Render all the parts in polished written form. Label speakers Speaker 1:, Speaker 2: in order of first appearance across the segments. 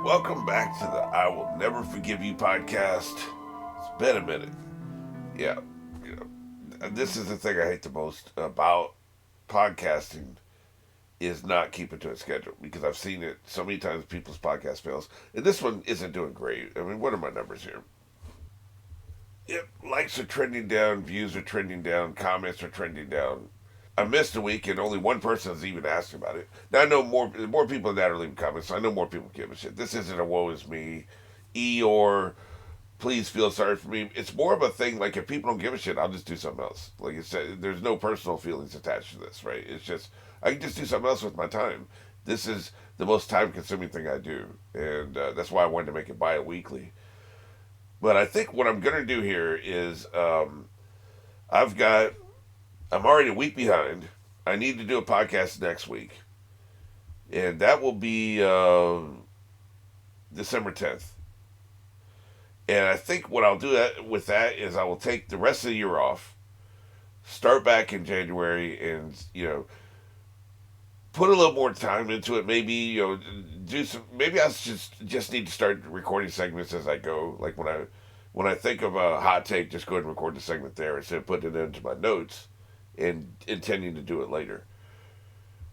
Speaker 1: Welcome back to the I Will Never Forgive You podcast. It's been a minute. Yeah, you know, this is the thing I hate the most about podcasting is not keeping to a schedule because I've seen it so many times people's podcast fails. And this one isn't doing great. I mean, what are my numbers here? Yep, likes are trending down, views are trending down, comments are trending down. I missed a week and only one person has even asked about it. Now I know more people than that are leaving comments, so I know more people give a shit. This isn't a woe is me, or please feel sorry for me. It's more of a thing like if people don't give a shit, I'll just do something else. Like you said, there's no personal feelings attached to this, right? It's just I can just do something else with my time. This is the most time consuming thing I do, and that's why I wanted to make it bi-weekly. But I think what I'm gonna do here is I've got I'm already a week behind. I need to do a podcast next week, and that will be December 10th. And I think what I'll do with that is I will take the rest of the year off, start back in January, and put a little more time into it. Maybe do some. Maybe I just need to start recording segments as I go. Like when I think of a hot take, just go ahead and record the segment there instead of putting it into my notes and intending to do it later.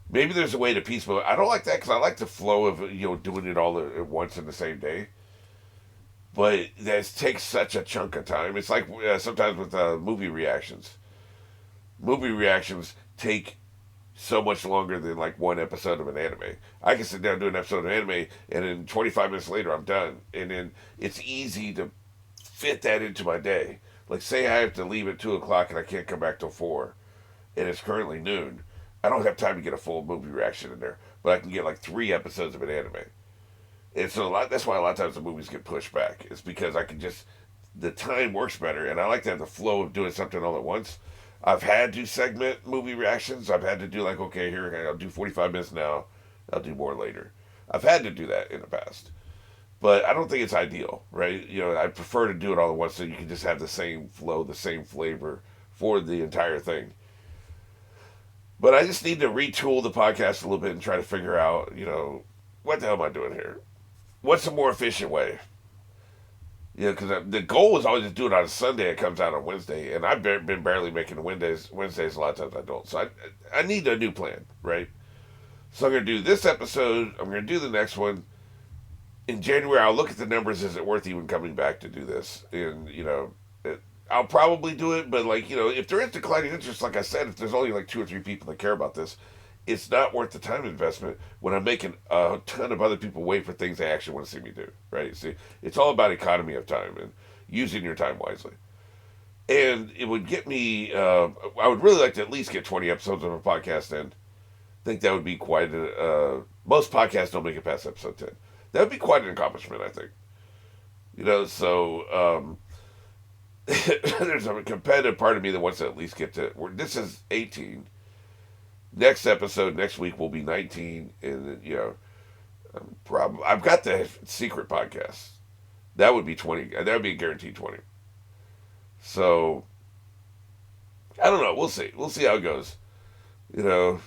Speaker 1: Maybe there's a way to piecemeal. I don't like that because I like the flow of doing it all at once in the same day. But that takes such a chunk of time. It's like sometimes with movie reactions. Movie reactions take so much longer than like one episode of an anime. I can sit down and do an episode of anime, and then 25 minutes later I'm done. And then it's easy to fit that into my day. Like say I have to leave at 2 o'clock and I can't come back till 4, and it's currently noon. I don't have time to get a full movie reaction in there, but I can get like 3 episodes of an anime. And so that's why a lot of times the movies get pushed back. It's because I can just the time works better, and I like to have the flow of doing something all at once. I've had to segment movie reactions. I've had to do like, okay, here I'll do 45 minutes now. I'll do more later. I've had to do that in the past, but I don't think it's ideal, right? I prefer to do it all at once so you can just have the same flow, the same flavor for the entire thing. But I just need to retool the podcast a little bit and try to figure out, what the hell am I doing here? What's a more efficient way? Because the goal is always to do it on a Sunday. It comes out on Wednesday, and I've been barely making the Wednesdays. Wednesdays a lot of times I don't. So I need a new plan, right? So I'm going to do this episode. I'm going to do the next one in January. I'll look at the numbers. Is it worth even coming back to do this? And I'll probably do it. But if there is declining interest, like I said, if there's only like 2 or 3 people that care about this, it's not worth the time investment when I'm making a ton of other people wait for things they actually want to see me do, right? See, it's all about economy of time and using your time wisely. And it would get me, I would really like to at least get 20 episodes of a podcast in. I think that would be quite most podcasts don't make it past episode 10. That would be quite an accomplishment, I think. So there's a competitive part of me that wants to at least get to, this is 18. Next episode next week will be 19, and I've got the secret podcast. That would be 20. That would be a guaranteed 20. So I don't know. We'll see. We'll see how it goes. I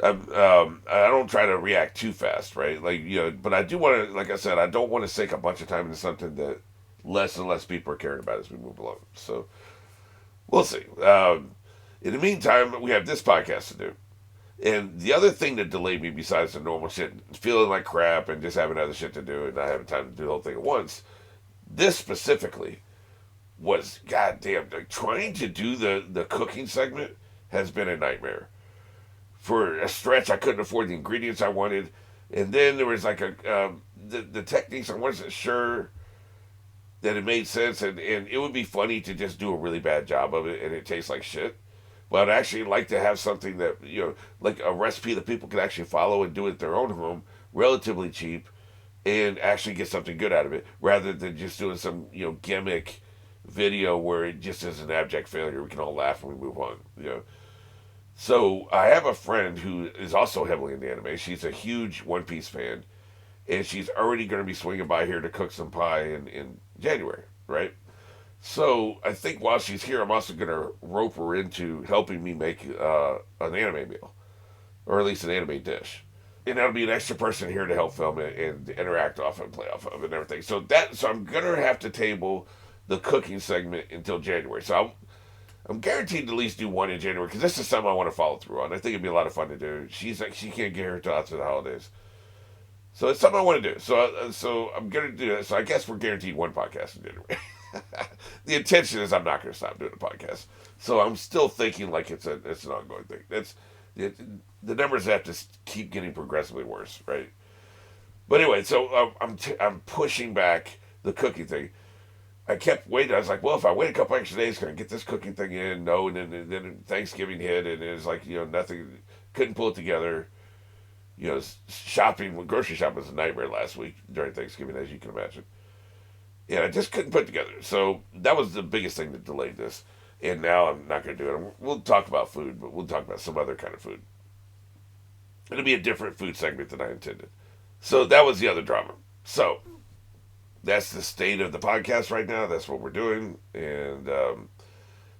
Speaker 1: don't try to react too fast, right? But I do want to, like I said, I don't want to sink a bunch of time into something that less and less people are caring about as we move along. So we'll see. In the meantime, we have this podcast to do. And the other thing that delayed me besides the normal shit, feeling like crap and just having other shit to do and not having time to do the whole thing at once, this specifically was goddamn. Like, trying to do the cooking segment has been a nightmare. For a stretch, I couldn't afford the ingredients I wanted. And then there was like the techniques, I wasn't sure that it made sense. And it would be funny to just do a really bad job of it and it tastes like shit. But I'd actually like to have something that, like a recipe that people can actually follow and do it at their own home, relatively cheap, and actually get something good out of it, rather than just doing some, gimmick video where it just is an abject failure. We can all laugh and we move on. So I have a friend who is also heavily into anime. She's a huge One Piece fan, and she's already going to be swinging by here to cook some pie in January, right? So I think while she's here, I'm also going to rope her into helping me make an anime meal, or at least an anime dish. and that'll be an extra person here to help film it and interact off and play off of and everything. So I'm gonna have to table the cooking segment until January. So I'm guaranteed to at least do one in January because this is something I want to follow through on. I think it'd be a lot of fun to do. She's like she can't get her till after the holidays, so it's something I want to do. So I'm gonna do that. So I guess we're guaranteed one podcast in January. The intention is I'm not gonna stop doing a podcast. So I'm still thinking like it's an ongoing thing. It, the numbers have to keep getting progressively worse, right? But anyway, so I'm pushing back the cooking thing. I kept waiting. I was like, well, if I wait a couple extra days, can I get this cooking thing in? No, and then Thanksgiving hit, and it was like nothing. Couldn't pull it together. Shopping, grocery shopping was a nightmare last week during Thanksgiving, as you can imagine. And I just couldn't put it together. So that was the biggest thing that delayed this. And now I'm not going to do it. We'll talk about food, but we'll talk about some other kind of food. It'll be a different food segment than I intended. So that was the other drama. So that's the state of the podcast right now. That's what we're doing. And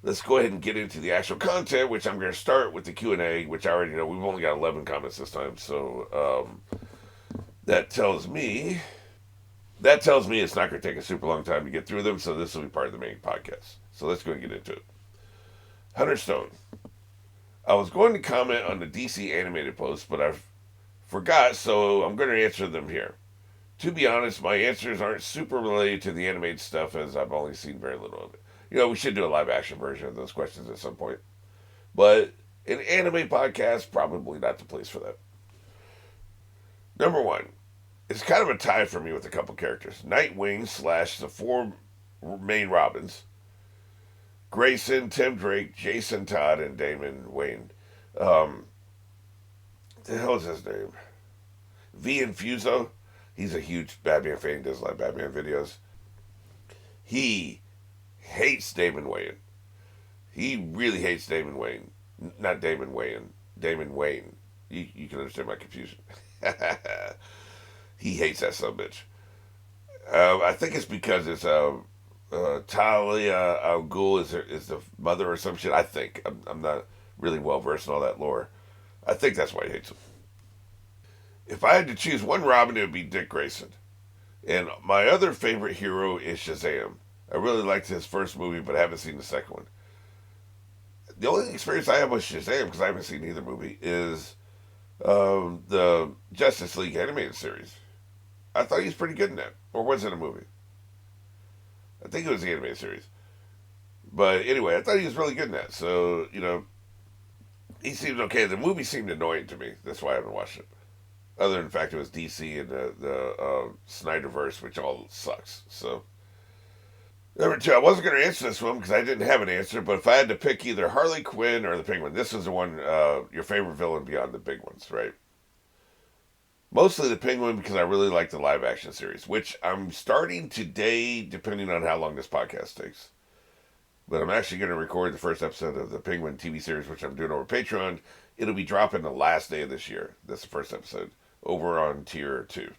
Speaker 1: let's go ahead and get into the actual content, which I'm going to start with the Q&A, which I already know. We've only got 11 comments this time. So that tells me it's not going to take a super long time to get through them. So this will be part of the main podcast. So let's go and get into it. Hunter Stone. I was going to comment on the DC animated post, but I forgot, so I'm going to answer them here. To be honest, my answers aren't super related to the animated stuff as I've only seen very little of it. We should do a live action version of those questions at some point. But an anime podcast, probably not the place for that. Number one, it's kind of a tie for me with a couple characters. Nightwing / the four main Robins. Grayson, Tim Drake, Jason Todd, and Damon Wayne. The hell is his name? V Infuso. He's a huge Batman fan. He does a lot of Batman videos. He hates Damon Wayne. He really hates Damon Wayne. Not Damon Wayne. Damon Wayne. You can understand my confusion. He hates that son of a bitch. I think it's because it's Talia al Ghul is the mother or some shit. I think. I'm not really well versed in all that lore. I think that's why he hates him. If I had to choose one Robin, it would be Dick Grayson. And my other favorite hero is Shazam. I really liked his first movie, but I haven't seen the second one. The only experience I have with Shazam, because I haven't seen either movie, is the Justice League animated series. I thought he was pretty good in that. Or was it a movie? I think it was the animated series. But anyway, I thought he was really good in that. So, he seemed okay. The movie seemed annoying to me. That's why I haven't watched it. Other than the fact it was DC and the Snyderverse, which all sucks. So, number two, I wasn't going to answer this one because I didn't have an answer. But if I had to pick either Harley Quinn or the Penguin, this is the one, your favorite villain beyond the big ones, right? Mostly the Penguin because I really like the live action series, which I'm starting today, depending on how long this podcast takes. But I'm actually going to record the first episode of the Penguin TV series, which I'm doing over Patreon. It'll be dropping the last day of this year. That's the first episode over on tier 2.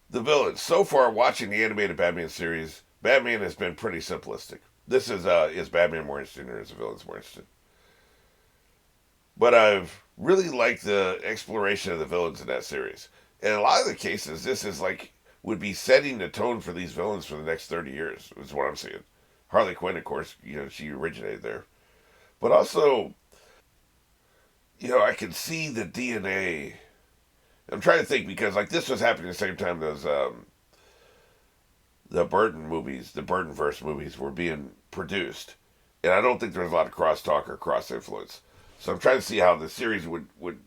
Speaker 1: The villains. So far, watching the animated Batman series, Batman has been pretty simplistic. This is Batman more interesting or is the villains more interesting? But I've really liked the exploration of the villains in that series. In a lot of the cases, this is would be setting the tone for these villains for the next 30 years, is what I'm seeing. Harley Quinn, of course, she originated there. But also, I can see the DNA. I'm trying to think because this was happening at the same time those the Burton movies, the Burtonverse movies were being produced. And I don't think there was a lot of crosstalk or cross influence. So I'm trying to see how the series would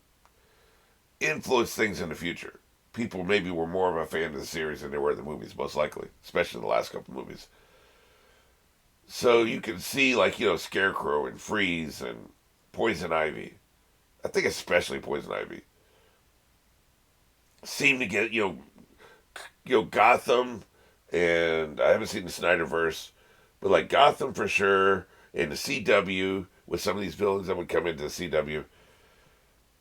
Speaker 1: influence things in the future. People maybe were more of a fan of the series than they were of the movies, most likely, especially the last couple movies. So you can see Scarecrow and Freeze and Poison Ivy. I think especially Poison Ivy seem to get Gotham, and I haven't seen the Snyderverse, but Gotham for sure, and the CW with some of these villains that would come into the CW.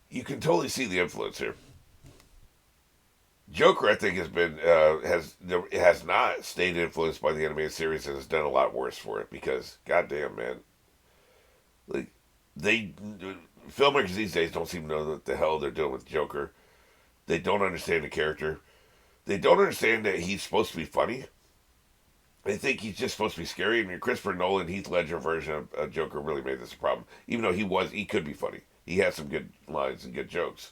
Speaker 1: You can totally see the influence here. Joker, I think, has not stayed influenced by the animated series and has done a lot worse for it because, goddamn, man, filmmakers these days don't seem to know what the hell they're doing with Joker. They don't understand the character. They don't understand that he's supposed to be funny. They think he's just supposed to be scary. And Christopher Nolan, Heath Ledger version of Joker really made this a problem. Even though he could be funny. He has some good lines and good jokes.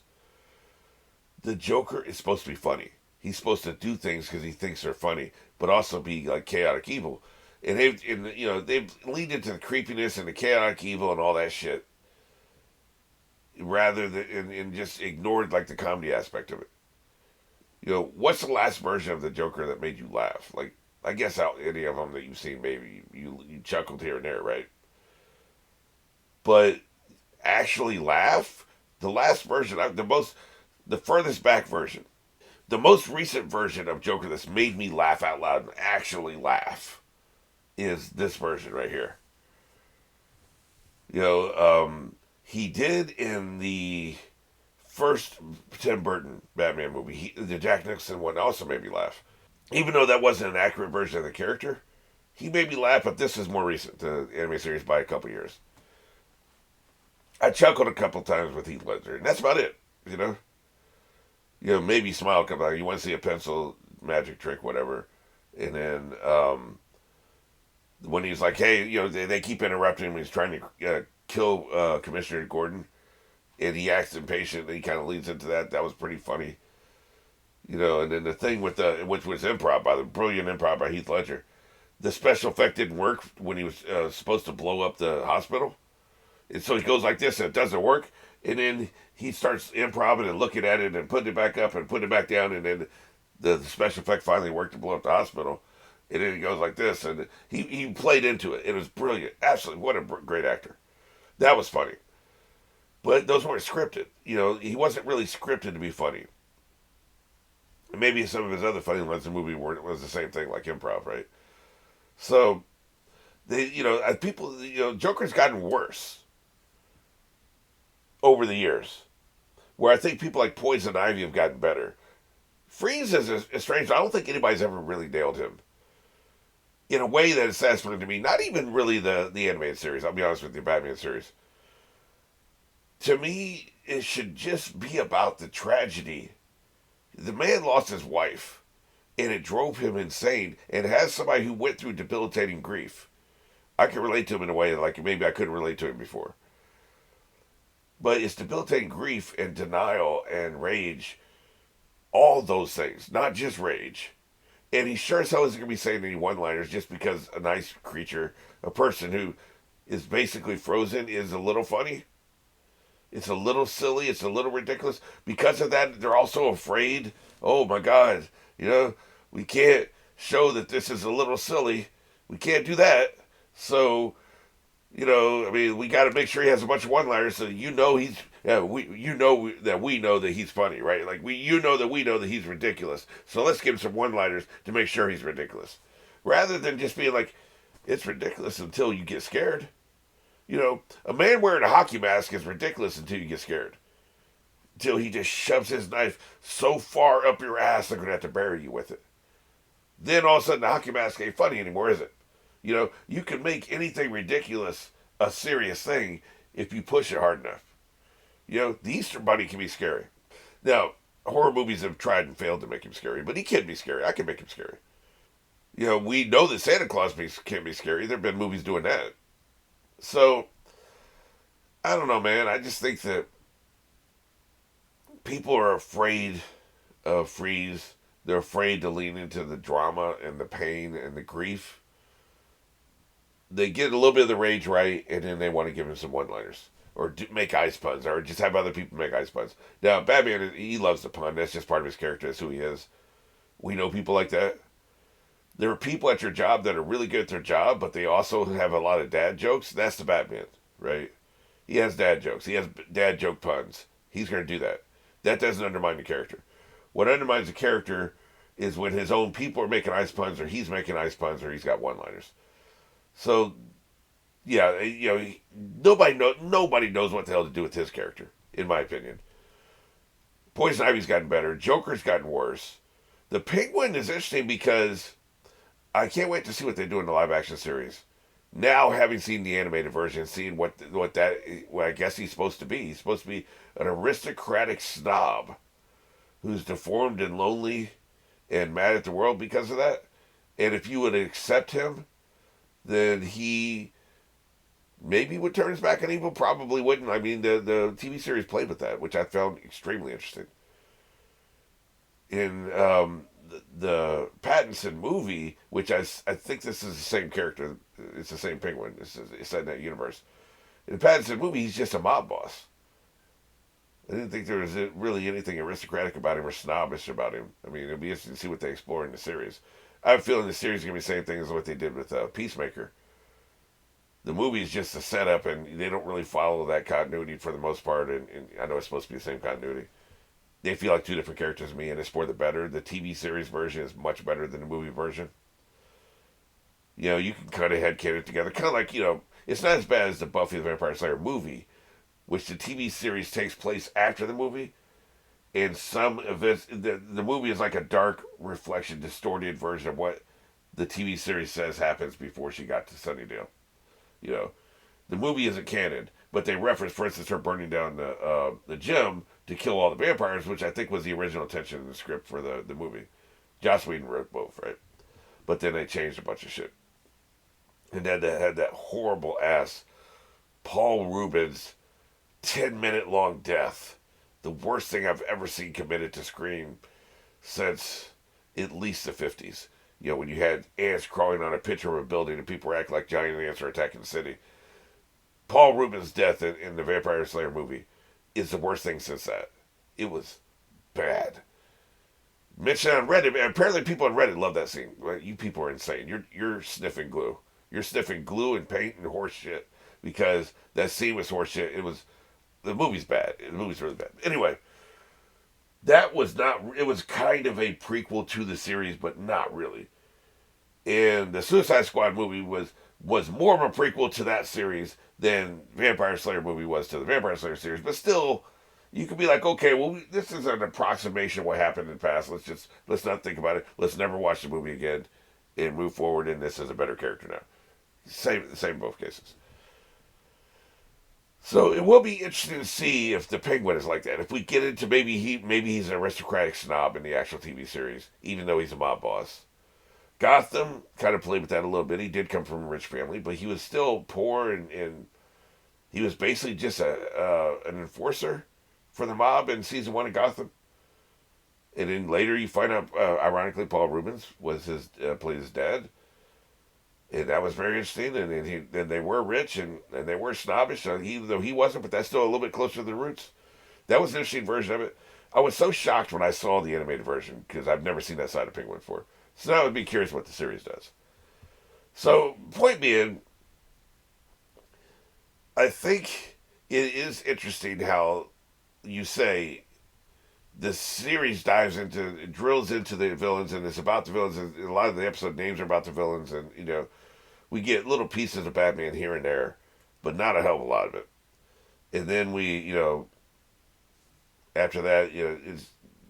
Speaker 1: The Joker is supposed to be funny. He's supposed to do things because he thinks they're funny, but also be like chaotic evil. And they've leaned into the creepiness and the chaotic evil and all that shit, rather than and just ignored like the comedy aspect of it. What's the last version of the Joker that made you laugh? Like, I guess out any of them that you've seen, maybe you chuckled here and there, right? But actually laugh, the last version, the furthest back version, the most recent version of Joker that's made me laugh out loud and actually laugh is this version right here. He did in the first Tim Burton Batman movie. The Jack Nicholson one also made me laugh. Even though that wasn't an accurate version of the character, he made me laugh, but this is more recent, the anime series, by a couple years. I chuckled a couple times with Heath Ledger, and that's about it, maybe smile a couple times. You want to see a pencil magic trick, whatever. And then when he's like, hey, they keep interrupting him. He's trying to kill Commissioner Gordon, and he acts impatient, and he kind of leads into that. That was pretty funny. And then the thing with which was brilliant improv by Heath Ledger, the special effect didn't work when he was supposed to blow up the hospital. And so he goes like this, and it doesn't work. And then he starts improvising and looking at it and putting it back up and putting it back down. And then the special effect finally worked to blow up the hospital. And then he goes like this. And he played into it. It was brilliant. Absolutely. What a great actor. That was funny. But those weren't scripted. He wasn't really scripted to be funny. And maybe some of his other funny lines in the movie was the same thing, like improv, right? So, Joker's gotten worse over the years, where I think people like Poison Ivy have gotten better. Freeze is strange. I don't think anybody's ever really nailed him in a way that is satisfying to me. Not even really the animated series. I'll be honest with you, Batman series. To me, it should just be about the tragedy. The man lost his wife, and it drove him insane, and has somebody who went through debilitating grief. I can relate to him in a way like maybe I couldn't relate to him before. But it's debilitating grief and denial and rage. All those things, not just rage. And he sure as hell isn't going to be saying any one-liners just because a nice creature, a person who is basically frozen, is a little funny. It's a little silly. It's a little ridiculous. Because of that, they're also afraid. Oh, my God. We can't show that this is a little silly. We can't do that. So, we got to make sure he has a bunch of one-liners so he's, that we know that he's funny, right? Like, that we know that he's ridiculous. So let's give him some one-liners to make sure he's ridiculous. Rather than just being like, it's ridiculous until you get scared. A man wearing a hockey mask is ridiculous until you get scared. Until he just shoves his knife so far up your ass they're going to have to bury you with it. Then all of a sudden the hockey mask ain't funny anymore, is it? You can make anything ridiculous a serious thing if you push it hard enough. The Easter Bunny can be scary. Now, horror movies have tried and failed to make him scary, but he can be scary. I can make him scary. We know that Santa Claus can be scary. There have been movies doing that. So, I don't know, man. I just think that people are afraid of Freeze. They're afraid to lean into the drama and the pain and the grief. They get a little bit of the rage right, and then they want to give him some one-liners. Or make ice puns, or just have other people make ice puns. Now, Batman, he loves the pun. That's just part of his character. That's who he is. We know people like that. There are people at your job that are really good at their job, but they also have a lot of dad jokes. That's the Batman, right? He has dad jokes. He has dad joke puns. He's going to do that. That doesn't undermine the character. What undermines the character is when his own people are making ice puns, or he's making ice puns, or he's got one-liners. So, yeah, nobody knows what the hell to do with his character, in my opinion. Poison Ivy's gotten better. Joker's gotten worse. The Penguin is interesting because I can't wait to see what they do in the live-action series. Now, having seen the animated version, seeing what I guess he's supposed to be an aristocratic snob who's deformed and lonely and mad at the world because of that. And if you would accept him, then he maybe would turn his back on evil. Probably wouldn't. I mean, the TV series played with that, which I found extremely interesting. In the Pattinson movie, which I think this is the same character. It's the same penguin. It's set in that universe. In the Pattinson movie, he's just a mob boss. I didn't think there was really anything aristocratic about him or snobbish about him. I mean, it'll be interesting to see what they explore in the series. I have a feeling the series is going to be the same thing as what they did with Peacemaker. The movie is just a setup, and they don't really follow that continuity for the most part. And I know it's supposed to be the same continuity. They feel like two different characters to me, and it's for the better. The TV series version is much better than the movie version. You know, you can kind of headcanon it together. Kind of like, it's not as bad as the Buffy the Vampire Slayer movie, which the TV series takes place after the movie. And some events, the movie is like a dark reflection, distorted version of what the TV series says happens before she got to Sunnydale. You know, the movie isn't canon, but they reference, for instance, her burning down the gym to kill all the vampires, which I think was the original intention in the script for the movie. Joss Whedon wrote both, right? But then they changed a bunch of shit. And then they had that horrible ass Paul Rubens 10-minute long death. The worst thing I've ever seen committed to screen since at least the 50s. You know, when you had ants crawling on a picture of a building and people were acting like giant ants are attacking the city. Paul Rubens' death in the Vampire Slayer movie is the worst thing since that. It was bad. Mentioned on Reddit, and apparently people on Reddit love that scene. Well, you people are insane. You're sniffing glue. You're sniffing glue and paint and horse shit because that scene was horse shit. The movie's bad. The movie's really bad. Anyway, that was not. It was kind of a prequel to the series, but not really. And the Suicide Squad movie was more of a prequel to that series than Vampire Slayer movie was to the Vampire Slayer series. But still, you could be like, okay, well, this is an approximation of what happened in the past. Let's not think about it. Let's never watch the movie again, and move forward. And this is a better character now. Same in both cases. So it will be interesting to see if the Penguin is like that. If we get into maybe he's an aristocratic snob in the actual TV series, even though he's a mob boss. Gotham kind of played with that a little bit. He did come from a rich family, but he was still poor, and he was basically just an enforcer for the mob in season 1 of Gotham. And then later you find out, ironically, Paul Rubens played his dad. And that was very interesting. And they were rich and they were snobbish, even though he wasn't, but that's still a little bit closer to the roots. That was an interesting version of it. I was so shocked when I saw the animated version because I've never seen that side of Penguin before. So now I would be curious what the series does. So, point being, I think it is interesting how you say the series drills into the villains, and it's about the villains, and a lot of the episode names are about the villains, and, we get little pieces of Batman here and there, but not a hell of a lot of it. And then after that,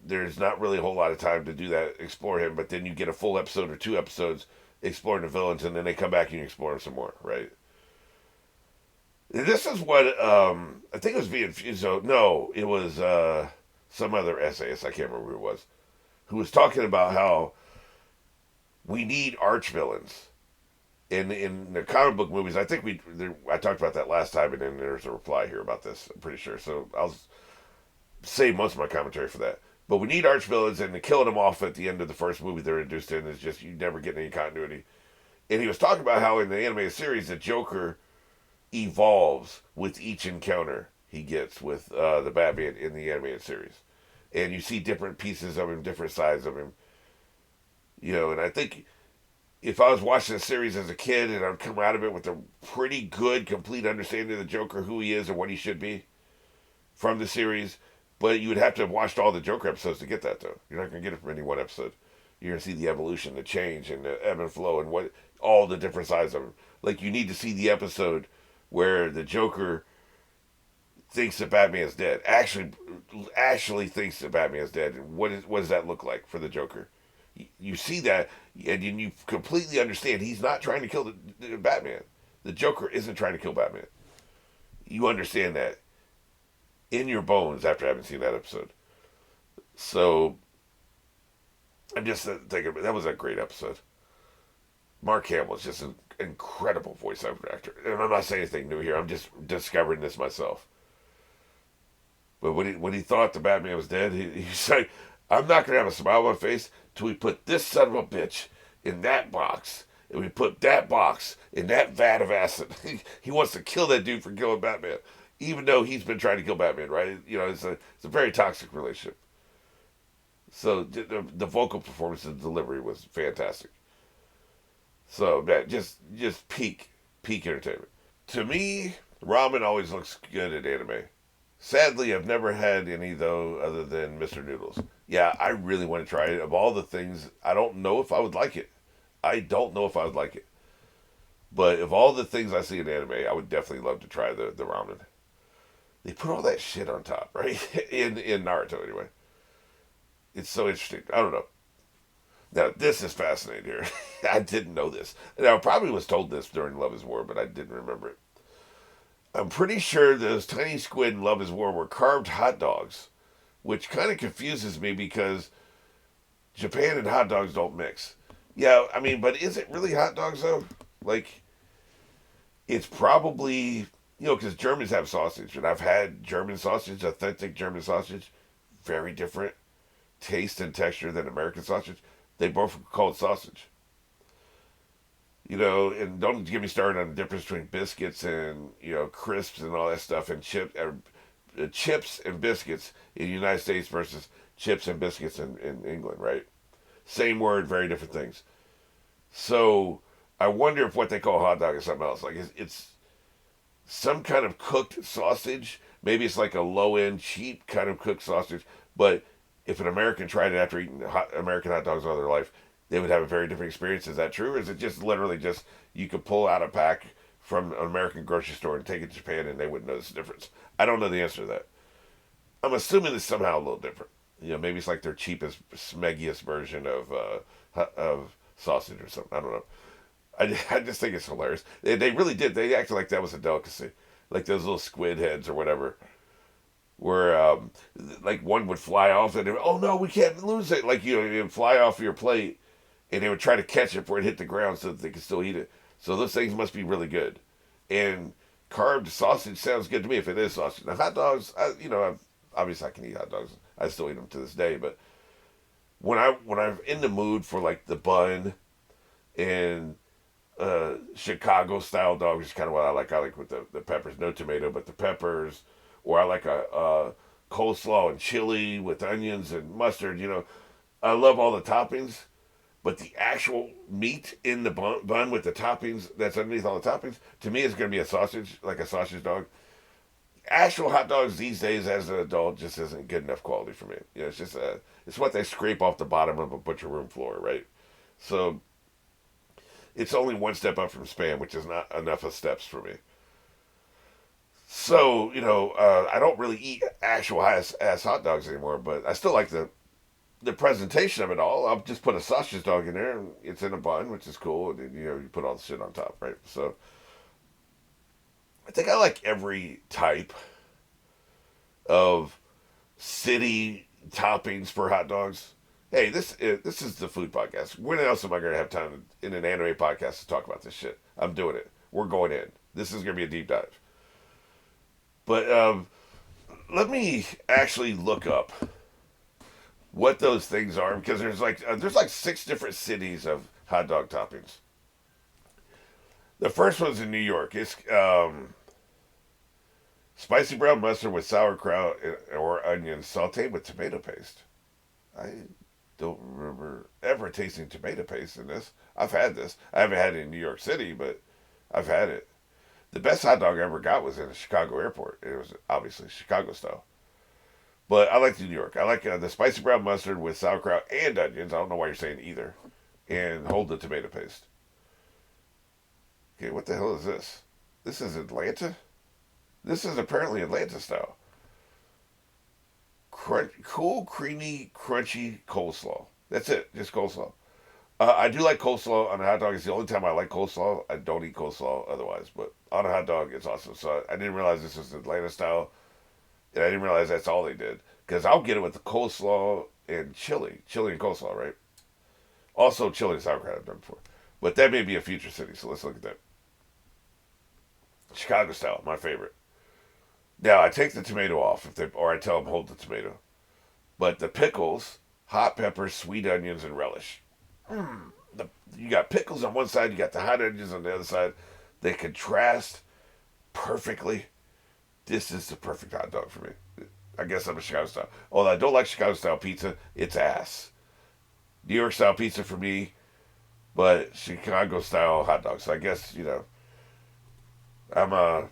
Speaker 1: there's not really a whole lot of time to do that, explore him, but then you get a full episode or 2 episodes exploring the villains, and then they come back and you explore them some more, right? This is what, I think it was Vincenzo, no, it was some other essayist, I can't remember who it was, who was talking about how we need arch villains. In the comic book movies, I think I talked about that last time, and then there's a reply here about this, I'm pretty sure, so I'll save most of my commentary for that. But we need arch villains, and killing them off at the end of the first movie they're introduced in is just, you never get any continuity. And he was talking about how in the animated series, the Joker evolves with each encounter he gets with the Batman in the animated series. And you see different pieces of him, different sides of him. And I think if I was watching the series as a kid and I'd come out of it with a pretty good, complete understanding of the Joker, who he is and what he should be from the series, but you would have to have watched all the Joker episodes to get that, though. You're not going to get it from any one episode. You're going to see the evolution, the change, and the ebb and flow, and all the different sides of him. Like, you need to see the episode where the Joker thinks that Batman's dead. Actually thinks that Batman's dead. And what does that look like for the Joker? You see that, and you completely understand he's not trying to kill the Batman. The Joker isn't trying to kill Batman. You understand that in your bones after having seen that episode. So I'm just thinking that was a great episode. Mark Hamill is just an incredible voiceover actor, and I'm not saying anything new here. I'm just discovering this myself. But when he thought the Batman was dead, he's like, "I'm not gonna have a smile on my face till we put this son of a bitch in that box, and we put that box in that vat of acid." He wants to kill that dude for killing Batman, even though he's been trying to kill Batman. Right? You know, it's a very toxic relationship. So the vocal performance and delivery was fantastic. So man, just peak entertainment. To me, ramen always looks good in anime. Sadly, I've never had any though, other than Mr. Noodles. Yeah, I really want to try it. Of all the things, I don't know if I would like it. I don't know if I would like it. But of all the things I see in anime, I would definitely love to try the ramen. They put all that shit on top, right? In Naruto, anyway. It's so interesting. I don't know. Now, this is fascinating here. I didn't know this. Now, I probably was told this during Love is War, but I didn't remember it. I'm pretty sure those tiny squid in Love is War were carved hot dogs, which kind of confuses me because Japan and hot dogs don't mix. Yeah, I mean, but is it really hot dogs, though? Like, it's probably, because Germans have sausage, and I've had German sausage, authentic German sausage, very different taste and texture than American sausage. They both call it sausage. And don't get me started on the difference between biscuits and crisps and all that stuff, and chips and biscuits in the United States versus chips and biscuits in England, right? Same word, very different things. So I wonder if what they call hot dog is something else. Like it's some kind of cooked sausage. Maybe it's like a low end, cheap kind of cooked sausage. But if an American tried it after eating American hot dogs all their life, they would have a very different experience. Is that true? Or is it just literally just you could pull out a pack from an American grocery store and take it to Japan and they wouldn't notice the difference? I don't know the answer to that. I'm assuming it's somehow a little different. Maybe it's like their cheapest, smeggiest version of sausage or something. I don't know. I just think it's hilarious. They really did. They acted like that was a delicacy, like those little squid heads or whatever, where like one would fly off and they would, oh no, we can't lose it. Like it would fly off your plate, and they would try to catch it before it hit the ground so that they could still eat it. So those things must be really good. And carved sausage sounds good to me if it is sausage. Now hot dogs, obviously I can eat hot dogs. I still eat them to this day. But when I'm in the mood for like the bun and Chicago style dog is kind of what I like. I like with the peppers, no tomato, but the peppers. Or I like a coleslaw and chili with onions and mustard. I love all the toppings, but the actual meat in the bun with the toppings that's underneath all the toppings, to me, is going to be a sausage, like a sausage dog. Actual hot dogs these days, as an adult, just isn't good enough quality for me. It's just it's what they scrape off the bottom of a butcher room floor, right? So it's only one step up from Spam, which is not enough of steps for me. So, I don't really eat actual ass hot dogs anymore, but I still like the presentation of it all. I'll just put a sausage dog in there, and it's in a bun, which is cool. And, you put all the shit on top, right? So, I think I like every type of city toppings for hot dogs. Hey, this is the food podcast. When else am I going to have time in an anime podcast to talk about this shit? I'm doing it. We're going in. This is going to be a deep dive. But let me actually look up what those things are, because there's like 6 different cities of hot dog toppings. The first one's in New York. It's spicy brown mustard with sauerkraut or onions sauteed with tomato paste. I don't remember ever tasting tomato paste in this. I've had this. I haven't had it in New York City, but I've had it. The best hot dog I ever got was in a Chicago airport. It was obviously Chicago style. But I like the New York. I like the spicy brown mustard with sauerkraut and onions. I don't know why you're saying either. And hold the tomato paste. Okay, what the hell is this? This is Atlanta? This is apparently Atlanta style. Cool, creamy, crunchy coleslaw. That's it. Just coleslaw. I do like coleslaw on a hot dog. It's the only time I like coleslaw. I don't eat coleslaw otherwise, but on a hot dog, it's awesome. So I didn't realize this was Atlanta style, and I didn't realize that's all they did. Because I'll get it with the coleslaw and chili and coleslaw, right? Also, chili and sauerkraut I've done before, but that may be a future city. So let's look at that. Chicago style, my favorite. Now I take the tomato off if they, or I tell them hold the tomato, but the pickles, hot peppers, sweet onions, and relish. The, you got pickles on one side, you got the hot onions on the other side. They contrast perfectly. This is the perfect hot dog for me. I guess I'm a Chicago style. Although I don't like Chicago style pizza, it's ass. New York style pizza for me, but Chicago style hot dogs. So I guess I'm a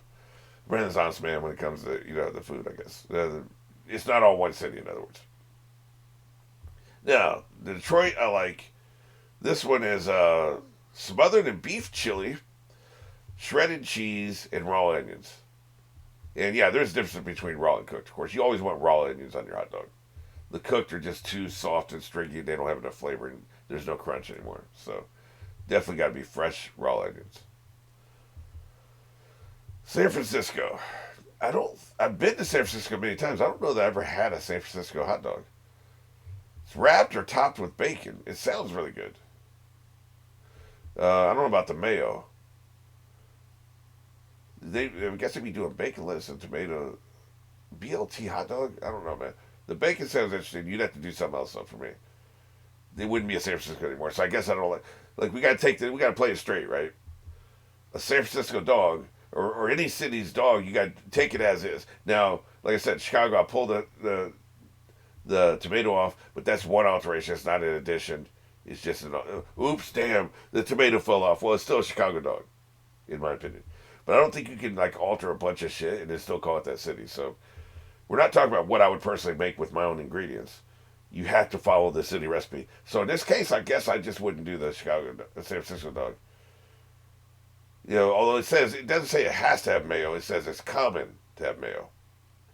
Speaker 1: Renaissance man when it comes to the food. I guess it's not all one city. In other words, now the Detroit I like. This one is smothered in beef chili, shredded cheese, and raw onions. And yeah, there's a difference between raw and cooked. Of course, you always want raw onions on your hot dog. The cooked are just too soft and stringy. They don't have enough flavor, and there's no crunch anymore. So definitely got to be fresh raw onions. San Francisco. I don't. I've been to San Francisco many times. I don't know that I ever had a San Francisco hot dog. It's wrapped or topped with bacon. It sounds really good. I don't know about the mayo. I guess they'd be doing bacon, lettuce, and tomato BLT hot dog. I don't know, man. The bacon sounds interesting. You'd have to do something else up for me. They wouldn't be a San Francisco anymore. So I guess I don't like. We gotta we gotta play it straight, right? A San Francisco dog or any city's dog, you gotta take it as is. Now, like I said, Chicago, I pulled the tomato off, but that's one alteration. It's not an addition. It's just an oops, damn, the tomato fell off. Well, it's still a Chicago dog, in my opinion. But I don't think you can like alter a bunch of shit and then still call it that city. So we're not talking about what I would personally make with my own ingredients. You have to follow the city recipe. So in this case, I guess I just wouldn't do the San Francisco dog. Although it doesn't say it has to have mayo. It says it's common to have mayo.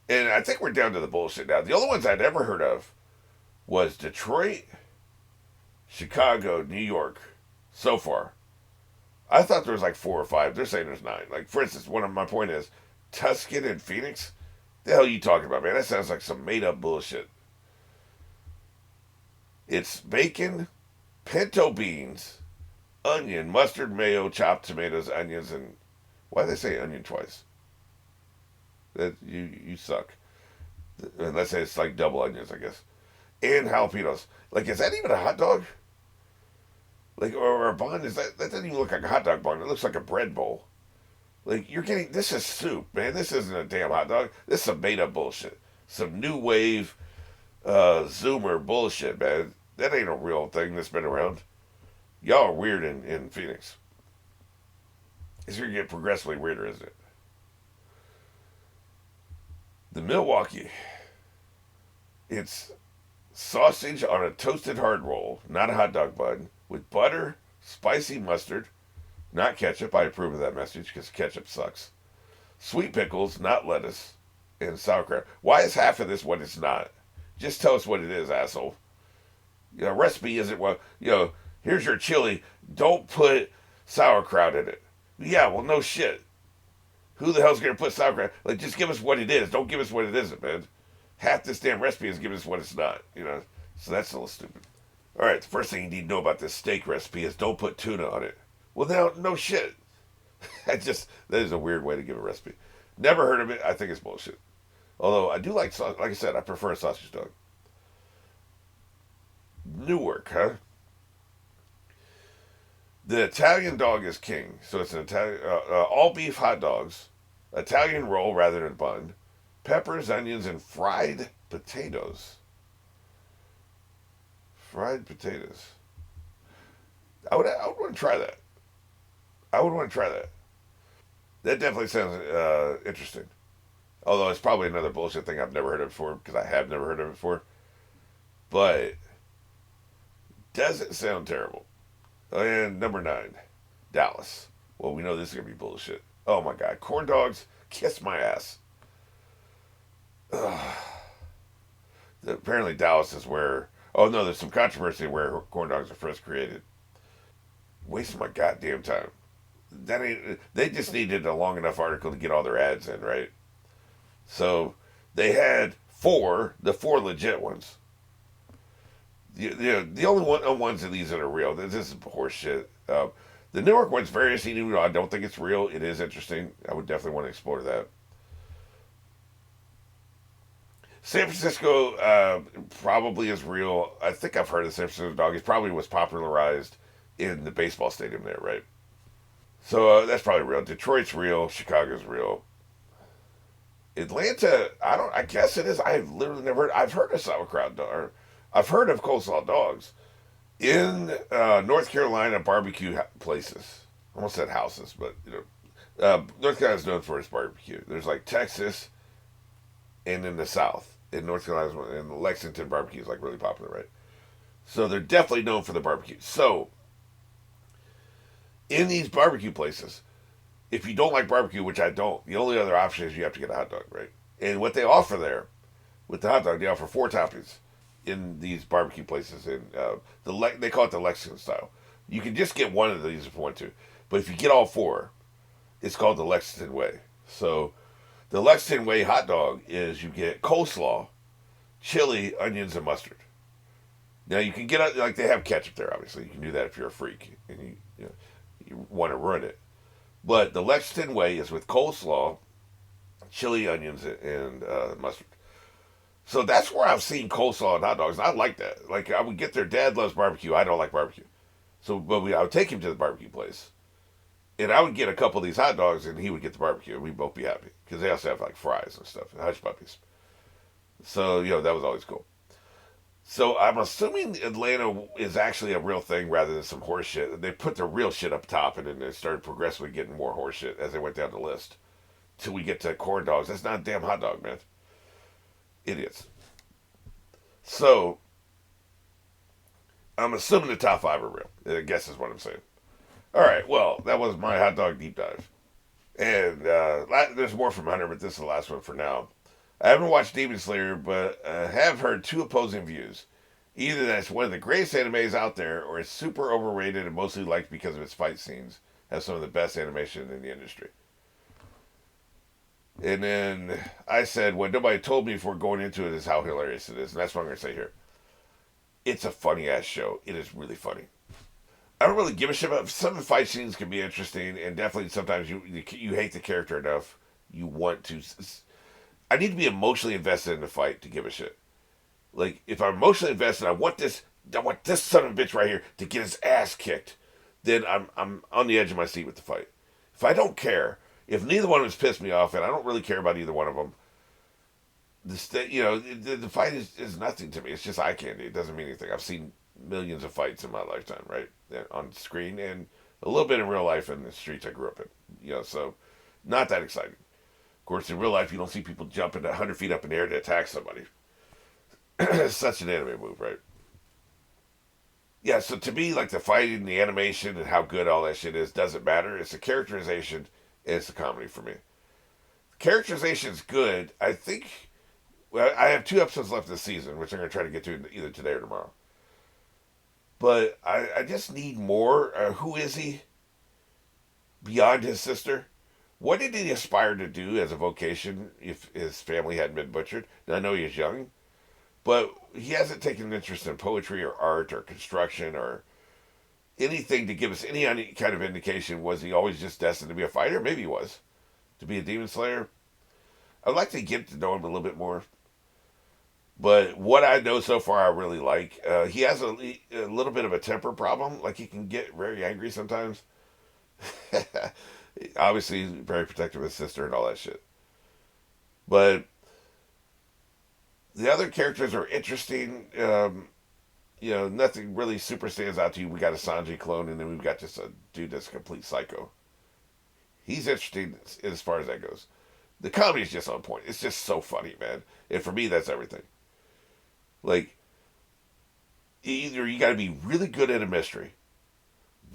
Speaker 1: And I think we're down to the bullshit now. The only ones I'd ever heard of was Detroit, Chicago, New York. So far, I thought there was like 4 or 5. They're saying there's 9. Like for instance, one of my point is Tuscan and Phoenix. The hell are you talking about, man? That sounds like some made up bullshit. It's bacon, pinto beans, onion, mustard, mayo, chopped tomatoes, onions, and why do they say onion twice? That you suck. Unless it's like double onions, I guess, and jalapenos. Like, is that even a hot dog? Like, or a bun? Is that doesn't even look like a hot dog bun? It looks like a bread bowl. Like, you're getting this is soup, man. This isn't a damn hot dog. This is some made up bullshit. Some new wave Zoomer bullshit, man. That ain't a real thing that's been around. Y'all are weird in Phoenix. It's going to get progressively weirder, isn't it? The Milwaukee. It's sausage on a toasted hard roll, not a hot dog bun, with butter, spicy mustard, not ketchup. I approve of that message because ketchup sucks. Sweet pickles, not lettuce, and sauerkraut. Why is half of this what it's not? Just tell us what it is, asshole. Recipe isn't here's your chili. Don't put sauerkraut in it. Yeah, well, no shit. Who the hell's going to put sauerkraut? Like, just give us what it is. Don't give us what it isn't, man. Half this damn recipe is giving us what it's not. So that's a little stupid. All right, the first thing you need to know about this steak recipe is don't put tuna on it. Well, now, no shit. That is a weird way to give a recipe. Never heard of it. I think it's bullshit. Although I do like I said, I prefer a sausage dog. Newark, huh? The Italian dog is king. So it's an Italian, all beef hot dogs, Italian roll rather than bun, peppers, onions, and fried potatoes. Fried potatoes. I would want to try that. I would want to try that. That definitely sounds interesting. Although it's probably another bullshit thing I've never heard of before because I have never heard of it before. But doesn't sound terrible. And number 9, Dallas. Well, we know this is going to be bullshit. Oh my god. Corn dogs, kiss my ass. Ugh. Apparently Dallas is where... Oh no, there's some controversy where corn dogs are first created. wasting my goddamn time. That ain't. They just needed a long enough article to get all their ads in, right? So they had the four legit ones. The only ones of these that are real. This is horse shit. The New York one's very interesting, even though I don't think it's real. It is interesting. I would definitely want to explore that. San Francisco probably is real. I think I've heard of San Francisco dog. It probably was popularized in the baseball stadium there, right? So that's probably real. Detroit's real. Chicago's real. Atlanta, I don't. I guess it is. I've literally never heard. I've heard of sauerkraut dog. I've heard of coleslaw dogs in North Carolina barbecue places. I almost said houses, but North Carolina's known for its barbecue. There's like Texas, and in the South, in North Carolina, and Lexington barbecue is like really popular, right? So they're definitely known for the barbecue. So in these barbecue places, if you don't like barbecue, which I don't, the only other option is you have to get a hot dog, right? And what they offer there with the hot dog, they offer four toppings in these barbecue places. And they call it the Lexington style. You can just get one of these if you want to, but if you get all four, it's called the Lexington way. So the Lexington way hot dog is you get coleslaw, chili, onions, and mustard. Now you can get like they have ketchup there. Obviously, you can do that if you're a freak and you want to ruin it. But the Lexington way is with coleslaw, chili, onions, and mustard. So that's where I've seen coleslaw and hot dogs. And I like that. Like I would get there. Dad loves barbecue. I don't like barbecue. So, I would take him to the barbecue place, and I would get a couple of these hot dogs, and he would get the barbecue, and we'd both be happy because they also have like fries and stuff, and hush puppies. So that was always cool. So I'm assuming Atlanta is actually a real thing rather than some horse shit. They put the real shit up top, and then they started progressively getting more horse shit as they went down the list. Till we get to corn dogs. That's not a damn hot dog, man. Idiots. So I'm assuming the top five are real. I guess is what I'm saying. All right. Well, that was my hot dog deep dive, and there's more from Hunter, but this is the last one for now. I haven't watched Demon Slayer, but have heard two opposing views. Either that it's one of the greatest animes out there, or it's super overrated and mostly liked because of its fight scenes. Has some of the best animation in the industry. And then I said, what nobody told me before going into it is how hilarious it is. And that's what I'm going to say here. It's a funny ass show. It is really funny. I don't really give a shit about some of the fight scenes can be interesting, and definitely sometimes you hate the character enough you want to. I need to be emotionally invested in the fight to give a shit. Like if I'm emotionally invested, I want this son of a bitch right here to get his ass kicked. Then I'm on the edge of my seat with the fight. If I don't care, if neither one of them pissed me off, and I don't really care about either one of them, the fight is nothing to me. It's just eye candy. It doesn't mean anything. I've seen millions of fights in my lifetime, right, on screen and a little bit in real life in the streets I grew up in. So not that exciting. Of course, in real life, you don't see people jumping 100 feet up in the air to attack somebody. It's such an anime move, right? Yeah, so to me, like the fighting, the animation, and how good all that shit is doesn't matter. It's the characterization, and it's the comedy for me. Characterization's good. I think. Well, I have 2 episodes left this season, which I'm going to try to get to either today or tomorrow. But I just need more. Who is he? Beyond his sister? What did he aspire to do as a vocation if his family hadn't been butchered? Now, I know he's young, but he hasn't taken an interest in poetry or art or construction or anything to give us any kind of indication. Was he always just destined to be a fighter? Maybe he was. To be a demon slayer? I'd like to get to know him a little bit more. But what I know so far, I really like. He has a little bit of a temper problem. Like he can get very angry sometimes. Obviously, he's very protective of his sister and all that shit. But the other characters are interesting. Nothing really super stands out to you. We got a Sanji clone, and then we've got just a dude that's a complete psycho. He's interesting as far as that goes. The comedy is just on point. It's just so funny, man. And for me, that's everything. Like, either you got to be really good at a mystery,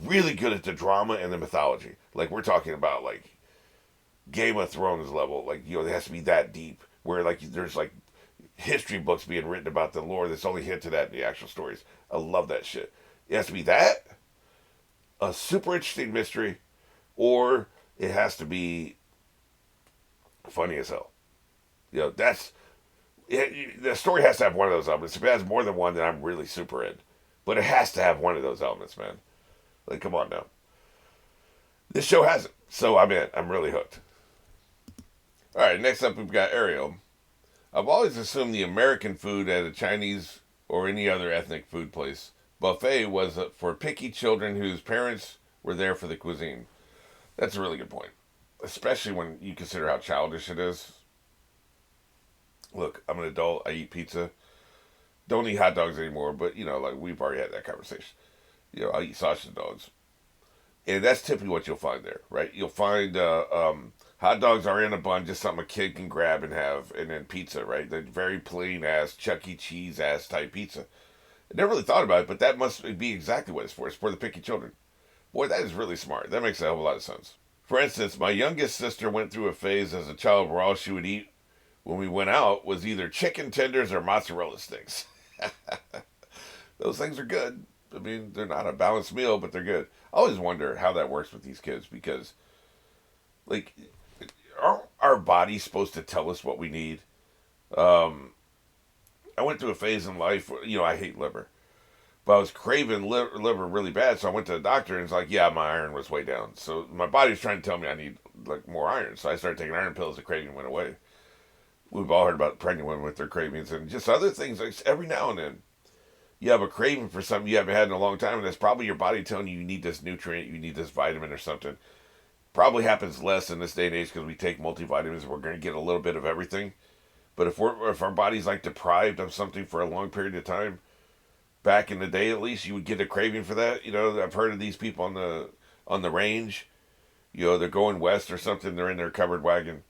Speaker 1: really good at the drama and the mythology. Like, we're talking about, like, Game of Thrones level. Like, it has to be that deep. Where, like, there's, like, history books being written about the lore that's only hinted at in the actual stories. I love that shit. It has to be that. a super interesting mystery, or it has to be funny as hell. That's the story has to have one of those elements. If it has more than one, then I'm really super in. But it has to have one of those elements, man. Like, come on now. This show has it, so I'm in. I'm really hooked. All right, next up we've got Ariel. I've always assumed the American food at a Chinese or any other ethnic food place buffet was for picky children whose parents were there for the cuisine. That's a really good point, especially when you consider how childish it is. Look, I'm an adult. I eat pizza. Don't eat hot dogs anymore, but like we've already had that conversation. I eat sausage dogs, and that's typically what you'll find there, right? You'll find hot dogs are in a bun, just something a kid can grab and have, and then pizza, right? The very plain ass Chuck E. Cheese ass type pizza. I never really thought about it, but that must be exactly what it's for. It's for the picky children. Boy, that is really smart. That makes a hell of a lot of sense. For instance, my youngest sister went through a phase as a child where all she would eat when we went out was either chicken tenders or mozzarella sticks. Those things are good. I mean, they're not a balanced meal, but they're good. I always wonder how that works with these kids because, like, aren't our bodies supposed to tell us what we need? Um, I went through a phase in life where, I hate liver. But I was craving liver really bad, so I went to the doctor and it's like, yeah, my iron was way down. So my body's trying to tell me I need like more iron. So I started taking iron pills. The craving went away. We've all heard about pregnant women with their cravings and just other things. Like every now and then, you have a craving for something you haven't had in a long time, and that's probably your body telling you need this nutrient, you need this vitamin or something. Probably happens less in this day and age because we take multivitamins. We're going to get a little bit of everything. But if our body's like deprived of something for a long period of time, back in the day at least, you would get a craving for that. I've heard of these people on the range. They're going west or something. They're in their covered wagon,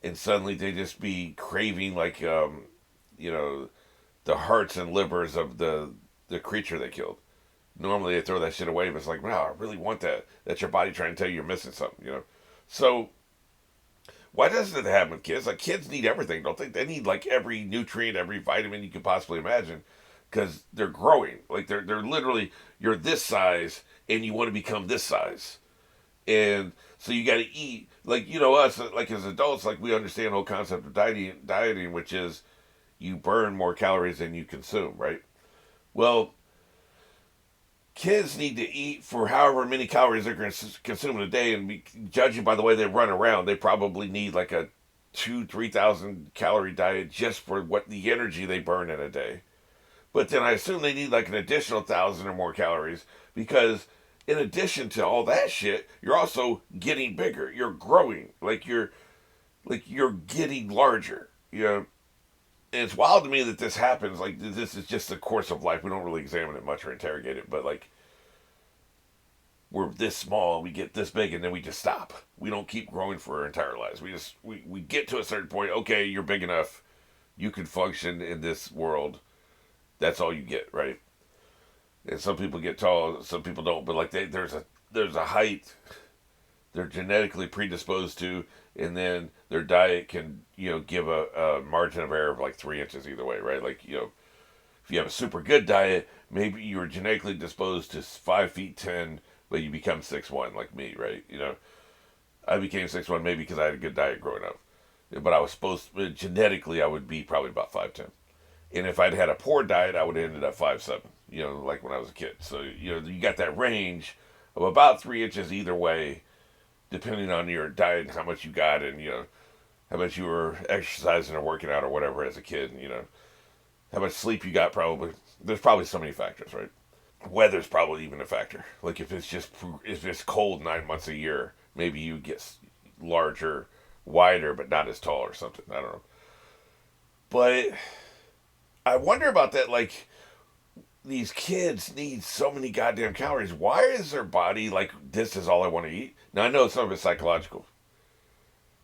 Speaker 1: and suddenly they just be craving like you know the hearts and livers of the creature they killed. Normally they throw that shit away, but it's like, wow, I really want that. That's your body trying to tell you you're missing something. So why doesn't it happen with kids? Like kids need everything, don't they? They need like every nutrient, every vitamin you could possibly imagine, because they're growing. Like they're literally you're this size and you want to become this size, and so you got to eat. Like us, like as adults, like we understand the whole concept of dieting, which is you burn more calories than you consume, right? Well, kids need to eat for however many calories they're going to consume in a day, and judging by the way they run around, they probably need like a 2,000-3,000 calorie diet just for what the energy they burn in a day. But then I assume they need like an additional 1,000 or more calories because in addition to all that shit, you're also getting bigger. You're growing. Like you're getting larger. And it's wild to me that this happens. Like this is just the course of life. We don't really examine it much or interrogate it, but like we're this small, we get this big, and then we just stop. We don't keep growing for our entire lives. We get to a certain point. Okay, you're big enough. You can function in this world. That's all you get, right? And some people get tall, some people don't. But like there's a height they're genetically predisposed to, and then their diet can give a margin of error of like 3 inches either way, right? Like if you have a super good diet, maybe you were genetically disposed to 5'10", but you become 6'1", like me, right? I became 6'1" maybe because I had a good diet growing up, but I was genetically I would be probably about 5'10". And if I'd had a poor diet, I would have ended up 5'7", like when I was a kid. So, you got that range of about 3 inches either way, depending on your diet and how much you got and, how much you were exercising or working out or whatever as a kid, and, how much sleep you got probably. There's probably so many factors, right? Weather's probably even a factor. Like if it's cold 9 months a year, maybe you get larger, wider, but not as tall or something. I don't know. But I wonder about that. Like these kids need so many goddamn calories. Why is their body like this is all I want to eat? Now I know some of it's psychological,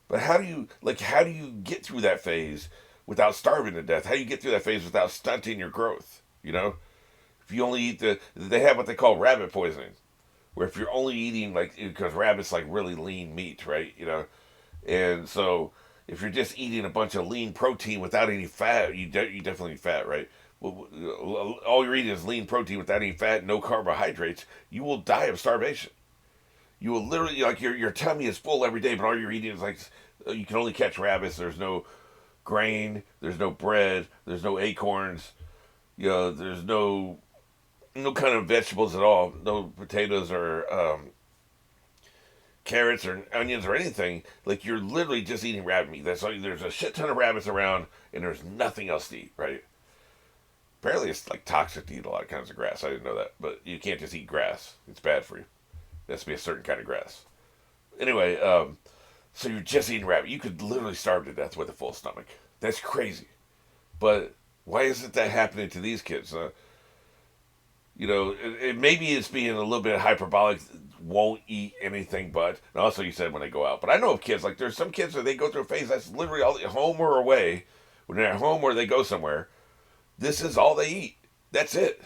Speaker 1: but how do you get through that phase without starving to death? How do you get through that phase without stunting your growth? If you only eat they have what they call rabbit poisoning, where if you're only eating like because rabbit's like really lean meat, right? And so if you're just eating a bunch of lean protein without any fat, you definitely need fat, right? Well, all all you're eating is lean protein without any fat, no carbohydrates, you will die of starvation. You will literally, like, your tummy is full every day, but all you're eating is like, you can only catch rabbits. There's no grain, there's no bread, there's no acorns, there's no kind of vegetables at all, no potatoes or carrots or onions or anything. Like, you're literally just eating rabbit meat. That's all. There's a shit ton of rabbits around, and there's nothing else to eat, right? Apparently, it's like toxic to eat a lot of kinds of grass. I didn't know that, but you can't just eat grass. It's bad for you. It has to be a certain kind of grass. Anyway, so you're just eating rabbit. You could literally starve to death with a full stomach. That's crazy. But why isn't that happening to these kids? Maybe it's being a little bit hyperbolic. Won't eat anything but. And also, you said when they go out. But I know of kids, like, there's some kids where they go through a phase that's literally all home or away. When they're at home or they go somewhere, this is all they eat. That's it.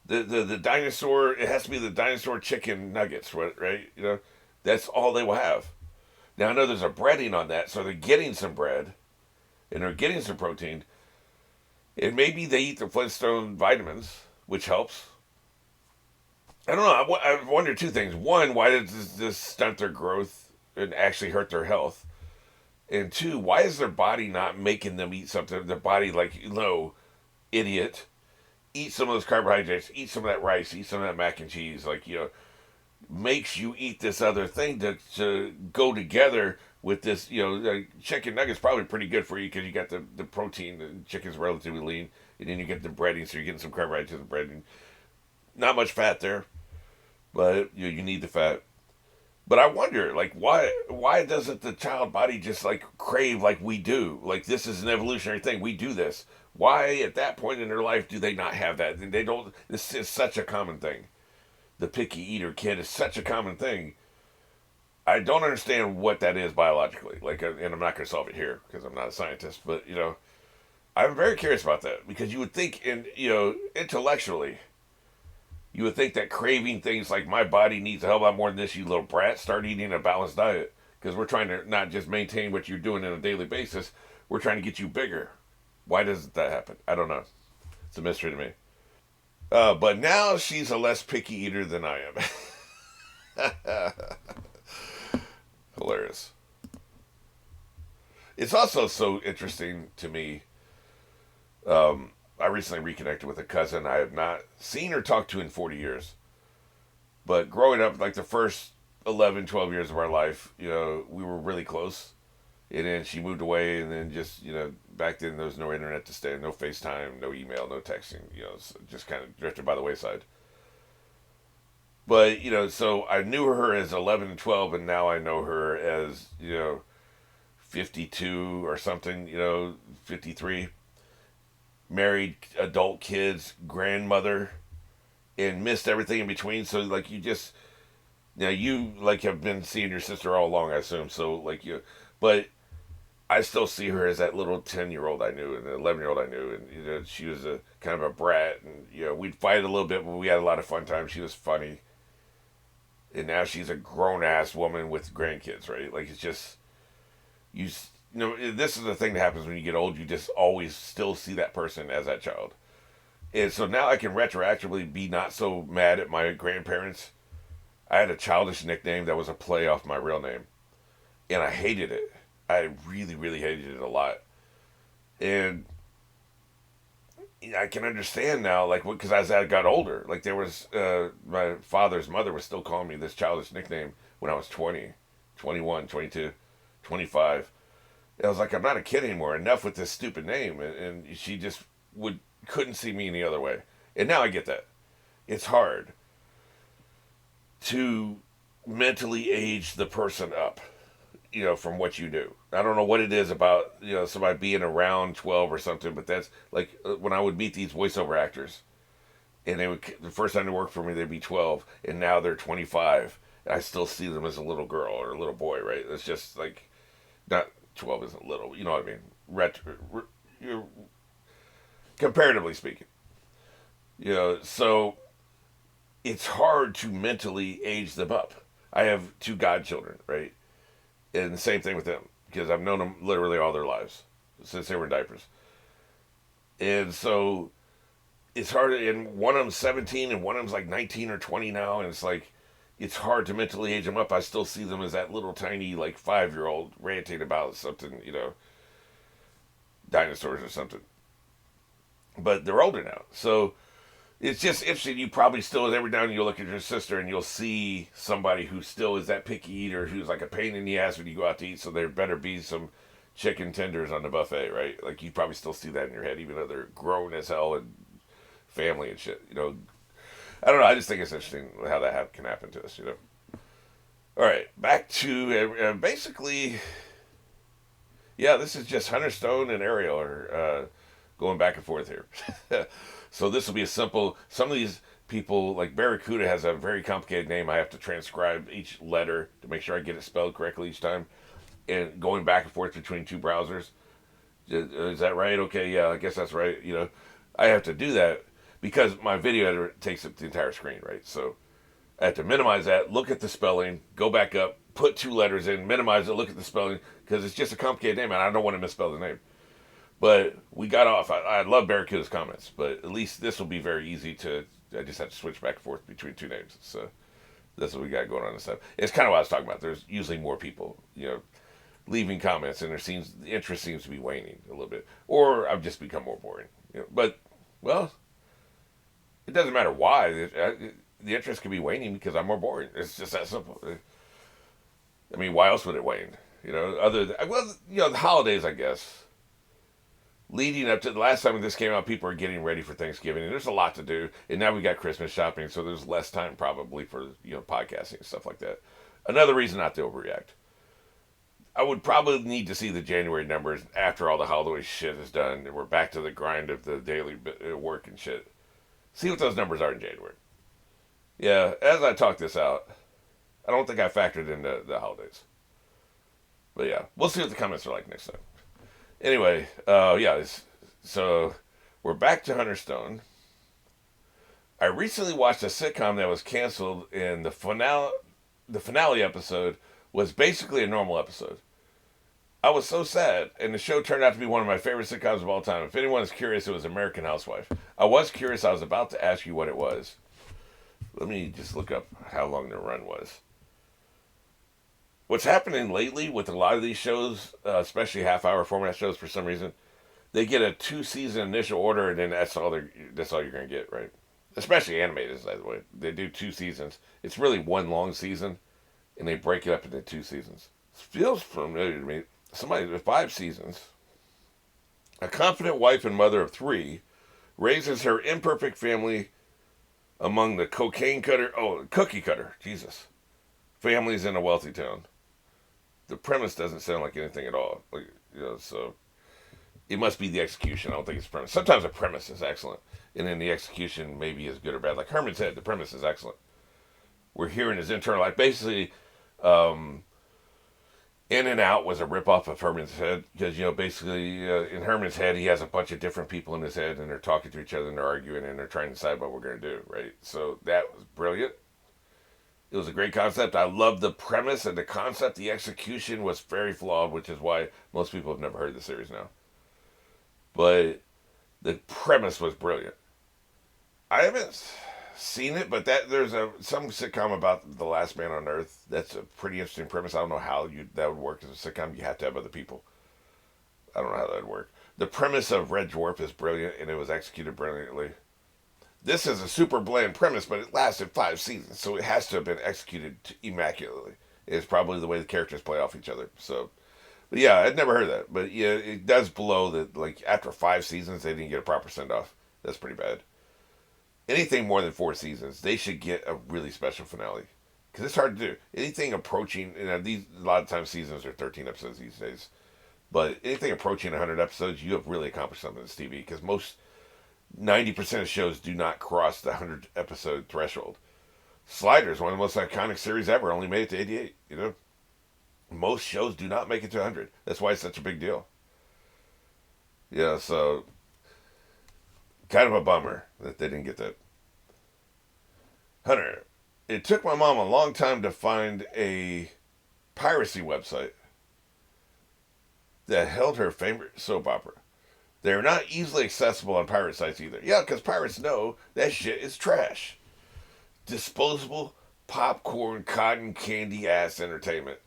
Speaker 1: The dinosaur, it has to be the dinosaur chicken nuggets, right? That's all they will have. Now, I know there's a breading on that, so they're getting some bread, and they're getting some protein, and maybe they eat the Flintstone vitamins, which helps. I don't know. I wonder two things. One, why does this stunt their growth and actually hurt their health? And two, why is their body not making them eat something? Their body, like, idiot, eat some of those carbohydrates, eat some of that rice, eat some of that mac and cheese. Like, makes you eat this other thing to go together with this. Chicken nuggets probably pretty good for you because you got the protein. The chicken's relatively lean, and then you get the breading, so you're getting some carbohydrates and breading. Not much fat there, but you need the fat. But I wonder, like, why doesn't the child body just, like, crave like we do? Like, this is an evolutionary thing. We do this. Why, at that point in their life, do they not have that? They don't. This is such a common thing. The picky eater kid is such a common thing. I don't understand what that is biologically. Like, and I'm not going to solve it here because I'm not a scientist. But I'm very curious about that because you would think, intellectually, you would think that craving things like my body needs a hell of a lot more than this, you little brat, start eating a balanced diet. Because we're trying to not just maintain what you're doing on a daily basis, we're trying to get you bigger. Why doesn't that happen? I don't know. It's a mystery to me. But now she's a less picky eater than I am. Hilarious. It's also so interesting to me. I recently reconnected with a cousin I have not seen or talked to in 40 years. But growing up, like the first 11, 12 years of our life, we were really close. And then she moved away, and then just, back then there was no internet to stay, no FaceTime, no email, no texting, so just kind of drifted by the wayside. But, so I knew her as 11 and 12, and now I know her as, 52 or something, 53. Married, adult kids, grandmother, and missed everything in between. So, like, you, like, have been seeing your sister all along, I assume. So, like, but I still see her as that little 10-year-old I knew and the 11-year-old I knew. And, she was a kind of a brat. And, we'd fight a little bit, but we had a lot of fun times. She was funny. And now she's a grown-ass woman with grandkids, right? Like, it's just, this is the thing that happens when you get old. You just always still see that person as that child. And so now I can retroactively be not so mad at my grandparents. I had a childish nickname that was a play off my real name. And I hated it. I really, really hated it a lot. And I can understand now, like, because as I got older, like, there was, my father's mother was still calling me this childish nickname when I was 20, 21, 22, 25. I was like, I'm not a kid anymore. Enough with this stupid name. And she just couldn't see me any other way. And now I get that. It's hard to mentally age the person up, from what you do. I don't know what it is about, somebody being around 12 or something, but that's like when I would meet these voiceover actors and the first time they worked for me, they'd be 12 and now they're 25. I still see them as a little girl or a little boy, right? It's just like, not 12 isn't little, you know what I mean? Comparatively speaking. So it's hard to mentally age them up. I have two godchildren, right? And the same thing with them, because I've known them literally all their lives, since they were in diapers. And so it's hard, and one of them's 17 and one of them's like 19 or 20 now, and it's like, it's hard to mentally age them up. I still see them as that little tiny, like, 5-year-old ranting about something, dinosaurs or something. But they're older now. So it's just interesting. You probably still, every now and then you'll look at your sister and you'll see somebody who still is that picky eater who's like a pain in the ass when you go out to eat. So there better be some chicken tenders on the buffet, right? Like, you probably still see that in your head, even though they're grown as hell and family and shit. I don't know. I just think it's interesting how that can happen to us. All right, back to basically, yeah, this is just Hunter Stone and Ariel are going back and forth here. So this will be a simple. Some of these people, like Barracuda, has a very complicated name. I have to transcribe each letter to make sure I get it spelled correctly each time, and going back and forth between two browsers. Is that right? Okay, yeah, I guess that's right. I have to do that because my video editor takes up the entire screen, right? So I have to minimize that, look at the spelling, go back up, put two letters in, minimize it, look at the spelling, because it's just a complicated name, and I don't want to misspell the name. But we got off. I love Barracuda's comments, but at least this will be very easy to. I just have to switch back and forth between two names. So that's what we got going on this stuff. It's kind of what I was talking about. There's usually more people, leaving comments, and the interest seems to be waning a little bit, or I've just become more boring. But well, it doesn't matter why. The interest could be waning because I'm more boring. It's just that simple. I mean, why else would it wane? Other than, the holidays, I guess. Leading up to the last time this came out, people are getting ready for Thanksgiving, and there's a lot to do. And now we got Christmas shopping, so there's less time probably for podcasting and stuff like that. Another reason not to overreact. I would probably need to see the January numbers after all the holiday shit is done, and we're back to the grind of the daily work and shit. See what those numbers are in January. Yeah, as I talk this out, I don't think I factored in the holidays. But yeah, we'll see what the comments are like next time. Anyway, so we're back to Hunter Stone. I recently watched a sitcom that was canceled, and the finale episode was basically a normal episode. I was so sad, and the show turned out to be one of my favorite sitcoms of all time. If anyone is curious, it was American Housewife. I was curious. I was about to ask you what it was. Let me just look up how long the run was. What's happening lately with a lot of these shows, especially half-hour format shows, for some reason, they get a 2-season initial order, and then that's all you're going to get, right? Especially animated, by the way. They do 2 seasons. It's really one long season, and they break it up into 2 seasons. It feels familiar to me. Somebody with 5 seasons. A confident wife and mother of 3 raises her imperfect family among the cookie cutter, Jesus, families in a wealthy town. The premise doesn't sound like anything at all. So it must be the execution. I don't think it's premise. Sometimes the premise is excellent, and then the execution maybe is good or bad. Like Herman's Head, the premise is excellent. We're hearing his internal life. Basically, In and Out was a ripoff of Herman's Head because, basically in Herman's Head, he has a bunch of different people in his head, and they're talking to each other, and they're arguing, and they're trying to decide what we're going to do, right? So that was brilliant. It was a great concept. I loved the premise and the concept. The execution was very flawed, which is why most people have never heard the series now. But the premise was brilliant. I haven't seen it, but there's some sitcom about the last man on Earth. That's a pretty interesting premise. I don't know how that would work as a sitcom. You have to have other people. I don't know how that would work. The premise of Red Dwarf is brilliant, and it was executed brilliantly. This is a super bland premise, but it lasted 5 seasons, so it has to have been executed immaculately. It's probably the way the characters play off each other. So, but yeah, I'd never heard that. But yeah, it does blow that, like, after 5 seasons, they didn't get a proper send-off. That's pretty bad. Anything more than 4 seasons, they should get a really special finale. Because it's hard to do. Anything approaching, a lot of times seasons are 13 episodes these days. But anything approaching 100 episodes, you have really accomplished something in TV. Because 90% of shows do not cross the 100 episode threshold. Sliders, one of the most iconic series ever, only made it to 88. Most shows do not make it to 100. That's why it's such a big deal. Yeah, so kind of a bummer that they didn't get that. Hunter, it took my mom a long time to find a piracy website that held her favorite soap opera. They're not easily accessible on pirate sites either. Yeah, because pirates know that shit is trash. Disposable popcorn, cotton candy ass entertainment.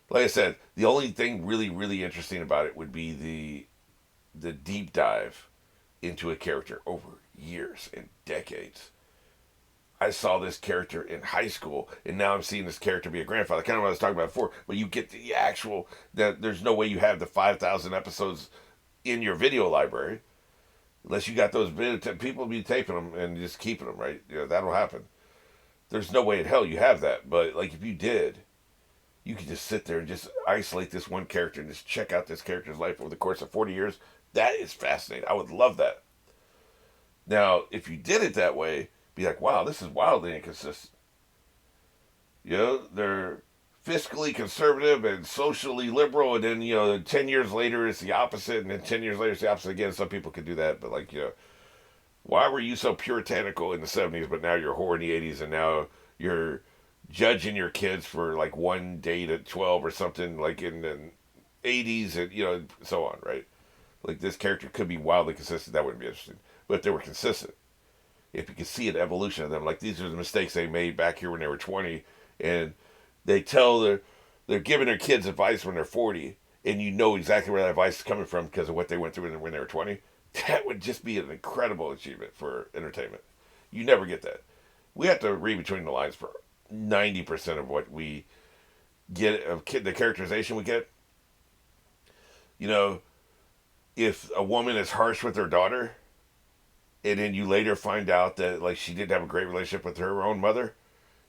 Speaker 1: Like I said, the only thing really, really interesting about it would be the deep dive into a character over years and decades. I saw this character in high school, and now I'm seeing this character be a grandfather. Kind of what I was talking about before, but you get the actual. That there's no way you have the 5,000 episodes in your video library unless you got those people be taping them and just keeping them, right? That'll happen. There's no way in hell you have that, but like if you did, you could just sit there and just isolate this one character and just check out this character's life over the course of 40 years. That is fascinating. I would love that. Now, if you did it that way, be like, wow, this is wildly inconsistent. They're fiscally conservative and socially liberal, and then 10 years later it's the opposite, and then 10 years later it's the opposite again. Some people could do that, but like, why were you so puritanical in the 70s, but now you're a whore in the 80s, and now you're judging your kids for like one date at 12 or something, like in the 80s, and so on, right? Like this character could be wildly consistent. That wouldn't be interesting, but if they were consistent, if you could see an evolution of them, like these are the mistakes they made back here when they were 20, and they tell they're giving their kids advice when they're 40, and you know exactly where that advice is coming from because of what they went through when they were 20. That would just be an incredible achievement for entertainment. You never get that. We have to read between the lines for 90% of what we get of the characterization we get. You know, if a woman is harsh with her daughter, and then you later find out that like she didn't have a great relationship with her own mother,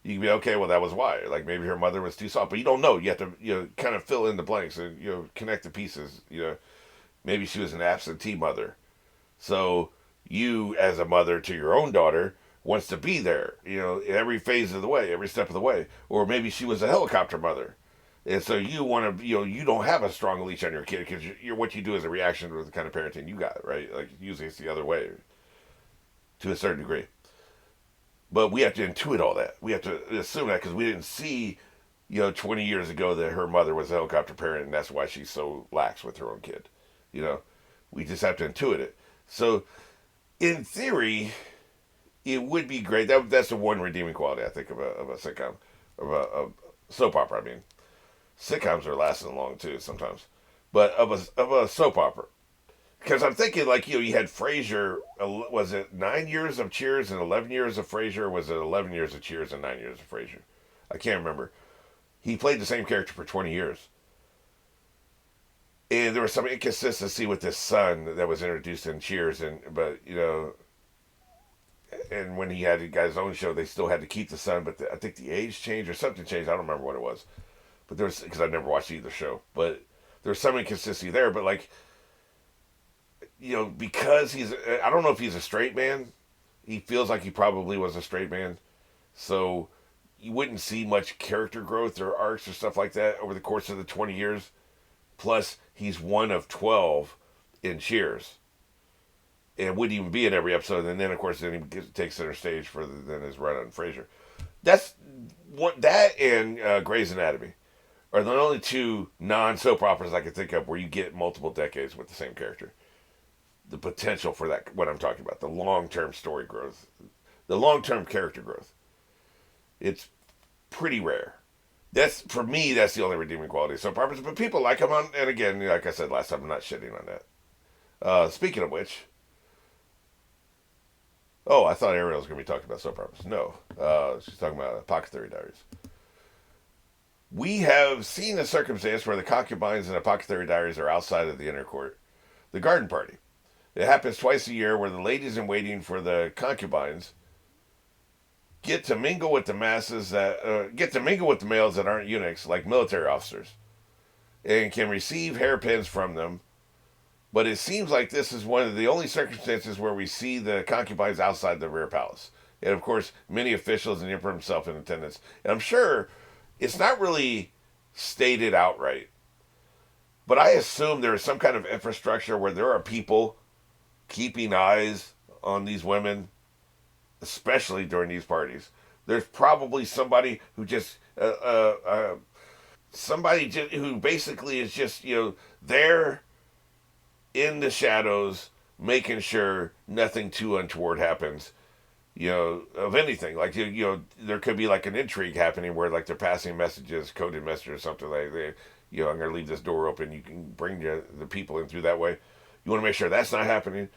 Speaker 1: you can be okay. Well, that was why. Like maybe her mother was too soft, but you don't know. You have to kind of fill in the blanks and connect the pieces. Maybe she was an absentee mother, so you as a mother to your own daughter wants to be there. Every phase of the way, every step of the way. Or maybe she was a helicopter mother. And so you want to, you don't have a strong leash on your kid because you're what you do is a reaction to the kind of parenting you got, right? Like usually it's the other way to a certain degree. But we have to intuit all that. We have to assume that because we didn't see, 20 years ago that her mother was a helicopter parent and that's why she's so lax with her own kid. You know, we just have to intuit it. So, in theory, it would be great. That's the one redeeming quality I think of a sitcom, of a soap opera. I mean, sitcoms are lasting long too sometimes, but of a soap opera. Because I'm thinking, like, you had Frasier, was it 9 years of Cheers and 11 years of Frasier? Or was it 11 years of Cheers and 9 years of Frasier? I can't remember. He played the same character for 20 years. And there was some inconsistency with this son that was introduced in Cheers, and when he got his own show, they still had to keep the son, but I think the age changed or something changed. I don't remember what it was. But there was, because I never watched either show, but there was some inconsistency there, but like, because I don't know if he's a straight man. He feels like he probably was a straight man. So you wouldn't see much character growth or arcs or stuff like that over the course of the 20 years. Plus, he's one of 12 in Cheers. And wouldn't even be in every episode. And then, of course, then he takes center stage for then his run on Frasier. That's that and Grey's Anatomy are the only two non-soap operas I can think of where you get multiple decades with the same character. The potential for that, what I'm talking about, the long-term story growth, the long-term character growth. It's pretty rare. For me, that's the only redeeming quality of soap operas. But people like them on, and again, like I said last time, I'm not shitting on that. Speaking of which, I thought Ariel was going to be talking about soap operas. No, she's talking about Apothecary Diaries. We have seen a circumstance where the concubines in Apothecary Diaries are outside of the inner court. The garden party. It happens twice a year where the ladies in waiting for the concubines get to mingle with the masses get to mingle with the males that aren't eunuchs, like military officers, and can receive hairpins from them. But it seems like this is one of the only circumstances where we see the concubines outside the rear palace. And of course, many officials and the emperor himself in attendance. And I'm sure it's not really stated outright, but I assume there is some kind of infrastructure where there are people keeping eyes on these women, especially during these parties. There's probably somebody who just who basically is just there in the shadows, making sure nothing too untoward happens. Of anything. Like, there could be like an intrigue happening where like they're passing messages, coded messages or something like that. I'm going to leave this door open. You can bring the people in through that way. You want to make sure that's not happening.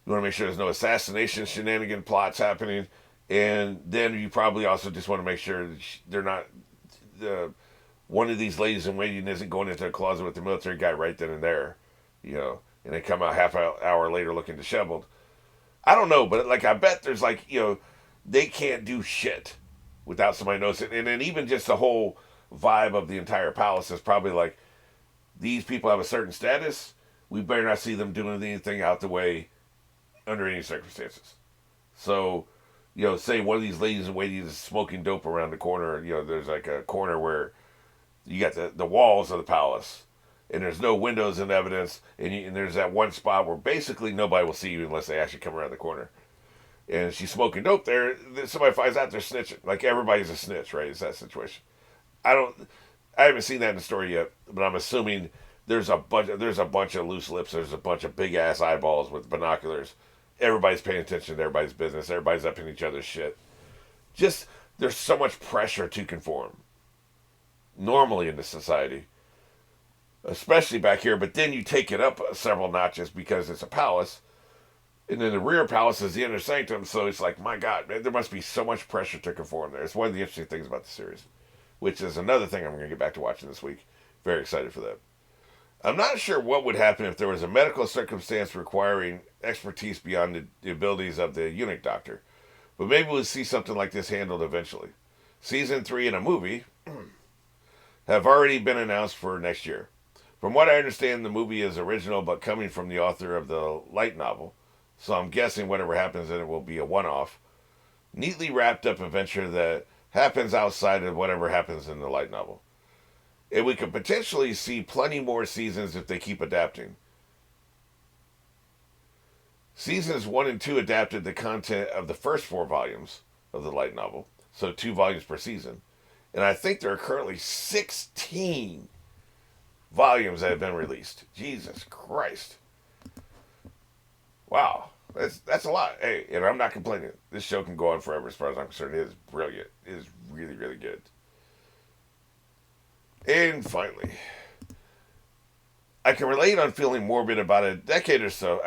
Speaker 1: You want to make sure there's no assassination shenanigan plots happening. And then you probably also just want to make sure that they're not, one of these ladies in waiting isn't going into a closet with the military guy right then and there, and they come out half an hour later looking disheveled. I don't know, but like I bet there's like, they can't do shit without somebody noticing. And then even just the whole vibe of the entire palace is probably like, these people have a certain status. We better not see them doing anything out the way under any circumstances. So, say one of these ladies in waiting is smoking dope around the corner. There's like a corner where you got the walls of the palace, and there's no windows in evidence, and there's that one spot where basically nobody will see you unless they actually come around the corner. And she's smoking dope there. Somebody finds out they're snitching. Like everybody's a snitch, right? It's that situation. I haven't seen that in the story yet, but I'm assuming there's a bunch of loose lips. There's a bunch of big ass eyeballs with binoculars. Everybody's paying attention to everybody's business. Everybody's up in each other's shit. Just there's so much pressure to conform. Normally in this society, especially back here, but then you take it up several notches because it's a palace, and then the rear palace is the inner sanctum. So it's like, my God, man, there must be so much pressure to conform there. It's one of the interesting things about the series, which is another thing I'm going to get back to watching this week. Very excited for that. I'm not sure what would happen if there was a medical circumstance requiring expertise beyond the abilities of the eunuch doctor, but maybe we'll see something like this handled eventually. Season 3 and a movie have already been announced for next year. From what I understand, the movie is original but coming from the author of the light novel, so I'm guessing whatever happens in it will be a one-off, neatly wrapped up adventure that happens outside of whatever happens in the light novel. And we could potentially see plenty more seasons if they keep adapting. Seasons 1 and 2 adapted the content of the first 4 volumes of the light novel, so 2 volumes per season. And I think there are currently 16 volumes that have been released. Jesus Christ. Wow. That's a lot. Hey, and I'm not complaining. This show can go on forever as far as I'm concerned. It is brilliant. It is really, really good. And finally, I can relate on feeling morbid about a decade or so.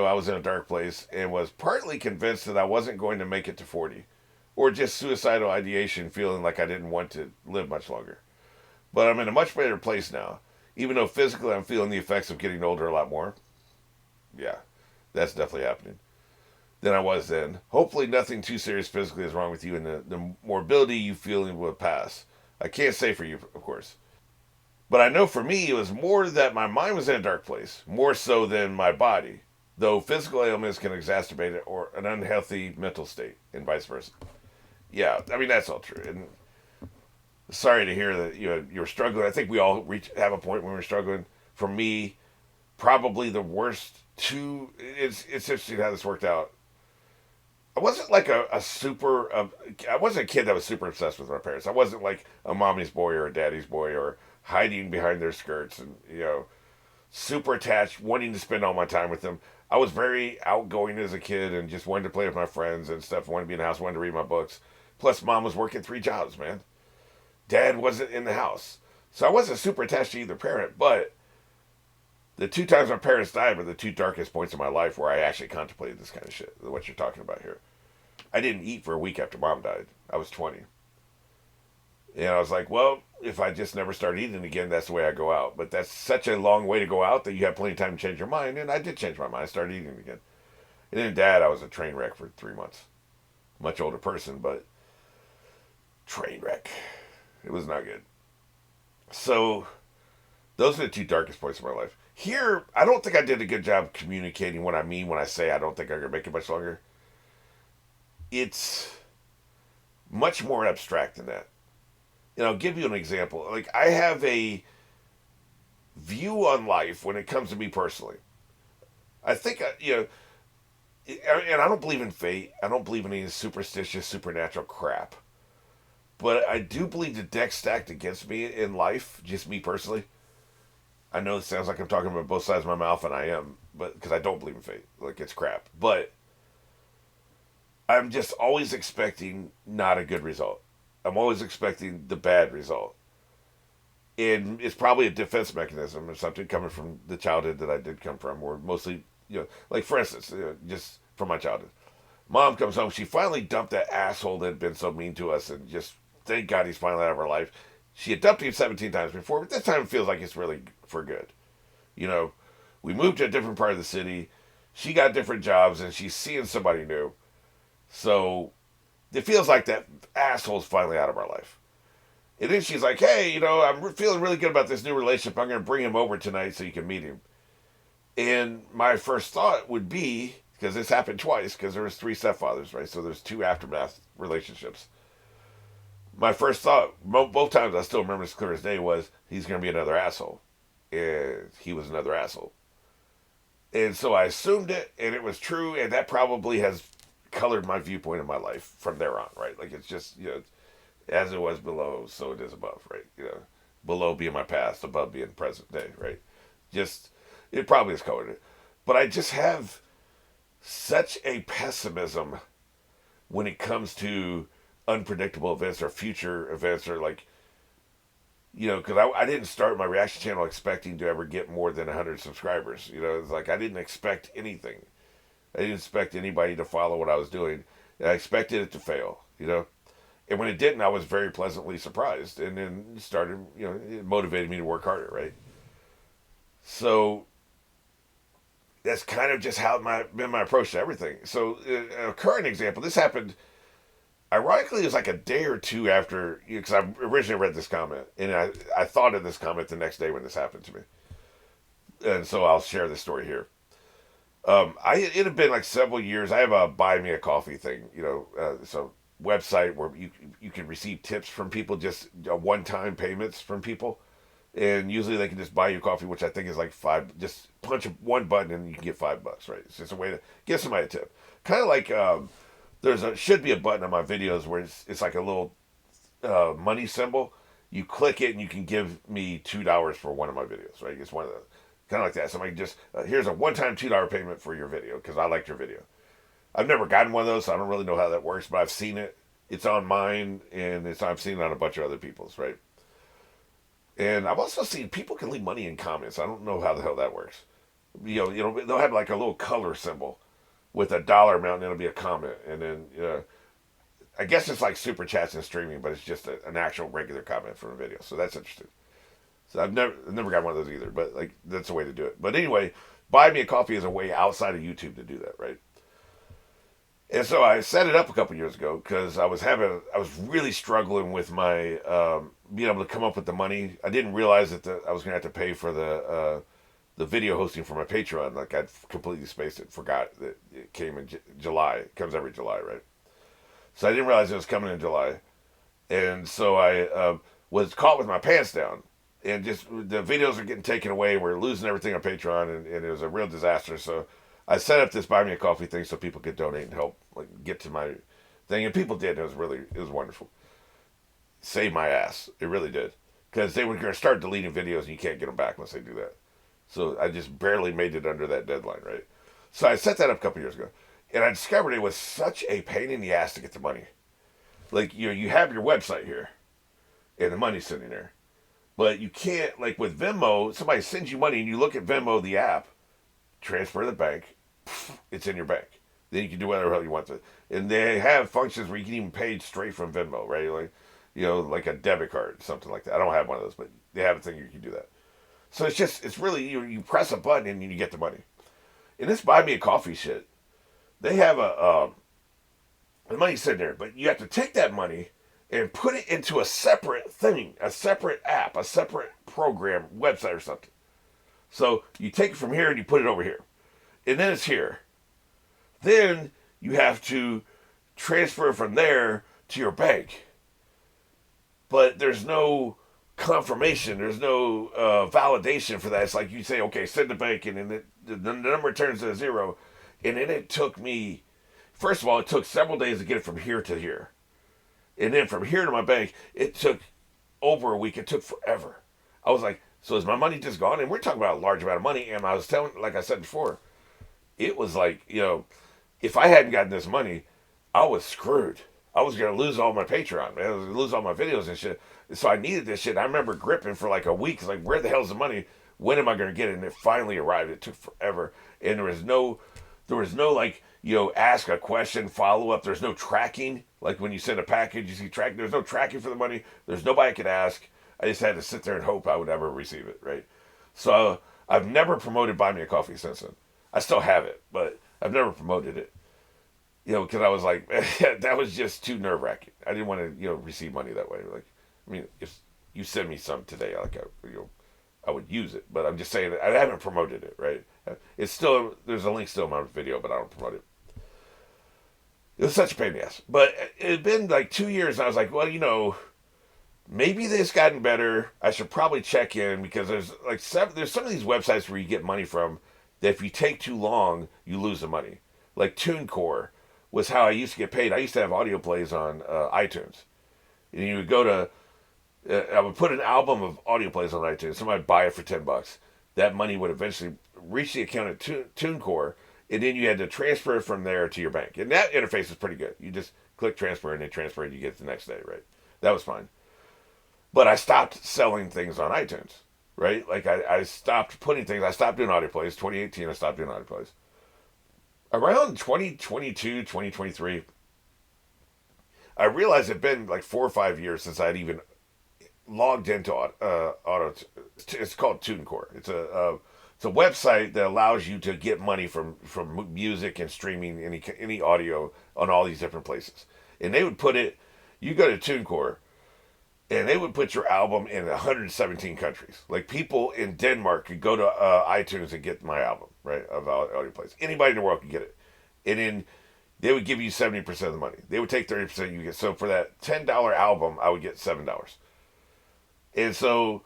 Speaker 1: I was in a dark place and was partly convinced that I wasn't going to make it to 40. Or just suicidal ideation, feeling like I didn't want to live much longer. But I'm in a much better place now. Even though physically I'm feeling the effects of getting older a lot more. Yeah, that's definitely happening. Than I was then. Hopefully nothing too serious physically is wrong with you, and the morbidity you feeling will pass. I can't say for you, of course. But I know for me, it was more that my mind was in a dark place, more so than my body. Though physical ailments can exacerbate it, or an unhealthy mental state, and vice versa. Yeah, I mean, that's all true. And sorry to hear that you're struggling. I think we all have a point when we're struggling. For me, probably the worst two, it's interesting how this worked out. I wasn't like I wasn't a kid that was super obsessed with my parents. I wasn't like a mommy's boy or a daddy's boy or hiding behind their skirts and, super attached, wanting to spend all my time with them. I was very outgoing as a kid and just wanted to play with my friends and stuff, wanted to be in the house, wanted to read my books. Plus, mom was working 3 jobs, man. Dad wasn't in the house. So I wasn't super attached to either parent, but the 2 times my parents died were the 2 darkest points of my life where I actually contemplated this kind of shit, what you're talking about here. I didn't eat for a week after mom died. I was 20. And I was like, well, if I just never start eating again, that's the way I go out. But that's such a long way to go out that you have plenty of time to change your mind. And I did change my mind. I started eating again. And then Dad, I was a train wreck for 3 months. Much older person, but train wreck. It was not good. So those are the 2 darkest points of my life. Here, I don't think I did a good job communicating what I mean when I say I don't think I'm going to make it much longer. It's much more abstract than that. And I'll give you an example. Like, I have a view on life when it comes to me personally. I think, and I don't believe in fate. I don't believe in any superstitious, supernatural crap. But I do believe the deck stacked against me in life, just me personally. I know it sounds like I'm talking about both sides of my mouth, and I am, but because I don't believe in fate, like it's crap. But I'm just always expecting not a good result. I'm always expecting the bad result, and it's probably a defense mechanism or something coming from the childhood that I did come from, or mostly, like for instance, just from my childhood. Mom comes home, she finally dumped that asshole that had been so mean to us, and just thank God he's finally out of our life. She had dumped him 17 times before, but this time it feels like it's really for good. You know, we moved to a different part of the city. She got different jobs, and she's seeing somebody new. So it feels like that asshole's finally out of our life. And then she's like, hey, I'm feeling really good about this new relationship. I'm going to bring him over tonight so you can meet him. And my first thought would be, because this happened twice, because there was 3 stepfathers, right? So there's 2 aftermath relationships. My first thought, both times I still remember as clear as day, was he's going to be another asshole. And he was another asshole. And so I assumed it, and it was true, and that probably has colored my viewpoint of my life from there on, right? Like it's just, as it was below, so it is above, right? Below being my past, above being present day, right? Just, it probably has colored it. But I just have such a pessimism when it comes to unpredictable events or future events, or like, because I didn't start my reaction channel expecting to ever get more than 100 subscribers. It's like I didn't expect anything. I didn't expect anybody to follow what I was doing. I expected it to fail, And when it didn't, I was very pleasantly surprised. And then started, it motivated me to work harder, right? So that's kind of just how been my approach to everything. So a current example, this happened, ironically, it was like a day or two after, because I originally read this comment, and I thought of this comment the next day when this happened to me. And so I'll share this story here. It had been like several years. I have a buy me a coffee thing, so website where you can receive tips from people, just one-time payments from people, and usually they can just buy you coffee, which I think is like $5. Just punch one button and you can get $5, right? It's just a way to give somebody a tip. Kind of like should be a button on my videos where it's like a little money symbol. You click it and you can give me $2 for one of my videos, right? It's one of the kind of like that. Somebody just here's a one-time $2 payment for your video because I liked your video. I've never gotten one of those, so I don't really know how that works, but I've seen it. It's on mine, and I've seen it on a bunch of other people's, right? And I've also seen people can leave money in comments. I don't know how the hell that works. They'll have like a little color symbol with a dollar amount, and it'll be a comment, and then I guess it's like super chats and streaming, but it's just an actual regular comment from a video. So that's interesting. So I've never got one of those either, but like that's a way to do it. But anyway, buy me a coffee is a way outside of YouTube to do that, right? And so I set it up a couple years ago because I was really struggling with my being able to come up with the money. I didn't realize that I was going to have to pay for the video hosting for my Patreon. Like I'd completely spaced it, forgot that it came in July. It comes every July, right? So I didn't realize it was coming in July, and so I was caught with my pants down, and just the videos are getting taken away. We're losing everything on Patreon, and it was a real disaster. So I set up this buy me a coffee thing so people could donate and help like get to my thing, and people did. It was wonderful. Saved my ass. It really did, because they were going to start deleting videos and you can't get them back unless they do that. So I just barely made it under that deadline, right? So I set that up a couple years ago, and I discovered it was such a pain in the ass to get the money. Like you have your website here, and the money's sitting there, but you can't, like with Venmo. Somebody sends you money and you look at Venmo, the app, transfer to the bank. It's in your bank. Then you can do whatever hell you want to. And they have functions where you can even pay straight from Venmo, right? Like, like a debit card, something like that. I don't have one of those, but they have a thing you can do that. So it's really, you press a button and you get the money. And this buy me a coffee shit, they have the money's sitting there, but you have to take that money and put it into a separate thing, a separate app, a separate program, website or something. So you take it from here and you put it over here. And then it's here. Then you have to transfer from there to your bank. But there's no confirmation. There's no validation for that. It's like you say, okay, send the bank, and then the number turns to 0. And then it took me, first of all, it took several days to get it from here to here. And then from here to my bank, it took over a week. It took forever. I was like, So is my money just gone? And we're talking about a large amount of money. And I was telling, like I said before, it was like, if I hadn't gotten this money, I was screwed. I was going to lose all my Patreon, man. I was going to lose all my videos and shit. So I needed this shit. I remember gripping for like a week. It's like, where the hell's the money? When am I going to get it? And it finally arrived. It took forever. And there was no like, ask a question, follow up. There's no tracking. Like when you send a package, you see tracking. There's no tracking for the money. There's nobody I could ask. I just had to sit there and hope I would ever receive it, right? So I've never promoted Buy Me a Coffee since then. I still have it, but I've never promoted it. Because I was like, that was just too nerve wracking. I didn't want to, receive money that way. Like, I mean, if you send me some today, like, I would use it. But I'm just saying that I haven't promoted it, right? It's still, there's a link still in my video, but I don't promote it. It was such a pain in the ass. But it had been like 2 years, and I was like, well, maybe this gotten better. I should probably check in because there's like there's some of these websites where you get money from that if you take too long, you lose the money. Like TuneCore was how I used to get paid. I used to have audio plays on iTunes. And you would go to, I would put an album of audio plays on iTunes. Somebody would buy it for $10. That money would eventually reach the account at TuneCore, and then you had to transfer it from there to your bank. And that interface is pretty good. You just click transfer, and they transfer it, and you get it the next day, right? That was fine. But I stopped selling things on iTunes, right? Like I stopped putting things, I stopped doing audio plays. 2018, I stopped doing audio plays. Around 2022, 2023, I realized it'd been like 4 or 5 years since I'd even logged into auto. It's called TuneCore. It's a website that allows you to get money from music and streaming any audio on all these different places. And they would put it. You go to TuneCore, and they would put your album in 117 countries. Like people in Denmark could go to iTunes and get my album, right, of audio plays. Anybody in the world could get it, and then they would give you 70% of the money. They would take 30%. You get so for that $10 album, I would get $7. And so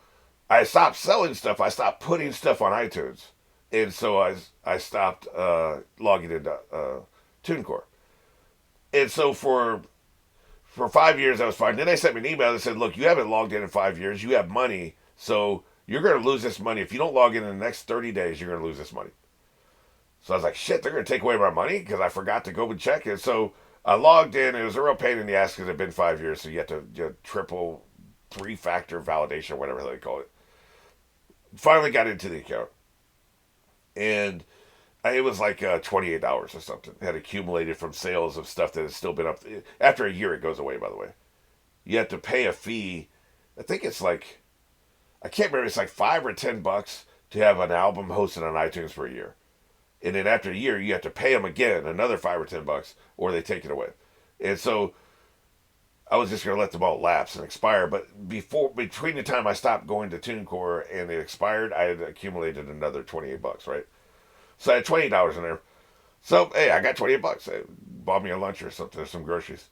Speaker 1: I stopped selling stuff. I stopped putting stuff on iTunes, and so I stopped logging into TuneCore. And so for 5 years, I was fine. Then they sent me an email that said, look, you haven't logged in 5 years. You have money, so you're going to lose this money. If you don't log in the next 30 days, you're going to lose this money. So I was like, shit, they're going to take away my money because I forgot to go and check it. So I logged in. It was a real pain in the ass because it had been 5 years, so you have to triple, 3-factor validation, whatever they call it. Finally got into the account. And it was like $28 or something. It had accumulated from sales of stuff that has still been up. After a year, it goes away, by the way. You have to pay a fee. I think it's like, I can't remember, it's like $5 or $10 to have an album hosted on iTunes for a year. And then after a year, you have to pay them again, another $5 or $10, or they take it away. And so I was just going to let them all lapse and expire. But between the time I stopped going to TuneCore and it expired, I had accumulated another $28, right? So I had $28 in there. So, hey, I got $28. I bought me a lunch or something, some groceries.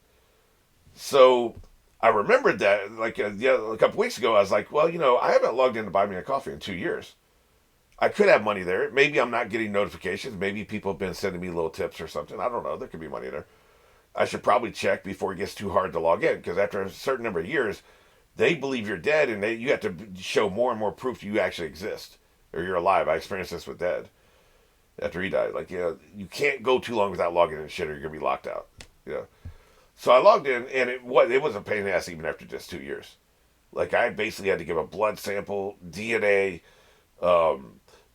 Speaker 1: So I remembered that, like a couple weeks ago, I was like, well, I haven't logged in to Buy Me a Coffee in 2 years. I could have money there. Maybe I'm not getting notifications. Maybe people have been sending me little tips or something. I don't know. There could be money there. I should probably check before it gets too hard to log in, because after a certain number of years, they believe you're dead, and you have to show more and more proof you actually exist or you're alive. I experienced this with Dad after he died. Like, you can't go too long without logging in shit, or you're gonna be locked out. So I logged in, and it was a pain in the ass even after just 2 years. Like, I basically had to give a blood sample, DNA.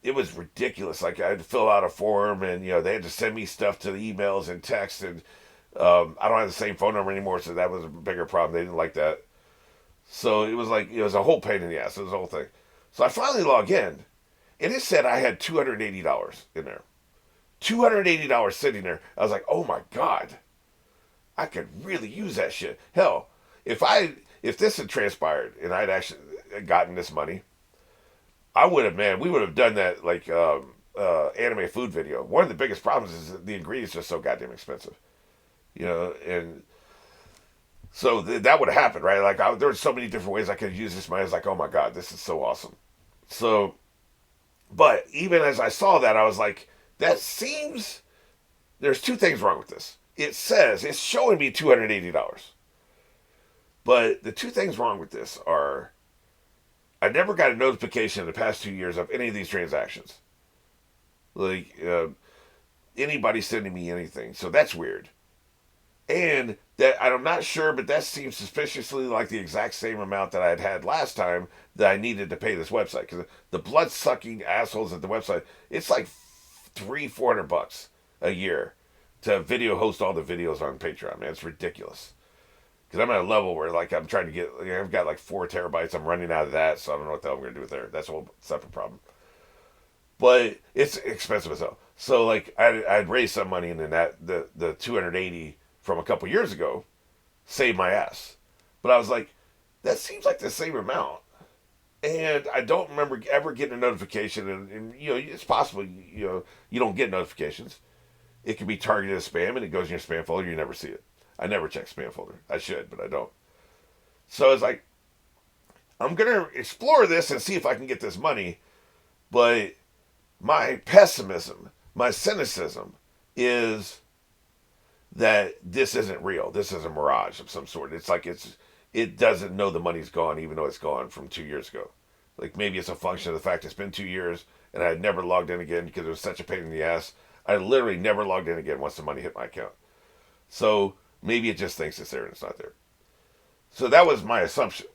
Speaker 1: It was ridiculous. Like, I had to fill out a form, and they had to send me stuff to the emails and text, and I don't have the same phone number anymore, so that was a bigger problem. They didn't like that. So it was like, it was a whole pain in the ass. It was a whole thing. So I finally log in, and it said I had $280 in there. $280 sitting there. I was like, oh my God, I could really use that shit. Hell, if this had transpired and I'd actually gotten this money, we would have done that like anime food video. One of the biggest problems is that the ingredients are so goddamn expensive. And so that would have happened, right? Like, there were so many different ways I could use this money. I was like, oh my God, this is so awesome. So, but even as I saw that, I was like, there's 2 things wrong with this. It's showing me $280. But the 2 things wrong with this are, I never got a notification in the past 2 years of any of these transactions. Like, anybody sending me anything. So that's weird. And that I'm not sure, but that seems suspiciously like the exact same amount that I had last time that I needed to pay this website. Because the blood sucking assholes at the website, it's like $300-400 a year to video host all the videos on Patreon. Man, it's ridiculous. Because I'm at a level where like I'm trying to get, I've got like 4 terabytes. I'm running out of that, so I don't know what the hell I'm gonna do with there. That's a whole separate problem. But it's expensive as hell. So like I'd raised some money, and then the 280 from a couple years ago saved my ass. But I was like, that seems like the same amount, and I don't remember ever getting a notification. And it's possible you don't get notifications. It can be targeted as spam, and it goes in your spam folder. You never see it. I never check spam folder. I should, but I don't. So it's like I'm gonna explore this and see if I can get this money. But my pessimism, my cynicism, is that this isn't real. This is a mirage of some sort. It's like it doesn't know the money's gone, even though it's gone from 2 years ago. Like maybe it's a function of the fact it's been 2 years and I had never logged in again because it was such a pain in the ass. I literally never logged in again once the money hit my account. So maybe it just thinks it's there and it's not there. So that was my assumption.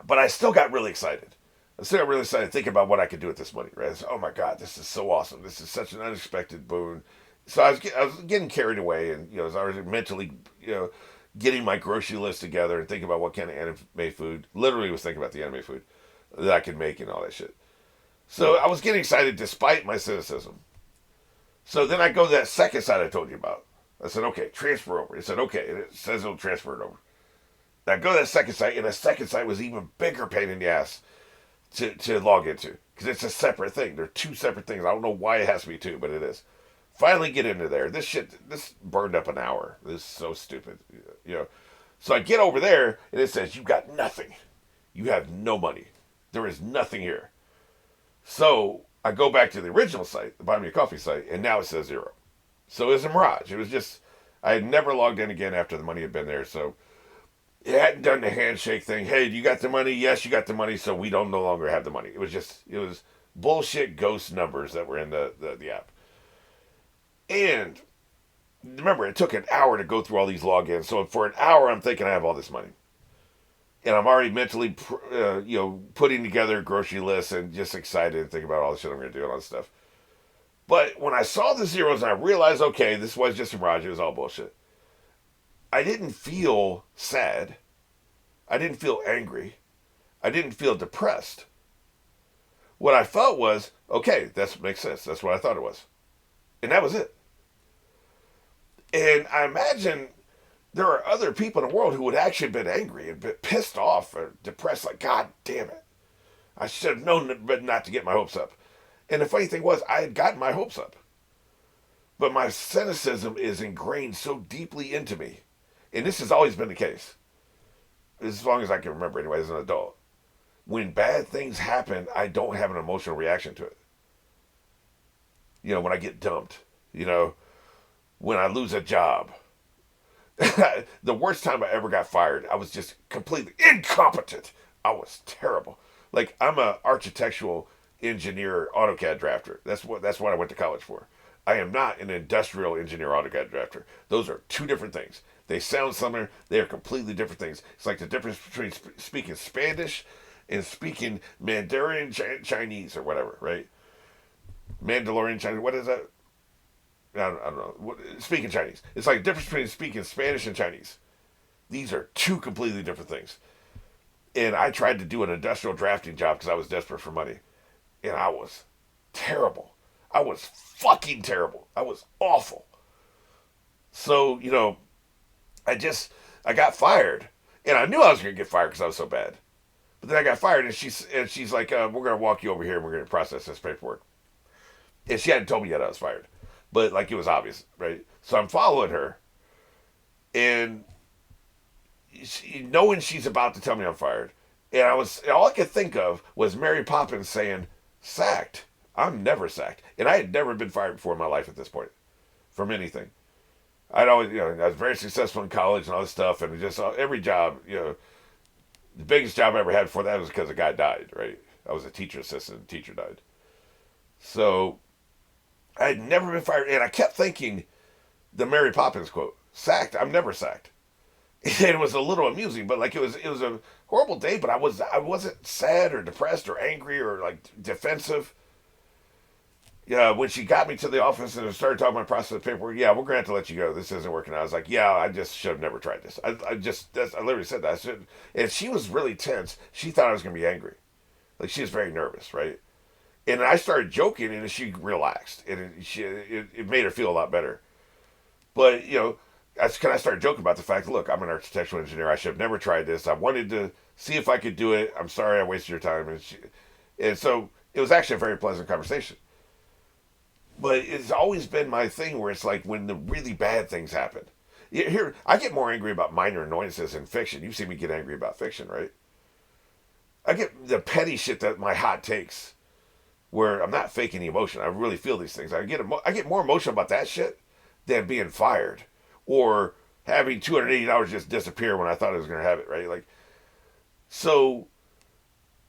Speaker 1: But I still got really excited. I still got really excited thinking about what I could do with this money. Right? I said, oh my God, this is so awesome. This is such an unexpected boon. So I was getting carried away, and as I was mentally, getting my grocery list together and thinking about what kind of anime food. Literally, was thinking about the anime food that I could make and all that shit. So I was getting excited despite my cynicism. So then I go to that second site I told you about. I said, okay, transfer over. It said, okay, and it says it'll transfer it over. I go to that second site, and the second site was even bigger pain in the ass to log into because it's a separate thing. They're two separate things. I don't know why it has to be two, but it is. Finally get into there. This burned up an hour. This is so stupid. So I get over there, and it says, you got nothing. You have no money. There is nothing here. So I go back to the original site, the Buy Me a Coffee site, and now it says zero. So it was a mirage. It was just, I had never logged in again after the money had been there. So it hadn't done the handshake thing. Hey, you got the money? Yes, you got the money. So we don't no longer have the money. It was bullshit ghost numbers that were in the app. And remember, it took an hour to go through all these logins. So for an hour, I'm thinking I have all this money. And I'm already mentally, putting together grocery lists and just excited and thinking about all the shit I'm going to do and all this stuff. But when I saw the zeros and I realized, okay, this was just a mirage, it was all bullshit. I didn't feel sad. I didn't feel angry. I didn't feel depressed. What I felt was, okay, that makes sense. That's what I thought it was. And that was it. And I imagine there are other people in the world who would actually have been angry and been pissed off or depressed, like, God damn it. I should have known but not to get my hopes up. And the funny thing was, I had gotten my hopes up. But my cynicism is ingrained so deeply into me. And this has always been the case. As long as I can remember anyway, as an adult. When bad things happen, I don't have an emotional reaction to it. When I get dumped. When I lose a job. The worst time I ever got fired, I was just completely incompetent. I was terrible. Like, I'm an architectural engineer AutoCAD drafter. That's what I went to college for. I am not an industrial engineer AutoCAD drafter. Those are two different things. They sound similar. They are completely different things. It's like the difference between speaking Spanish and speaking Mandarin Chinese or whatever, right? Mandalorian Chinese. What is that? I don't know. Speaking Chinese. It's like the difference between speaking Spanish and Chinese. These are two completely different things. And I tried to do an industrial drafting job because I was desperate for money. And I was terrible. I was fucking terrible. I was awful. So, I got fired. And I knew I was going to get fired because I was so bad. But then I got fired, and she's like, we're going to walk you over here and we're going to process this paperwork. And she hadn't told me yet I was fired. But, like, it was obvious, right? So I'm following her. And knowing she's about to tell me I'm fired. And all I could think of was Mary Poppins saying, sacked. I'm never sacked. And I had never been fired before in my life at this point. From anything. I'd always, I was very successful in college and all this stuff. And just every job, The biggest job I ever had before that was because a guy died, right? I was a teacher assistant, teacher died. So I had never been fired. And I kept thinking the Mary Poppins quote, sacked, I'm never sacked. And it was a little amusing, but like it was a horrible day, but I wasn't sad or depressed or angry or like defensive. Yeah, when she got me to the office and started talking about process of paperwork, yeah, we're going to have to let you go. This isn't working out. I was like, yeah, I just should have never tried this. I literally said that. And she was really tense. She thought I was going to be angry. Like, she was very nervous, right? And I started joking, and she relaxed. And it made her feel a lot better. But, I started joking about the fact, look, I'm an architectural engineer. I should have never tried this. I wanted to see if I could do it. I'm sorry I wasted your time. And so it was actually a very pleasant conversation. But it's always been my thing where it's like when the really bad things happen. Here, I get more angry about minor annoyances in fiction. You see me get angry about fiction, right? I get the petty shit that my hot takes, where I'm not faking the emotion. I really feel these things. I get more emotion about that shit than being fired or having $280 just disappear when I thought I was going to have it, right? Like, so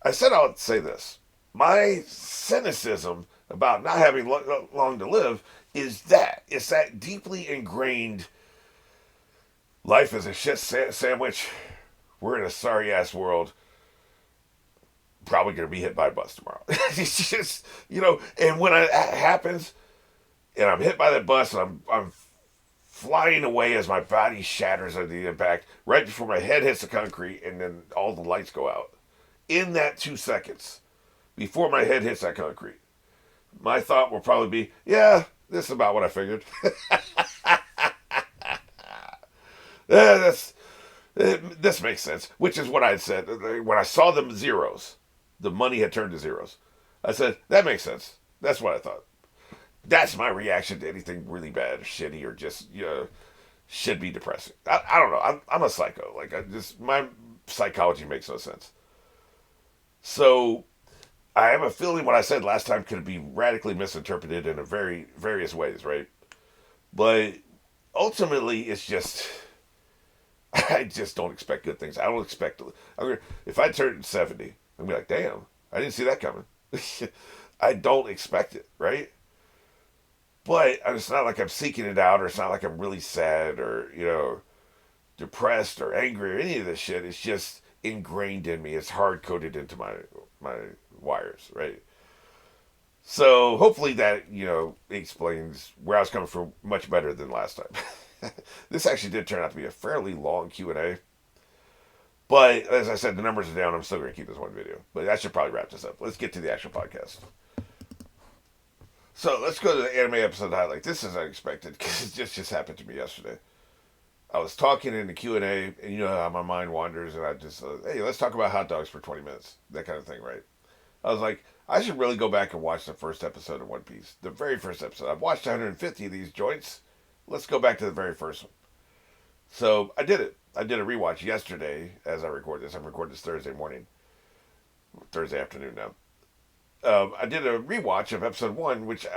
Speaker 1: I said I would say this. My cynicism about not having long to live is that it's that deeply ingrained life is a shit sandwich. We're in a sorry ass world. Probably gonna be hit by a bus tomorrow. It's just and when it happens, and I'm hit by that bus, and I'm flying away as my body shatters under the impact, right before my head hits the concrete, and then all the lights go out. In that 2 seconds, before my head hits that concrete, my thought will probably be, yeah, this is about what I figured. This makes sense, which is what I had said. When I saw the zeros, the money had turned to zeros. I said, that makes sense. That's what I thought. That's my reaction to anything really bad or shitty or just, should be depressing. I don't know. I'm a psycho. Like, my psychology makes no sense. So I have a feeling what I said last time could be radically misinterpreted in a very various ways, right? But ultimately, it's just I just don't expect good things. I don't expect if I turn 70, I'm gonna be like, damn, I didn't see that coming. I don't expect it, right? But it's not like I'm seeking it out, or it's not like I'm really sad, or depressed or angry or any of this shit. It's just ingrained in me. It's hard coded into my wires, right? So hopefully that explains where I was coming from much better than last time. This actually did turn out to be a fairly long Q&A, but as I said, the numbers are down. I'm still going to keep this one video, but I should probably wrap this up. Let's get to the actual podcast. So let's go to the anime episode highlight. This is unexpected because it just happened to me yesterday. I was talking in the Q&A, and you know how my mind wanders, and I just, hey, let's talk about hot dogs for 20 minutes. That kind of thing, right? I was like, I should really go back and watch the first episode of One Piece. The very first episode. I've watched 150 of these joints. Let's go back to the very first one. So I did it. I did a rewatch yesterday as I record this. I'm recording this Thursday morning. Thursday afternoon now. I did a rewatch of episode 1, which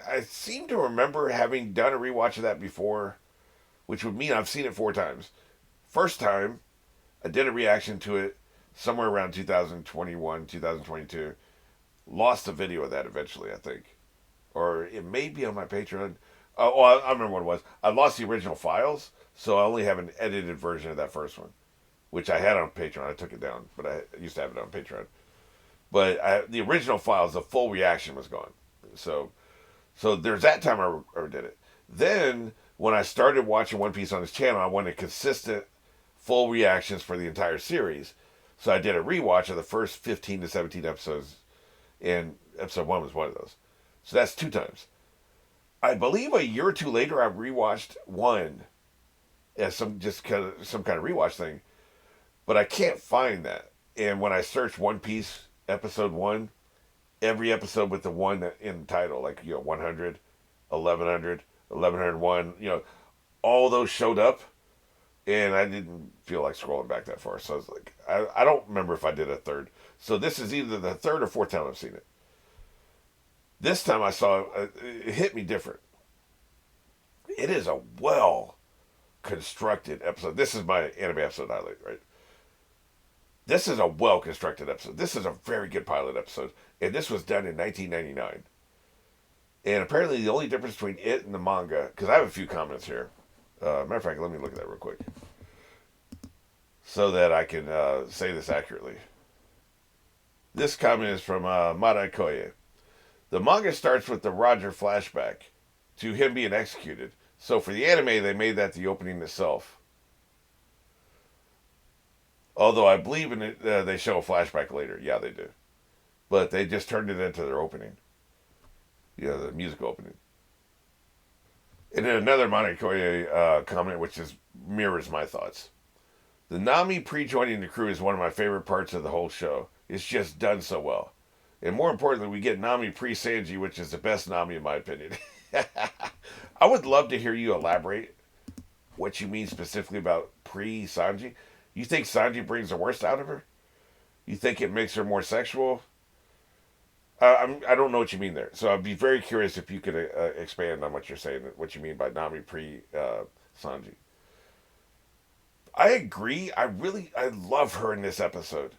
Speaker 1: I seem to remember having done a rewatch of that before, which would mean I've seen it 4 times. First time, I did a reaction to it somewhere around 2021, 2022. Lost a video of that eventually, I think. Or it may be on my Patreon. I remember what it was. I lost the original files, so I only have an edited version of that first one, which I had on Patreon. I took it down, but I used to have it on Patreon. But the original files, the full reaction was gone. So there's that time I did it. Then, when I started watching One Piece on this channel, I wanted consistent, full reactions for the entire series. So I did a rewatch of the first 15 to 17 episodes, and episode 1 was one of those. So that's 2 times. I believe a year or 2 later, I rewatched 1 as some kind of rewatch thing, but I can't find that. And when I search One Piece episode 1, every episode with the 1 in the title, like 100, 1100, 1101, all those showed up, and I didn't feel like scrolling back that far. So I was like, I don't remember if I did a third. So this is either the 3rd or 4th time I've seen it. This time I saw it hit me different. It is a well constructed episode. This is my anime episode highlight, right? This is a well constructed episode. This is a very good pilot episode, and this was done in 1999. And apparently, the only difference between it and the manga, because I have a few comments here. Matter of fact, let me look at that real quick so that I can say this accurately. This comment is from Mara Koye. The manga starts with the Roger flashback to him being executed. So for the anime, they made that the opening itself. Although I believe in it, they show a flashback later. Yeah, they do. But they just turned it into their opening. The music opening. And then another Monokoye comment, which is mirrors my thoughts. The Nami pre-joining the crew is one of my favorite parts of the whole show. It's just done so well. And more importantly, we get Nami pre-Sanji, which is the best Nami in my opinion. I would love to hear you elaborate what you mean specifically about pre-Sanji. You think Sanji brings the worst out of her? You think it makes her more sexual? I don't know what you mean there. So I'd be very curious if you could expand on what you're saying, what you mean by Nami pre-Sanji. I agree. I love her in this episode.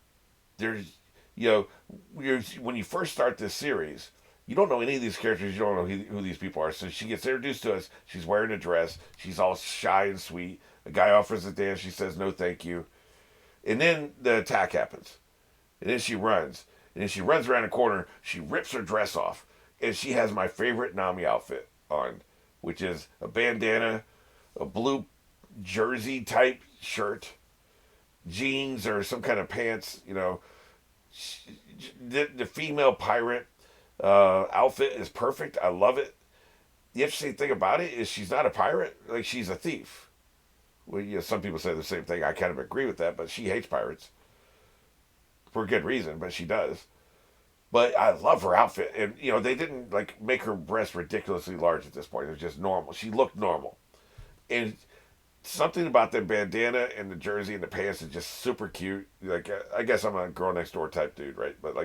Speaker 1: There's, when you first start this series, you don't know any of these characters. You don't know who these people are. So she gets introduced to us. She's wearing a dress. She's all shy and sweet. A guy offers a dance. She says no, thank you. And then the attack happens. And then she runs. And then she runs around a corner. She rips her dress off. And she has my favorite Nami outfit on, which is a bandana, a blue jersey type shirt, jeans or some kind of pants. The female pirate outfit is perfect. I love it. The interesting thing about it is she's not a pirate. Like, she's a thief. Well, some people say the same thing. I kind of agree with that, but she hates pirates for good reason, but she does. But I love her outfit, and they didn't make her breast ridiculously large at this point. It was just normal. She looked normal, and something about the bandana and the jersey and the pants is just super cute. I guess I'm a girl next door type dude, right? But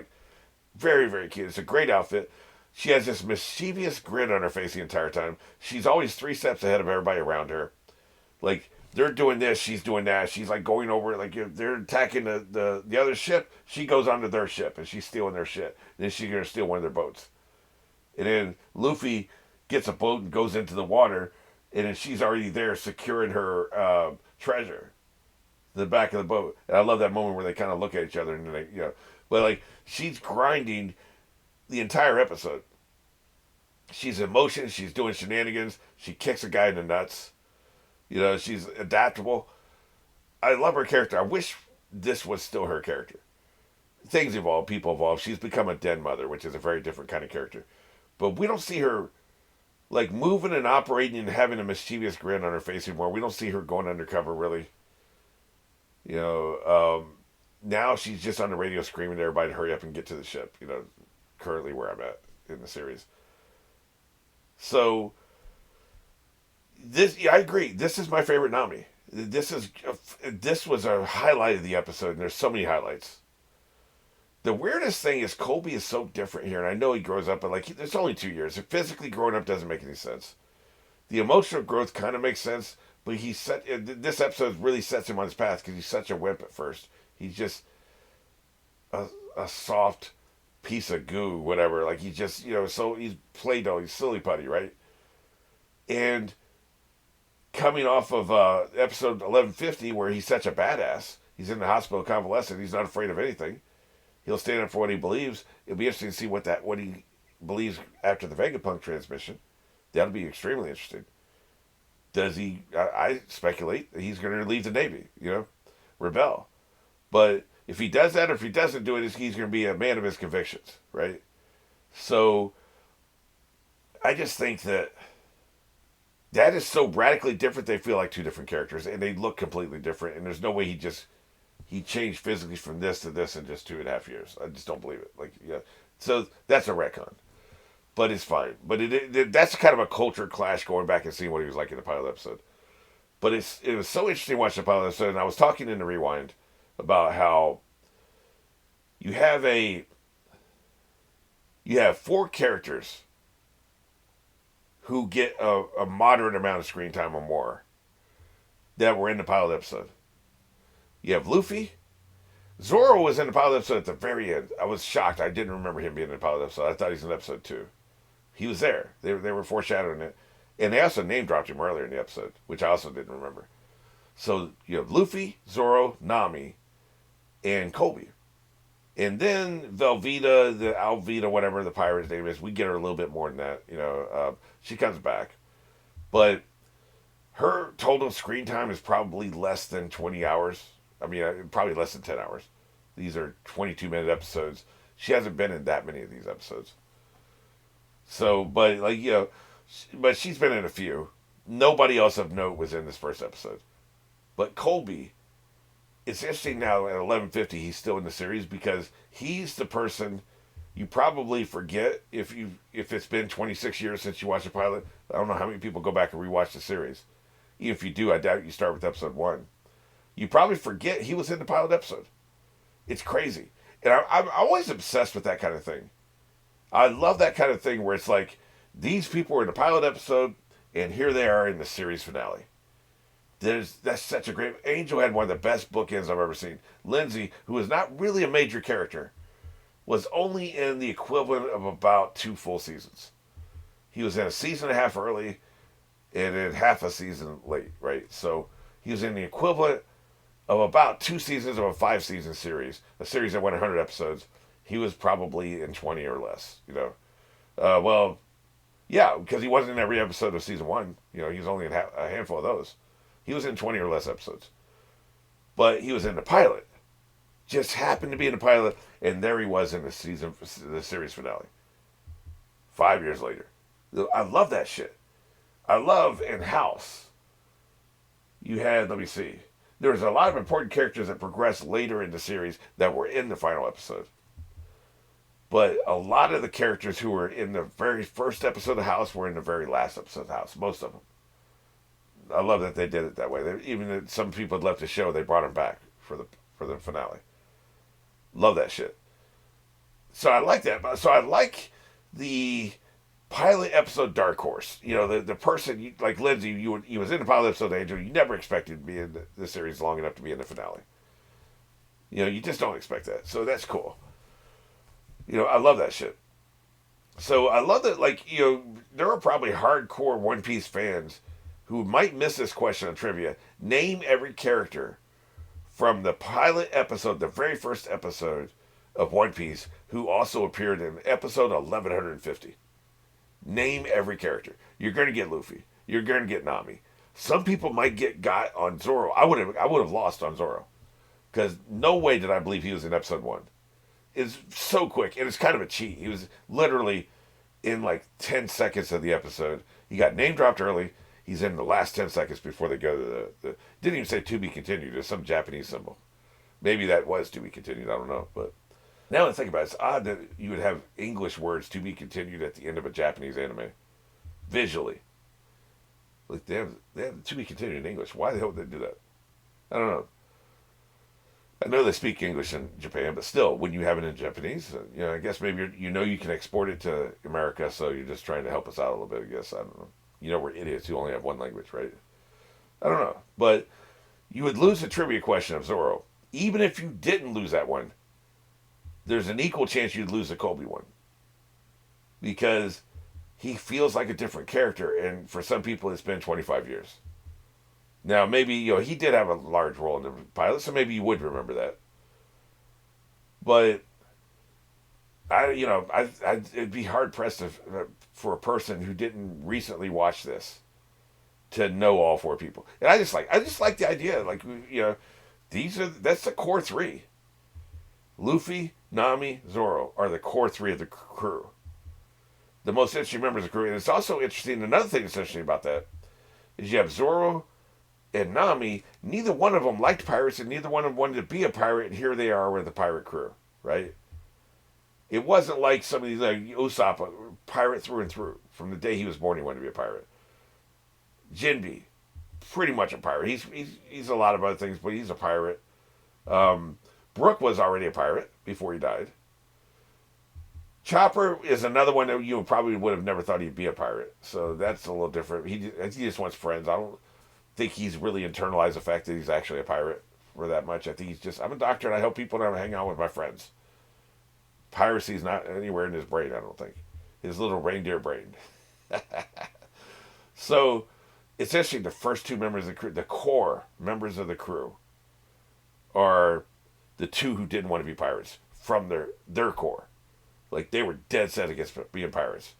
Speaker 1: very, very cute. It's a great outfit. She has this mischievous grin on her face the entire time. She's always 3 steps ahead of everybody around her. They're doing this, she's doing that. She's going over, if they're attacking the other ship, she goes onto their ship and she's stealing their shit. And then she's gonna steal one of their boats. And then Luffy gets a boat and goes into the water, and then she's already there securing her treasure, the back of the boat. And I love that moment where they kind of look at each other and but she's grinding the entire episode. She's in motion. She's doing shenanigans. She kicks a guy in the nuts. She's adaptable. I love her character. I wish this was still her character. Things evolve, people evolve. She's become a den mother, which is a very different kind of character. But we don't see her moving and operating and having a mischievous grin on her face anymore. We don't see her going undercover really. Now she's just on the radio screaming at everybody to hurry up and get to the ship. Currently where I'm at in the series. So I agree. This is my favorite Nami. This was a highlight of the episode, and there's so many highlights. The weirdest thing is Colby is so different here, and I know he grows up, but there's only 2 years. Physically growing up doesn't make any sense. The emotional growth kind of makes sense, but this episode really sets him on his path because he's such a wimp at first. He's just a soft piece of goo, whatever. He's just so he's Play-Doh, he's silly putty, right? And coming off of episode 1150, where he's such a badass, he's in the hospital convalescent, he's not afraid of anything. He'll stand up for what he believes. It'll be interesting to see what he believes after the Vegapunk transmission. That'll be extremely interesting. Does he? I speculate that he's going to leave the Navy. Rebel. But if he does that, or if he doesn't do it, he's going to be a man of his convictions, right? So I just think that is so radically different. They feel like 2 different characters, and they look completely different. And there's no way he changed physically from this to this in just 2.5 years. I just don't believe it. So that's a retcon, but it's fine. But that's kind of a culture clash going back and seeing what he was like in the pilot episode. But it was so interesting watching the pilot episode, and I was talking in the rewind about how you have 4 characters who get a moderate amount of screen time or more that were in the pilot episode. You have Luffy, Zoro was in the pilot episode at the very end. I was shocked. I didn't remember him being in the pilot episode. I thought he was in episode 2. He was there. They were foreshadowing it. And they also name dropped him earlier in the episode, which I also didn't remember. So you have Luffy, Zoro, Nami, and Kobe. And then Velveeta, the Alvita, whatever the pirate's name is, we get her a little bit more than that. She comes back. But her total screen time is probably less than 20 hours. I mean, probably less than 10 hours. These are 22-minute episodes. She hasn't been in that many of these episodes. So, but but she's been in a few. Nobody else of note was in this first episode. But Colby, it's interesting now at 11:50 he's still in the series because he's the person you probably forget if it's been 26 years since you watched the pilot. I don't know how many people go back and rewatch the series. Even if you do, I doubt you start with episode 1. You probably forget he was in the pilot episode. It's crazy. And I'm always obsessed with that kind of thing. I love that kind of thing where it's like, these people were in the pilot episode, and here they are in the series finale. That's such a great... Angel had one of the best bookends I've ever seen. Lindsay, who is not really a major character, was only in the equivalent of about 2 full seasons. He was in a season and a half early, and then half a season late, right? So he was in the equivalent of about 2 seasons of a 5-season series, a series that went 100 episodes. He was probably in 20 or less, yeah, because he wasn't in every episode of season 1. He was only in a handful of those. He was in 20 or less episodes. But he was in the pilot. Just happened to be in the pilot, and there he was in the series finale. 5 years later. I love that shit. I love in House. You had, let me see. There was a lot of important characters that progressed later in the series that were in the final episode. But a lot of the characters who were in the very first episode of House were in the very last episode of House. Most of them. I love that they did it that way. Even if some people had left the show, they brought them back for the finale. Love that shit. So I like that. So I like the pilot episode Dark Horse. The person, like Lindsay, you was in the pilot episode of Angel. You never expected to be in the series long enough to be in the finale. You just don't expect that. So that's cool. I love that shit. So I love that, there are probably hardcore One Piece fans who might miss this question on trivia. Name every character from the pilot episode, the very first episode of One Piece, who also appeared in episode 1150. Name every character. You're going to get Luffy. You're going to get Nami. Some people might got on Zoro. I would have lost on Zoro. Because no way did I believe he was in episode 1. It's so quick, and it's kind of a cheat. He was literally in 10 seconds of the episode. He got name dropped early. He's in the last 10 seconds before they go to the didn't even say to be continued. There's some Japanese symbol. Maybe that was to be continued. I don't know. But now that I think about it, it's odd that you would have English words to be continued at the end of a Japanese anime. Visually. They have to be continued in English. Why the hell would they do that? I don't know. I know they speak English in Japan, but still, when you have it in Japanese, I guess maybe you can export it to America, so you're just trying to help us out a little bit, I guess. I don't know. We're idiots who only have one language, right? I don't know. But you would lose the trivia question of Zoro. Even if you didn't lose that one, there's an equal chance you'd lose the Kobe one. Because he feels like a different character, and for some people, it's been 25 years. Now, maybe, he did have a large role in the pilot, so maybe you would remember that. But, it'd be hard-pressed for a person who didn't recently watch this to know all 4 people. And I just like the idea, that's the core 3. Luffy, Nami, Zoro are the core 3 of the crew. The most interesting members of the crew. And it's also interesting, another thing that's interesting about that is you have Zoro and Nami. Neither one of them liked pirates, and neither one of them wanted to be a pirate, and here they are with the pirate crew, right? It wasn't like some of these, like Usopp, pirate through and through. From the day he was born, he wanted to be a pirate. Jinbe, pretty much a pirate. He's a lot of other things, but he's a pirate. Brook was already a pirate before he died. Chopper is another one that you probably would have never thought he'd be a pirate. So that's a little different. He just wants friends. I don't think he's really internalized the fact that he's actually a pirate for that much. I think he's just, I'm a doctor and I help people and I hang out with my friends. Piracy's not anywhere in his brain, I don't think. His little reindeer brain. So, essentially, the first two members of the crew, the core members of the crew, are the two who didn't want to be pirates from their core. Like, they were dead set against being pirates.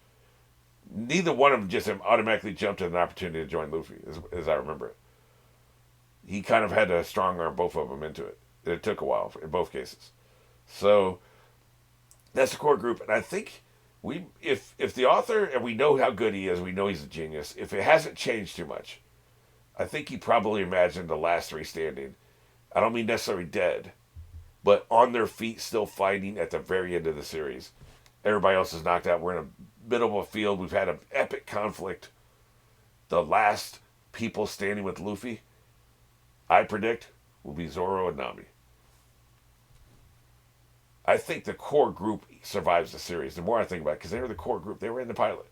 Speaker 1: Neither one of them just automatically jumped at an opportunity to join Luffy, as I remember it. He kind of had to strong arm both of them into it. It took a while in both cases. So, that's the core group. And I think if the author, and we know how good he is, we know he's a genius, if it hasn't changed too much, I think he probably imagined the last three standing. I don't mean necessarily dead, but on their feet still fighting at the very end of the series. Everybody else is knocked out. We're in a middle of a field. We've had an epic conflict. The last people standing with Luffy, I predict, will be Zoro and Nami. I think the core group survives the series. The more I think about it, because they were the core group. They were in the pilot.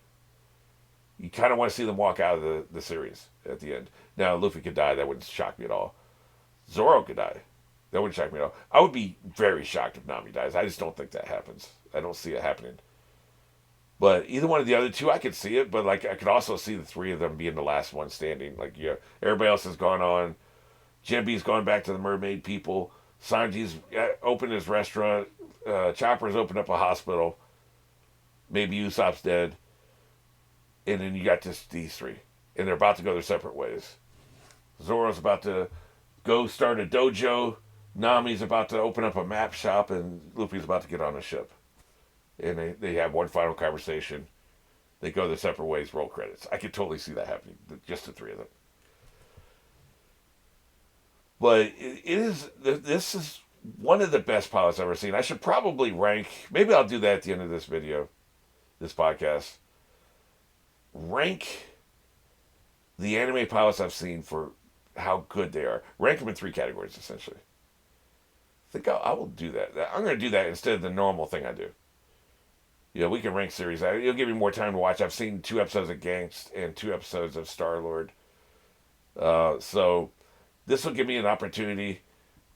Speaker 1: You kind of want to see them walk out of the series at the end. Now, Luffy could die. That wouldn't shock me at all. Zoro could die. That wouldn't shock me at all. I would be very shocked if Nami dies. I just don't think that happens. I don't see it happening. But either one of the other two, I could see it. But like, I could also see the three of them being the last one standing. Like, yeah, everybody else has gone on. Jinbe's gone back to the mermaid people. Sanji's opened his restaurant. Chopper's opened up a hospital. Maybe Usopp's dead. And then you got these three. And they're about to go their separate ways. Zoro's about to go start a dojo. Nami's about to open up a map shop. And Luffy's about to get on a ship. And they have one final conversation. They go their separate ways, roll credits. I could totally see that happening. Just the three of them. But this is one of the best pilots I've ever seen. I should probably rank, maybe I'll do that at the end of this video, this podcast. Rank the anime pilots I've seen for how good they are. Rank them in three categories, essentially. I think I will do that. I'm going to do that instead of the normal thing I do. Yeah, we can rank series. It'll give me more time to watch. I've seen 2 episodes of Gangst and 2 episodes of Star-Lord. So this will give me an opportunity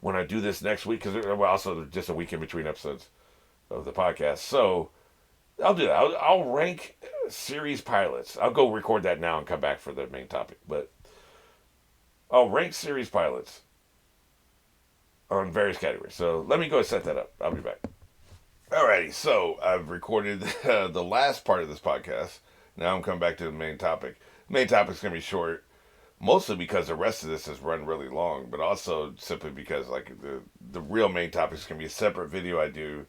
Speaker 1: when I do this next week, because we're also just a week in between episodes of the podcast. So I'll do that. I'll rank series pilots. I'll go record that now and come back for the main topic. But I'll rank series pilots on various categories. So let me go set that up. I'll be back. Alrighty, so I've recorded the last part of this podcast. Now I'm coming back to the main topic. The main topic's going to be short, mostly because the rest of this has run really long, but also simply because like the real main topic is going to be a separate video I do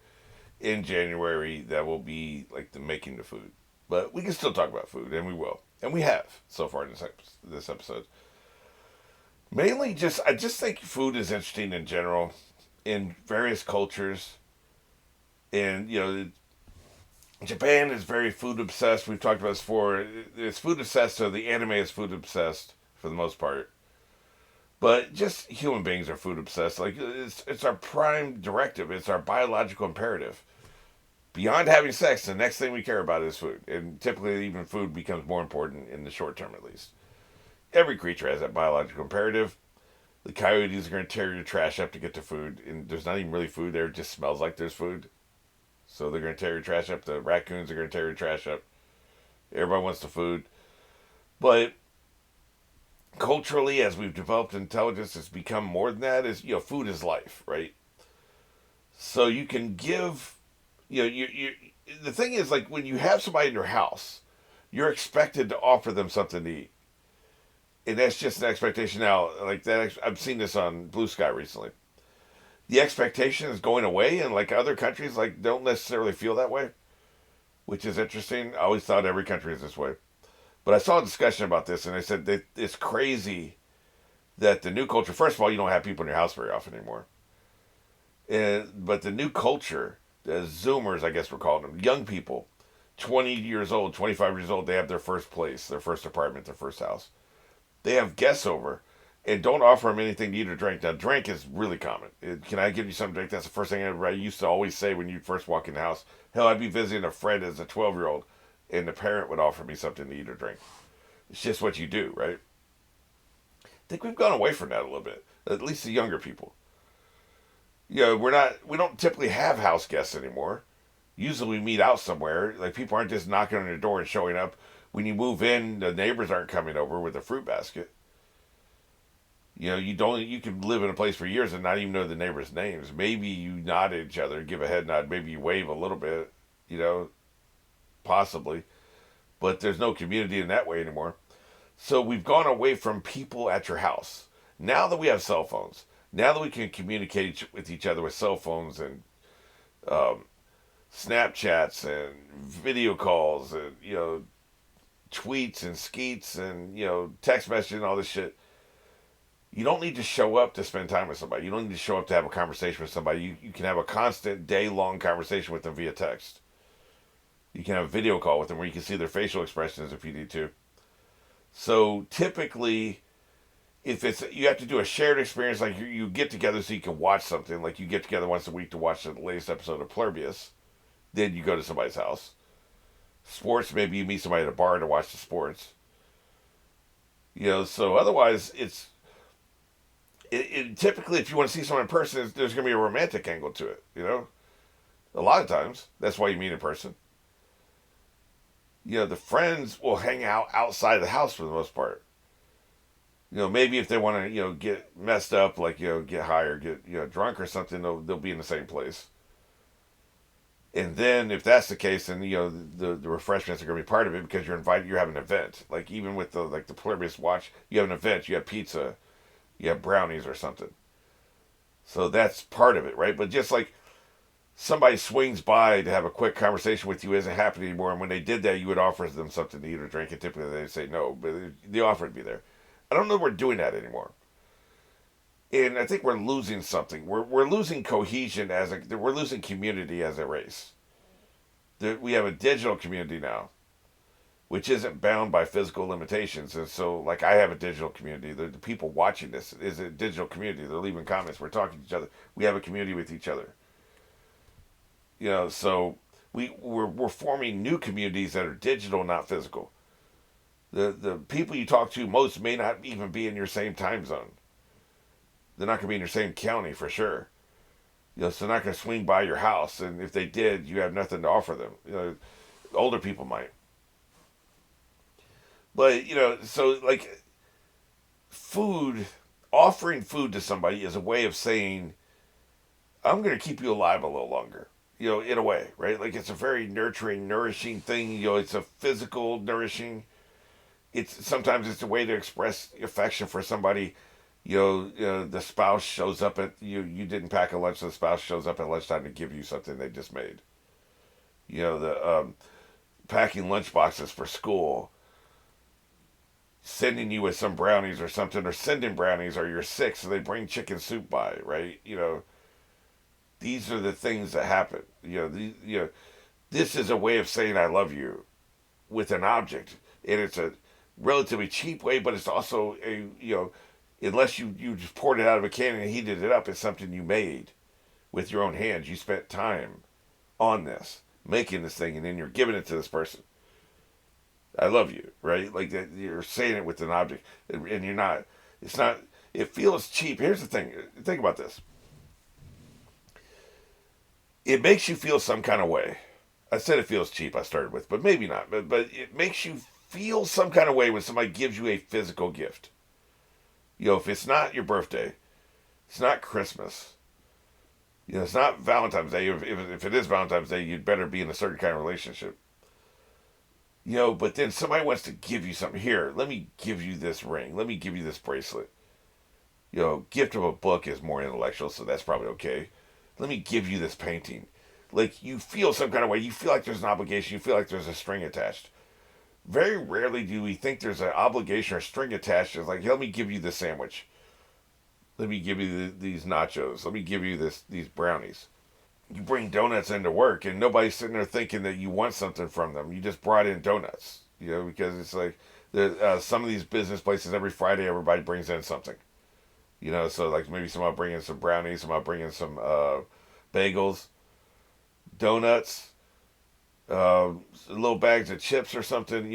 Speaker 1: in January that will be like the making the food. But we can still talk about food, and we will. And we have so far in this episode. Mainly I just think food is interesting in general in various cultures. And, you know, Japan is very food obsessed. We've talked about this before. It's food obsessed, so the anime is food obsessed for the most part. But just human beings are food obsessed. Like, it's our prime directive. It's our biological imperative. Beyond having sex, the next thing we care about is food. And typically, even food becomes more important in the short term, at least. Every creature has that biological imperative. The coyotes are going to tear your trash up to get to food. And there's not even really food there. It just smells like there's food. So they're going to tear your trash up. The raccoons are going to tear your trash up. Everybody wants the food. But culturally, as we've developed intelligence, it's become more than that. Food is life, right? So you can give, the thing is, like, when you have somebody in your house, you're expected to offer them something to eat. And that's just an expectation now. Like that, I've seen this on Blue Sky recently. The expectation is going away, and like other countries, like don't necessarily feel that way, which is interesting. I always thought every country is this way, but I saw a discussion about this, and they said that it's crazy that the new culture. First of all, you don't have people in your house very often anymore, but the new culture, the Zoomers, I guess we're calling them, young people, 20 years old, 25 years old, they have their first place, their first apartment, their first house. They have guests over. And don't offer them anything to eat or drink. Now, drink is really common. Can I give you something to drink? That's the first thing I used to always say when you first walk in the house. Hell, I'd be visiting a friend as a 12-year-old, and the parent would offer me something to eat or drink. It's just what you do, right? think we've gone away from that a little bit. At least the younger people. We don't typically have house guests anymore. Usually we meet out somewhere. Like people aren't just knocking on your door and showing up. When you move in, the neighbors aren't coming over with a fruit basket. You can live in a place for years and not even know the neighbors' names. Maybe you nod at each other, give a head nod, maybe you wave a little bit, you know, possibly. But there's no community in that way anymore. So we've gone away from people at your house. Now that we have cell phones, now that we can communicate with each other with cell phones and um, Snapchats and video calls and tweets and skeets and text messaging and all this shit. You don't need to show up to spend time with somebody. You don't need to show up to have a conversation with somebody. You can have a constant day long conversation with them via text. You can have a video call with them where you can see their facial expressions if you need to. So typically, if it's you have to do a shared experience, like you get together so you can watch something, like you get together once a week to watch the latest episode of Plurbius, then you go to somebody's house. Sports, maybe you meet somebody at a bar to watch the sports. So otherwise typically if you want to see someone in person, there's going to be a romantic angle to it. A lot of times that's why you meet in person. The friends will hang out outside the house for the most part. Maybe if they want to, get messed up, like, get high or get, drunk or something, they'll be in the same place. And then if that's the case, then, the refreshments are going to be part of it because you're invited, you're having an event. Like, even with the Pluribus Watch, you have an event, you have pizza, you have brownies or something. So that's part of it, right? But just like somebody swings by to have a quick conversation with you isn't happening anymore. And when they did that, you would offer them something to eat or drink, and typically they'd say no, but the offer would be there. I don't know if we're doing that anymore. And I think we're losing something. We're losing cohesion we're losing community as a race. We have a digital community now, which isn't bound by physical limitations. And so, like, I have a digital community. The people watching this is a digital community. They're leaving comments. We're talking to each other. We have a community with each other. So we're forming new communities that are digital, not physical. The people you talk to most may not even be in your same time zone. They're not going to be in your same county for sure. So they're not going to swing by your house, and if they did, you have nothing to offer them. Older people might. But so like offering food to somebody is a way of saying, I'm going to keep you alive a little longer. In a way, right? Like it's a very nurturing, nourishing thing. It's a physical nourishing. Sometimes it's a way to express affection for somebody. The spouse shows up at you didn't pack a lunch, so the spouse shows up at lunchtime to give you something they just made. The packing lunch boxes for school, sending you with some brownies or something, or sending brownies, or you're sick, so they bring chicken soup by, right? These are the things that happen. This is a way of saying I love you with an object, and it's a relatively cheap way, but it's also unless you just poured it out of a can and heated it up, it's something you made with your own hands. You spent time on this, making this thing, and then you're giving it to this person. I love you, right? Like that, you're saying it with an object, and you're not. It's not. It feels cheap. Here's the thing. Think about this. It makes you feel some kind of way. I said it feels cheap. I started with, but maybe not. But it makes you feel some kind of way when somebody gives you a physical gift. If it's not your birthday, it's not Christmas. It's not Valentine's Day. If it is Valentine's Day, you'd better be in a certain kind of relationship. But then somebody wants to give you something. Here, let me give you this ring. Let me give you this bracelet. Gift of a book is more intellectual, so that's probably okay. Let me give you this painting. Like, you feel some kind of way. You feel like there's an obligation. You feel like there's a string attached. Very rarely do we think there's an obligation or string attached. It's like, let me give you this sandwich. Let me give you these nachos. Let me give you these brownies. You bring donuts into work, and nobody's sitting there thinking that you want something from them. You just brought in donuts. Because it's like some of these business places, every Friday, everybody brings in something. So like maybe somebody bring in some brownies, somebody bring in some bagels, donuts, little bags of chips or something.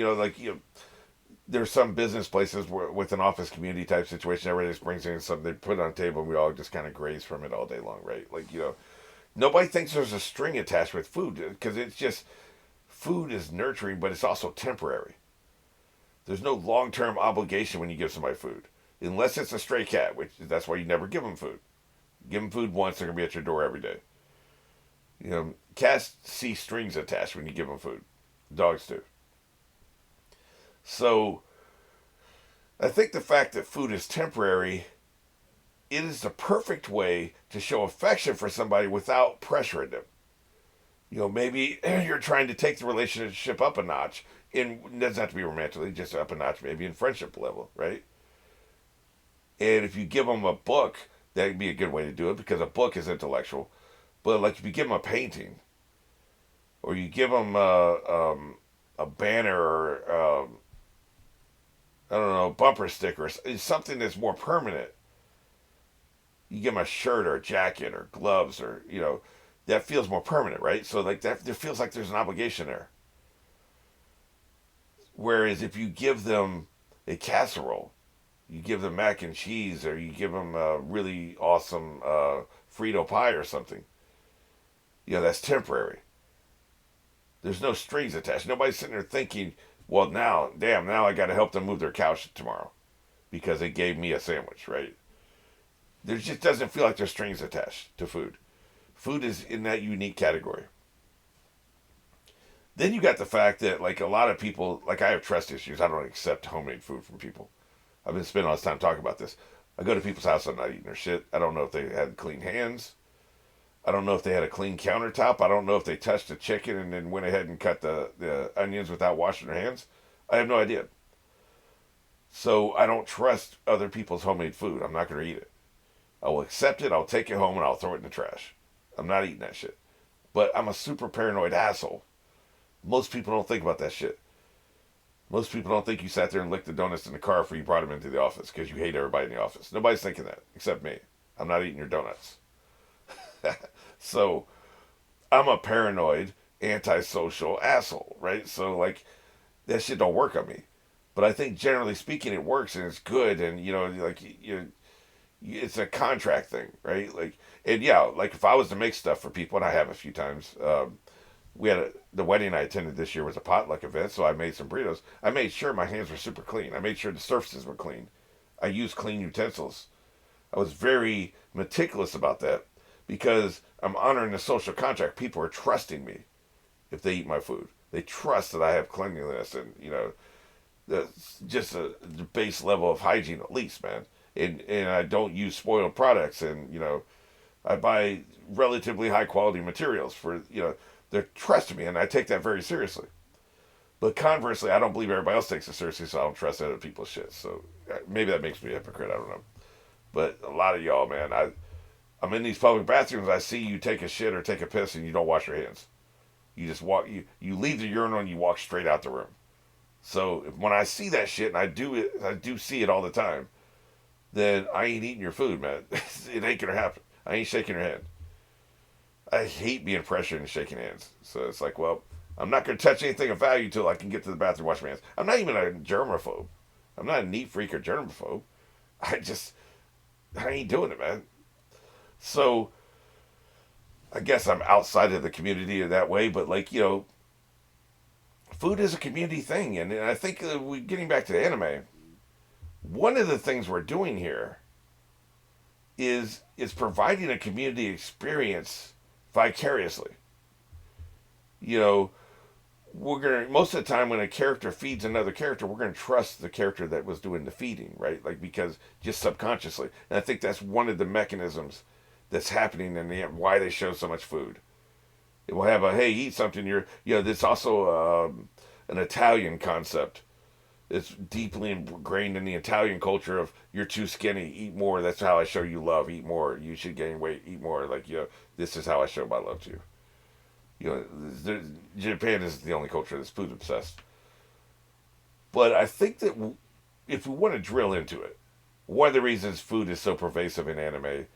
Speaker 1: there's some business places where, with an office community type situation, everybody just brings in something, they put it on the table, and we all just kind of graze from it all day long, right? Like, nobody thinks there's a string attached with food because it's just food is nurturing, but it's also temporary. There's no long term obligation when you give somebody food, unless it's a stray cat, which that's why you never give them food. Give them food once, they're gonna be at your door every day. Cats see strings attached when you give them food. Dogs do. So I think the fact that food is temporary, it is the perfect way to show affection for somebody without pressuring them. Maybe you're trying to take the relationship up a notch. It doesn't have to be romantically, just up a notch, maybe in friendship level, right? And if you give them a book, that'd be a good way to do it because a book is intellectual. But like if you give them a painting, or you give them a banner, or I don't know, a bumper sticker, something that's more permanent. You give them a shirt or a jacket or gloves, or that feels more permanent, right? So like that, there feels like there's an obligation there. Whereas if you give them a casserole, you give them mac and cheese, or you give them a really awesome Frito pie or something, that's temporary. There's no strings attached. Nobody's sitting there thinking, well, now I got to help them move their couch tomorrow because they gave me a sandwich, right? There just doesn't feel like there's strings attached to food. Food is in that unique category. Then you got the fact that, like, a lot of people, like, I have trust issues. I don't accept homemade food from people. I've been spending all this time talking about this. I go to people's house, I'm not eating their shit. I don't know if they had clean hands. I don't know if they had a clean countertop. I don't know if they touched the chicken and then went ahead and cut the onions without washing their hands. I have no idea. So I don't trust other people's homemade food. I'm not going to eat it. I will accept it. I'll take it home and I'll throw it in the trash. I'm not eating that shit. But I'm a super paranoid asshole. Most people don't think about that shit. Most people don't think you sat there and licked the donuts in the car before you brought them into the office because you hate everybody in the office. Nobody's thinking that except me. I'm not eating your donuts. So I'm a paranoid, antisocial asshole, right? So like that shit don't work on me. But I think generally speaking, it works and it's good, and it's a contract thing, right? Like, and yeah, like if I was to make stuff for people, and I have a few times. We had the wedding I attended this year was a potluck event, so I made some burritos. I made sure my hands were super clean. I made sure the surfaces were clean. I used clean utensils. I was very meticulous about that because I'm honoring the social contract. People are trusting me if they eat my food. They trust that I have cleanliness and just the base level of hygiene at least, man. And I don't use spoiled products, and I buy relatively high quality materials for they're trusting me, and I take that very seriously. But conversely, I don't believe everybody else takes it seriously, so I don't trust other people's shit. So maybe that makes me a hypocrite. I don't know. But a lot of y'all, man, I'm in these public bathrooms. I see you take a shit or take a piss, and you don't wash your hands. You just walk. You leave the urinal and you walk straight out the room. So when I see that shit, and I do see it all the time, then I ain't eating your food, man. It ain't gonna happen. I ain't shaking your hand. I hate being pressured and shaking hands. So it's like, well, I'm not going to touch anything of value till I can get to the bathroom and wash my hands. I'm not even a germaphobe. I'm not a neat freak or germaphobe. I ain't doing it, man. So I guess I'm outside of the community in that way, but food is a community thing. And I think getting back to the anime, one of the things we're doing here is providing a community experience vicariously. We're gonna most of the time when a character feeds another character, we're gonna trust the character that was doing the feeding, right? Like because just subconsciously, and I think that's one of the mechanisms that's happening in the why they show so much food. It will have a hey, eat something. There's also an Italian concept. It's deeply ingrained in the Italian culture of you're too skinny, eat more. That's how I show you love. Eat more. You should gain weight. Eat more. This is how I show my love to you. Japan is the only culture that's food obsessed. But I think that if we want to drill into it, one of the reasons food is so pervasive in anime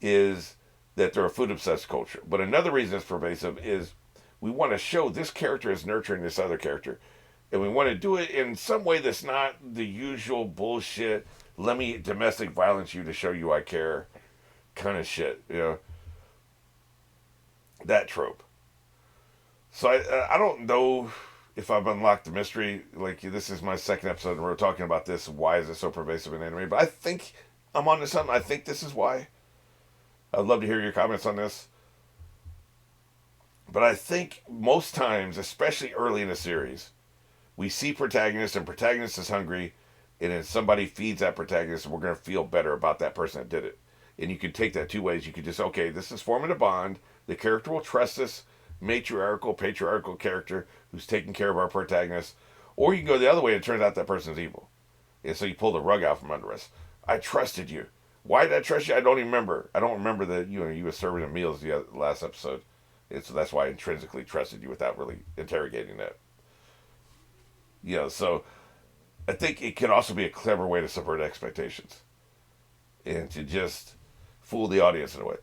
Speaker 1: is that they're a food obsessed culture. But another reason it's pervasive is we want to show this character is nurturing this other character. And we want to do it in some way that's not the usual bullshit, let me domestic violence you to show you I care kind of shit, that trope. So I don't know if I've unlocked the mystery. Like, this is my second episode and we're talking about this. Why is it so pervasive in anime? But I think I'm onto something. I think this is why. I'd love to hear your comments on this. But I think most times, especially early in a series, we see protagonists and protagonist is hungry, and then somebody feeds that protagonist, and we're going to feel better about that person that did it. And you can take that two ways. You could just, okay, this is forming a bond. The character will trust this patriarchal character who's taking care of our protagonist. Or you can go the other way, and it turns out that person's evil. And so you pull the rug out from under us. I trusted you. Why did I trust you? I don't even remember. I don't remember that you were serving the meals the last episode. And so that's why I intrinsically trusted you without really interrogating that. So I think it could also be a clever way to subvert expectations and to just fool the audience in a way.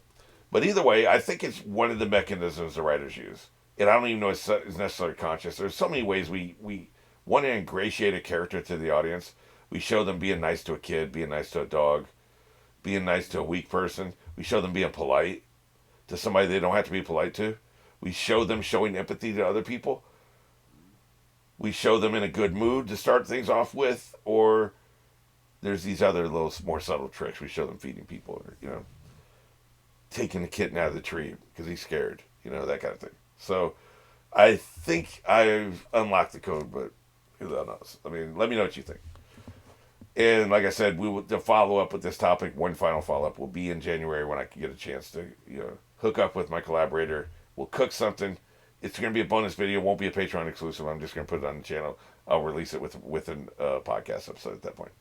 Speaker 1: But either way, I think it's one of the mechanisms the writers use. And I don't even know it's necessarily conscious. There's so many ways we want to ingratiate a character to the audience. We show them being nice to a kid, being nice to a dog, being nice to a weak person. We show them being polite to somebody they don't have to be polite to. We show them showing empathy to other people. We show them in a good mood to start things off with, or there's these other little more subtle tricks. We show them feeding people, or, taking the kitten out of the tree because he's scared, that kind of thing. So I think I've unlocked the code, but who knows? I mean, let me know what you think. And like I said, we will follow up with this topic. One final follow up will be in January when I can get a chance to hook up with my collaborator. We'll cook something. It's going to be a bonus video. It won't be a Patreon exclusive. I'm just going to put it on the channel. I'll release it with a podcast episode at that point.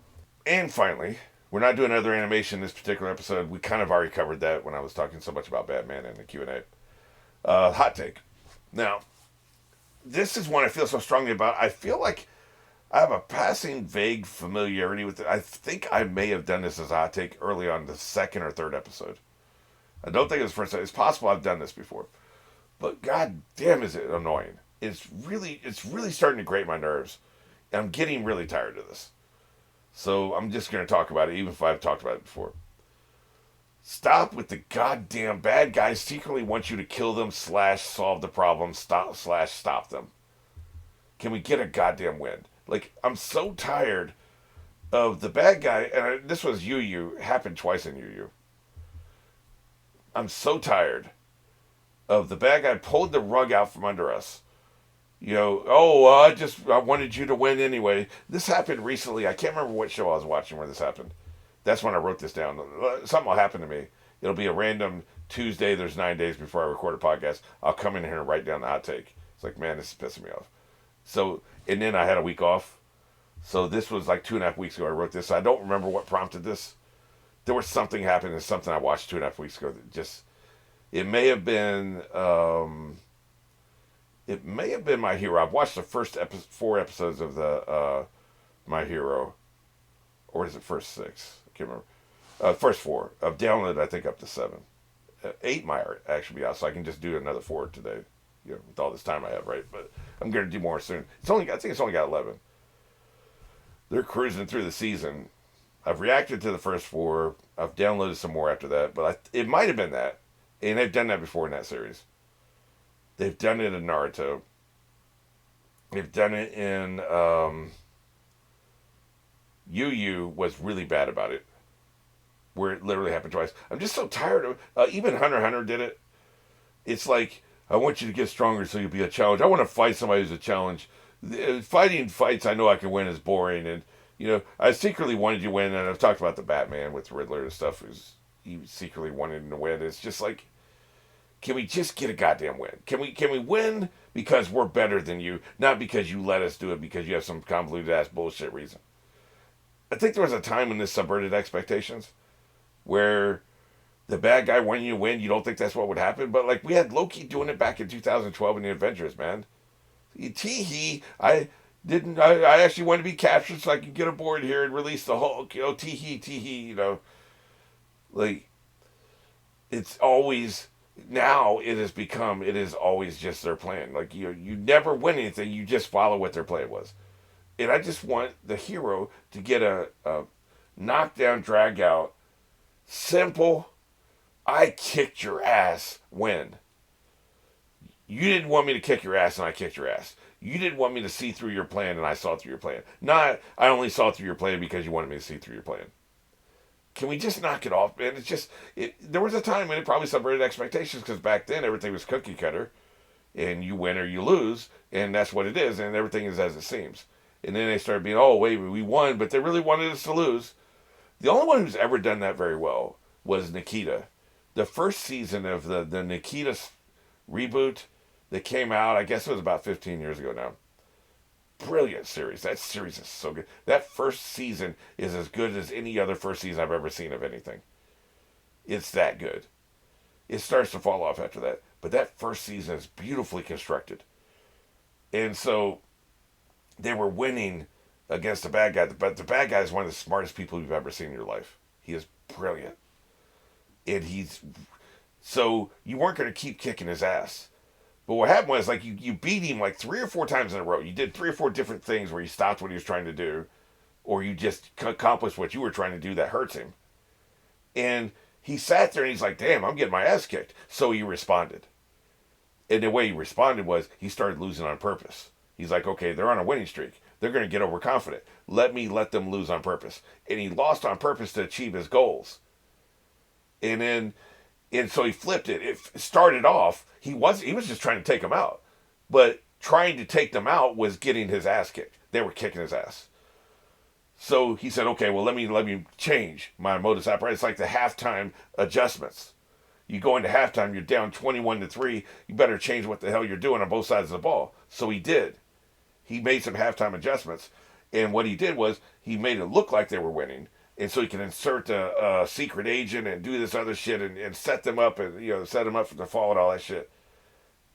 Speaker 1: And finally, we're not doing another animation this particular episode. We kind of already covered that when I was talking so much about Batman in the Q&A. Hot take. Now, this is one I feel so strongly about. I feel like I have a passing vague familiarity with it. I think I may have done this as a hot take early on the second or third episode. I don't think it was the first. It's possible I've done this before. But god damn is it annoying. It's really starting to grate my nerves. And I'm getting really tired of this. So I'm just going to talk about it, even if I've talked about it before. Stop with the goddamn bad guys secretly want you to kill them / solve the problem, stop them. Can we get a goddamn win? Like, I'm so tired of the bad guy, and this was Yu happened twice in Yu. I'm so tired of the bad guy pulled the rug out from under us. I wanted you to win anyway. This happened recently. I can't remember what show I was watching where this happened. That's when I wrote this down. Something will happen to me. It'll be a random Tuesday. There's 9 days before I record a podcast. I'll come in here and write down the hot take. It's like, man, this is pissing me off. So, and then I had a week off. So this was like 2.5 weeks ago I wrote this. I don't remember what prompted this. There was something happening. Something I watched 2.5 weeks ago that just... It may have been My Hero. I've watched the first 4 episodes of the My Hero, or is it first 6? I can't remember. First 4. I've downloaded, I think, up to 7. 8 might actually be out, so I can just do another 4 today. With all this time I have, right? But I'm going to do more soon. I think it's only got 11. They're cruising through the season. I've reacted to the first 4. I've downloaded some more after that, but it might have been that. And they've done that before in that series. They've done it in Naruto. They've done it in... Yu was really bad about it. Where it literally happened twice. I'm just so tired of... even Hunter x Hunter did it. It's like, I want you to get stronger so you'll be a challenge. I want to fight somebody who's a challenge. Fighting fights I know I can win is boring. And, I secretly wanted you to win. And I've talked about the Batman with Riddler and stuff. He secretly wanted him to win. It's just like... Can we just get a goddamn win? Can we win because we're better than you, not because you let us do it because you have some convoluted ass bullshit reason? I think there was a time when this subverted expectations, where the bad guy wanting you to win, you don't think that's what would happen, but like we had Loki doing it back in 2012 in the Avengers, man. I actually wanted to be captured so I could get aboard here and release the Hulk. Like it's always Now it is always just their plan. Like you never win anything. You just follow what their plan was. And I just want the hero to get a knockdown, drag out, simple. I kicked your ass win. You didn't want me to kick your ass, and I kicked your ass. You didn't want me to see through your plan, and I saw through your plan. Not, I only saw through your plan because you wanted me to see through your plan. Can we just knock it off, man? It's just, there was a time when it probably subverted expectations because back then everything was cookie cutter, and you win or you lose, and that's what it is, and everything is as it seems. And then they started being, oh, wait, we won, but they really wanted us to lose. The only one who's ever done that very well was Nikita. The first season of the Nikita reboot that came out, I guess it was about 15 years ago now. Brilliant series. That series is so good. That first season is as good as any other first season I've ever seen of anything. It's that good. It starts to fall off after that. But that first season is beautifully constructed. And so they were winning against the bad guy. But the bad guy is one of the smartest people you've ever seen in your life. He is brilliant. And he's. So you weren't going to keep kicking his ass. But what happened was, like, you beat him like 3 or 4 times in a row. You did 3 or 4 different things where you stopped what he was trying to do, or you just accomplished what you were trying to do that hurts him. And he sat there and he's like, damn, I'm getting my ass kicked. So he responded. And the way he responded was he started losing on purpose. He's like, okay, they're on a winning streak. They're going to get overconfident. Let me let them lose on purpose. And he lost on purpose to achieve his goals. And then and so he flipped it. It started off, he was just trying to take them out. But trying to take them out was getting his ass kicked. They were kicking his ass. So he said, okay, well, let me change my modus operandi. It's like the halftime adjustments. You go into halftime, you're down 21-3. You better change what the hell you're doing on both sides of the ball. So he did. He made some halftime adjustments. And what he did was he made it look like they were winning. And so he can insert a secret agent and do this other shit and set them up and, set them up for the fall and all that shit.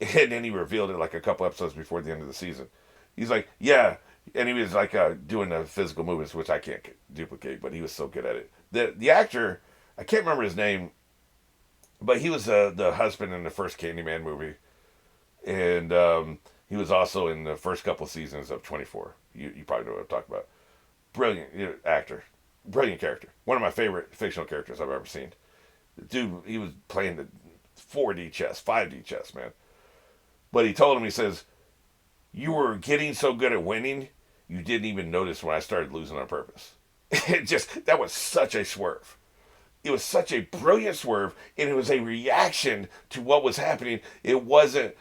Speaker 1: And then he revealed it like a couple episodes before the end of the season. He's like, yeah. And he was like doing the physical movements, which I can't duplicate, but he was so good at it. The actor, I can't remember his name, but he was the husband in the first Candyman movie. And he was also in the first couple seasons of 24. You probably know what I'm talking about. Brilliant actor. Brilliant character. One of my favorite fictional characters I've ever seen. Dude, he was playing the 4D chess, 5D chess, man. But he told him, he says, you were getting so good at winning, you didn't even notice when I started losing on purpose. That was such a swerve. It was such a brilliant swerve, and it was a reaction to what was happening. It wasn't,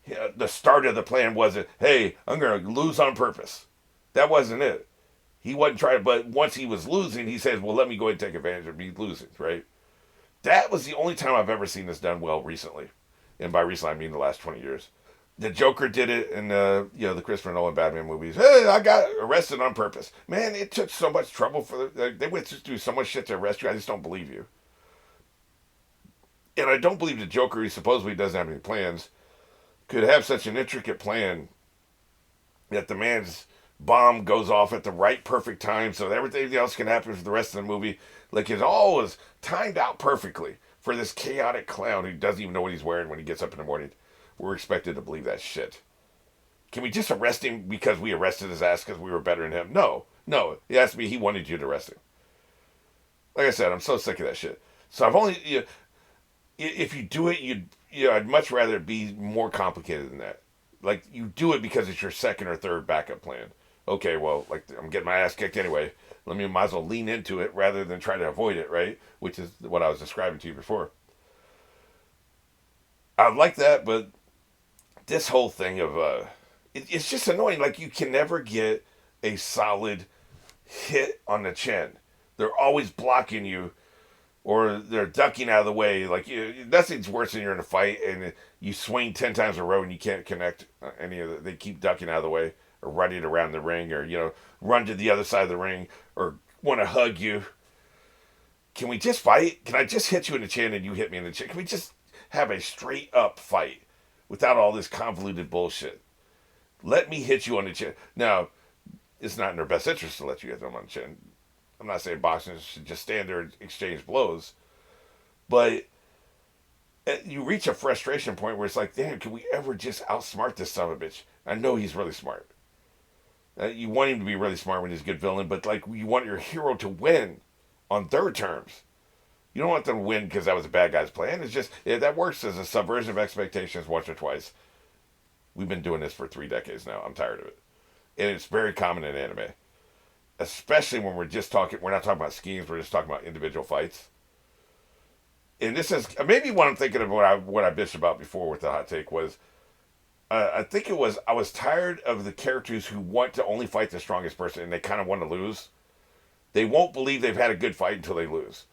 Speaker 1: the start of the plan wasn't, hey, I'm going to lose on purpose. That wasn't it. He wasn't trying, but once he was losing, he says, well, let me go ahead and take advantage of me losing, right? That was the only time I've ever seen this done well recently. And by recently, I mean the last 20 years. The Joker did it in the Christopher Nolan Batman movies. Hey, I got arrested on purpose. Man, it took so much trouble they went through so much shit to arrest you. I just don't believe you. And I don't believe the Joker, who supposedly doesn't have any plans, could have such an intricate plan that the man's bomb goes off at the right perfect time so that everything else can happen for the rest of the movie. Like it all was timed out perfectly for this chaotic clown who doesn't even know what he's wearing when he gets up in the morning. We're expected to believe that shit. Can we just arrest him because we arrested his ass because we were better than him? No. It has to be he wanted you to arrest him. Like I said, I'm so sick of that shit. So I've only, if you do it, I'd much rather it be more complicated than that. Like you do it because it's your second or third backup plan. Okay, well, like I'm getting my ass kicked anyway. Might as well lean into it rather than try to avoid it, right? Which is what I was describing to you before. I like that, but this whole thing of it's just annoying. Like you can never get a solid hit on the chin. They're always blocking you, or they're ducking out of the way. Like nothing's worse than you're in a fight and you swing 10 times in a row and you can't connect any of it. They keep ducking out of the way or running around the ring, or run to the other side of the ring, or want to hug you. Can we just fight? Can I just hit you in the chin and you hit me in the chin? Can we just have a straight up fight without all this convoluted bullshit? Let me hit you on the chin. Now, it's not in their best interest to let you hit them on the chin. I'm not saying boxers should just stand there and exchange blows, but you reach a frustration point where it's like, damn, can we ever just outsmart this son of a bitch? I know he's really smart. You want him to be really smart when he's a good villain, but like you want your hero to win on their terms. You don't want them to win because that was a bad guy's plan. It's just that works as a subversion of expectations once or twice. We've been doing this for 3 decades now. I'm tired of it, and it's very common in anime, especially when we're just talking. We're not talking about schemes. We're just talking about individual fights. And this is maybe what I'm thinking of what I bitched about before with the hot take was I think it was I was tired of the characters who want to only fight the strongest person and they kind of want to lose. They won't believe they've had a good fight until they lose.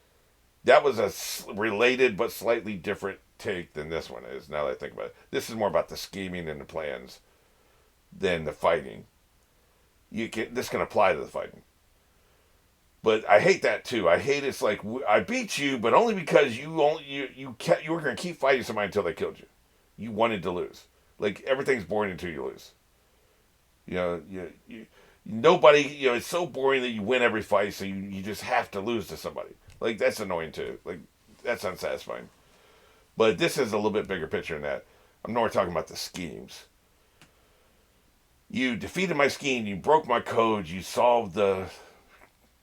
Speaker 1: That was a related but slightly different take than this one is. Now that I think about it, this is more about the scheming and the plans than the fighting. This can apply to the fighting. But I hate that too. I hate it's like I beat you, but only because you were going to keep fighting somebody until they killed you. You wanted to lose. Like everything's boring until you lose. Nobody. It's so boring that you win every fight, so you just have to lose to somebody. Like that's annoying too. Like that's unsatisfying. But this is a little bit bigger picture than that. I'm more talking about the schemes. You defeated my scheme. You broke my code. You solved the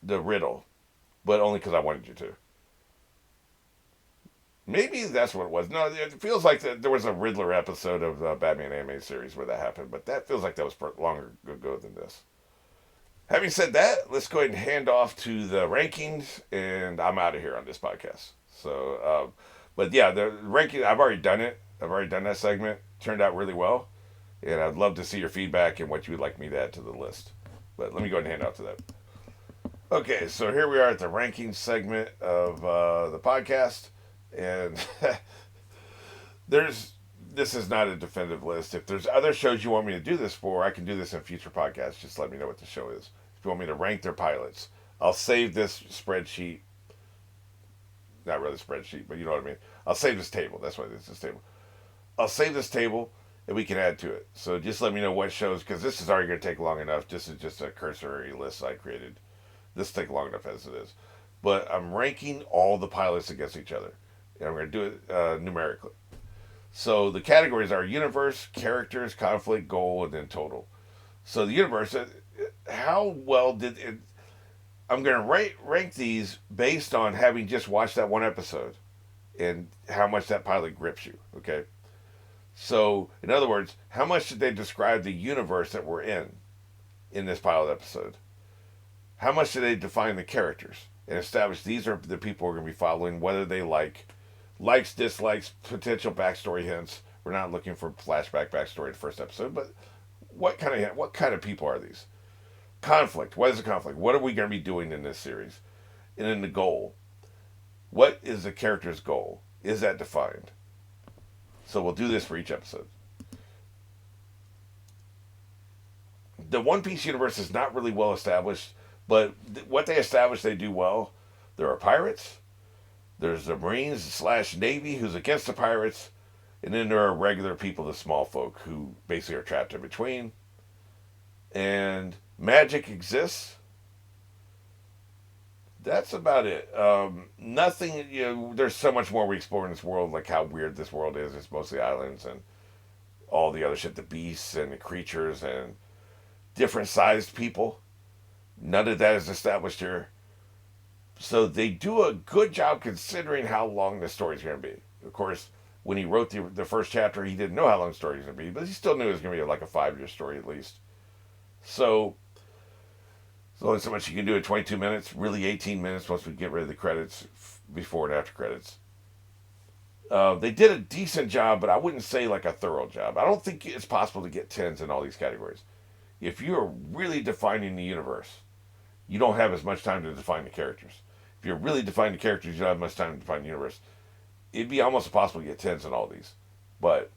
Speaker 1: riddle, but only because I wanted you to. Maybe that's what it was. No, it feels like there was a Riddler episode of the Batman anime series where that happened, but that feels like that was longer ago than this. Having said that, let's go ahead and hand off to the rankings, and I'm out of here on this podcast. So, but yeah, the ranking, I've already done it. I've already done that segment. Turned out really well, and I'd love to see your feedback and what you would like me to add to the list. But let me go ahead and hand off to that. Okay, so here we are at the ranking segment of the podcast, and this is not a definitive list. If there's other shows you want me to do this for, I can do this in future podcasts. Just let me know what the show is. If you want me to rank their pilots, I'll save this spreadsheet. Not really a spreadsheet, but you know what I mean. I'll save this table. That's why this is table. I'll save this table, and we can add to it. So just let me know what shows, because this is already going to take long enough. This is just a cursory list I created. This will take long enough as it is. But I'm ranking all the pilots against each other. And I'm going to do it numerically. So the categories are universe, characters, conflict, goal, and then total. So the universe, how well did it... I'm going to rank these based on having just watched that one episode and how much that pilot grips you, okay? So, in other words, how much did they describe the universe that we're in this pilot episode? How much did they define the characters and establish these are the people we're going to be following, whether they likes, dislikes, potential backstory hints. We're not looking for flashback backstory in the first episode, but what kind of people are these? Conflict. What is the conflict? What are we going to be doing in this series? And then the goal. What is the character's goal? Is that defined? So we'll do this for each episode. The One Piece universe is not really well established, but what they establish, they do well. There are pirates. There's the Marines / Navy who's against the pirates. And then there are regular people, the small folk, who basically are trapped in between. And magic exists. That's about it. Nothing, there's so much more we explore in this world, like how weird this world is. It's mostly islands and all the other shit, the beasts and the creatures and different sized people. None of that is established here. So they do a good job considering how long the story's going to be. Of course, when he wrote the first chapter, he didn't know how long the story was going to be, but he still knew it was going to be like a 5-year story at least. So there's only so much you can do in 22 minutes, really 18 minutes once we get rid of the credits, before and after credits. They did a decent job, but I wouldn't say like a thorough job. I don't think it's possible to get 10s in all these categories. If you're really defining the universe, you don't have as much time to define the characters. If you're really defining the characters, you don't have much time to define the universe. It'd be almost impossible to get 10s in all these. But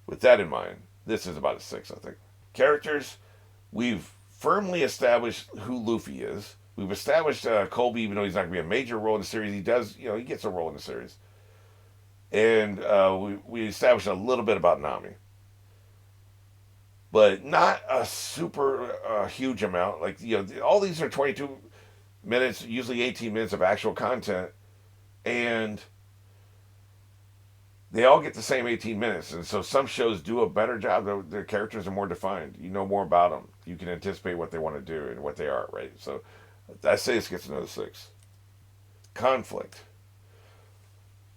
Speaker 1: with that in mind, this is about a 6, I think. Characters, we've firmly established who Luffy is. We've established Colby, even though he's not going to be a major role in the series. He does, he gets a role in the series. And we established a little bit about Nami. But not a super huge amount. Like, all these are 22 minutes, usually 18 minutes of actual content. And they all get the same 18 minutes. And so some shows do a better job. Their characters are more defined. You know more about them. You can anticipate what they want to do and what they are, right? So I say this gets another 6. Conflict.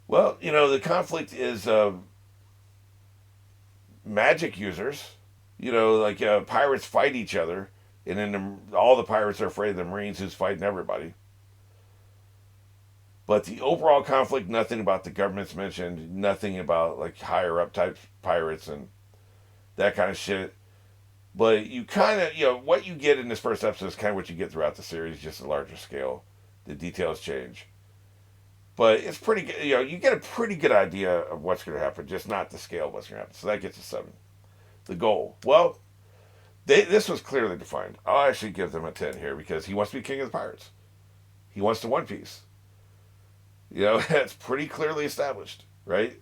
Speaker 1: Well, the conflict is magic users. Like pirates fight each other, and then all the pirates are afraid of the Marines who's fighting everybody. But the overall conflict, nothing about the government's mentioned, nothing about like higher up type pirates and that kind of shit. But you kind of, what you get in this first episode is kind of what you get throughout the series, just a larger scale. The details change. But it's pretty good. You get a pretty good idea of what's going to happen, just not the scale of what's going to happen. So that gets a 7. The goal. Well, this was clearly defined. I'll actually give them a 10 here because he wants to be king of the pirates. He wants to One Piece. That's pretty clearly established, right?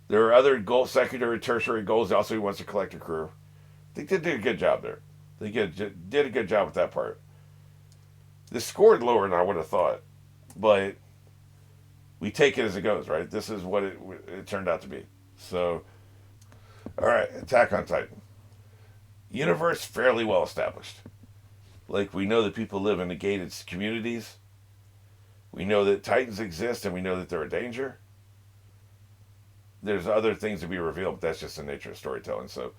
Speaker 1: There are other goals, secondary, tertiary goals. Also, he wants to collect a crew. I think they did a good job there. They did a good job with that part. This scored lower than I would have thought, but we take it as it goes, right? This is what it turned out to be. So, all right, Attack on Titan. Universe fairly well established. Like, we know that people live in negated communities. We know that Titans exist, and we know that they're a danger. There's other things to be revealed, but that's just the nature of storytelling. So,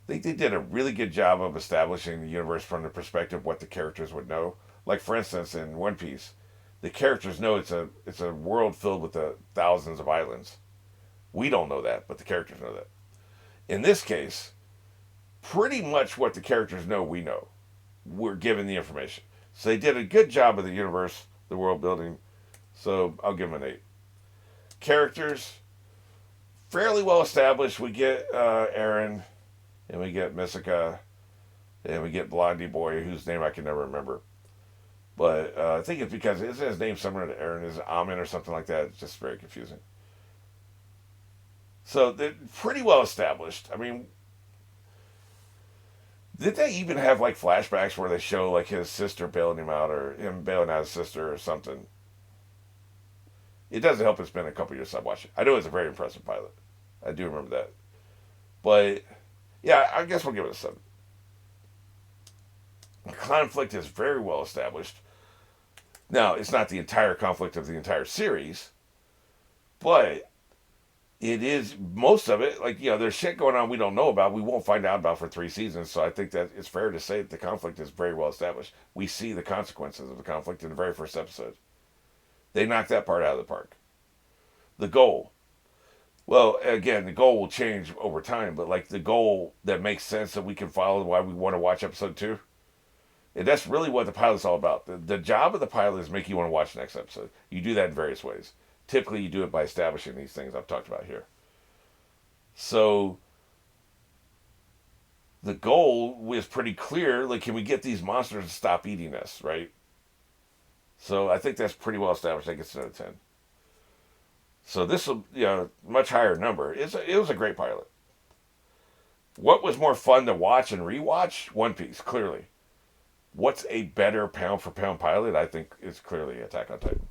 Speaker 1: I think they did a really good job of establishing the universe from the perspective of what the characters would know. Like, for instance, in One Piece, the characters know it's a world filled with thousands of islands. We don't know that, but the characters know that. In this case, pretty much what the characters know, we know. We're given the information. So they did a good job of the universe, the world building. So I'll give them an 8. Characters, fairly well established. We get Eren, and we get Misaka, and we get Blondie Boy, whose name I can never remember. But I think it's because isn't his name similar to Eren? Is it Amin or something like that? It's just very confusing. So they're pretty well established. I mean, did they even have like flashbacks where they show like his sister bailing him out or him bailing out his sister or something? It doesn't help it's been a couple years since I watched it. I know it's a very impressive pilot. I do remember that. But yeah, I guess we'll give it a 7. The conflict is very well established. Now, it's not the entire conflict of the entire series, but it is most of it. Like, there's shit going on we don't know about. We won't find out about for 3 seasons. So I think that it's fair to say that the conflict is very well established. We see the consequences of the conflict in the very first episode. They knocked that part out of the park. The goal. Well, again, the goal will change over time, but like the goal that makes sense that we can follow why we want to watch episode 2. And that's really what the pilot's all about. The job of the pilot is make you want to watch the next episode. You do that in various ways. Typically, you do it by establishing these things I've talked about here. So, the goal is pretty clear. Like, can we get these monsters to stop eating us, right? So, I think that's pretty well established. I think it's another 10. So, this will, much higher number. It was a great pilot. What was more fun to watch and rewatch? One Piece, clearly. What's a better pound-for-pound pilot? I think it's clearly Attack on Titan.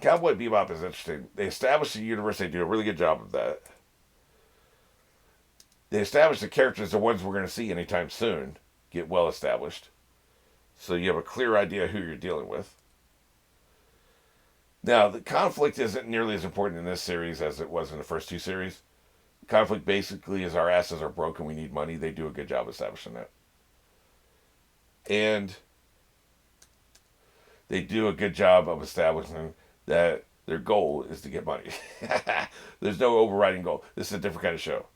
Speaker 1: Cowboy Bebop is interesting. They established the universe. They do a really good job of that. They establish the characters, the ones we're going to see anytime soon, get well established. So you have a clear idea who you're dealing with. Now, the conflict isn't nearly as important in this series as it was in the first 2 series. Conflict basically is our asses are broken, we need money. They do a good job establishing that. And they do a good job of establishing that their goal is to get money. There's no overriding goal. This is a different kind of show.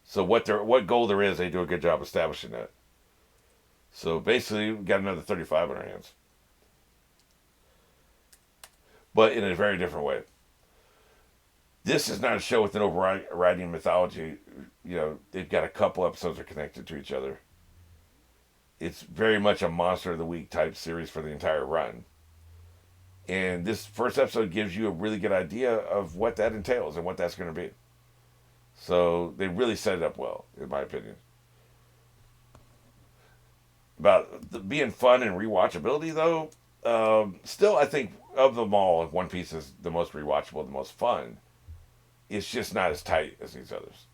Speaker 1: So what goal there is, they do a good job establishing that. So basically, we've got another 35 on our hands. But in a very different way. This is not a show with an overriding mythology. They've got a couple episodes that are connected to each other. It's very much a Monster of the Week type series for the entire run. And this first episode gives you a really good idea of what that entails and what that's going to be. So they really set it up well, in my opinion. About being fun and rewatchability, though, Still, I think of them all, One Piece is the most rewatchable, the most fun. It's just not as tight as these others.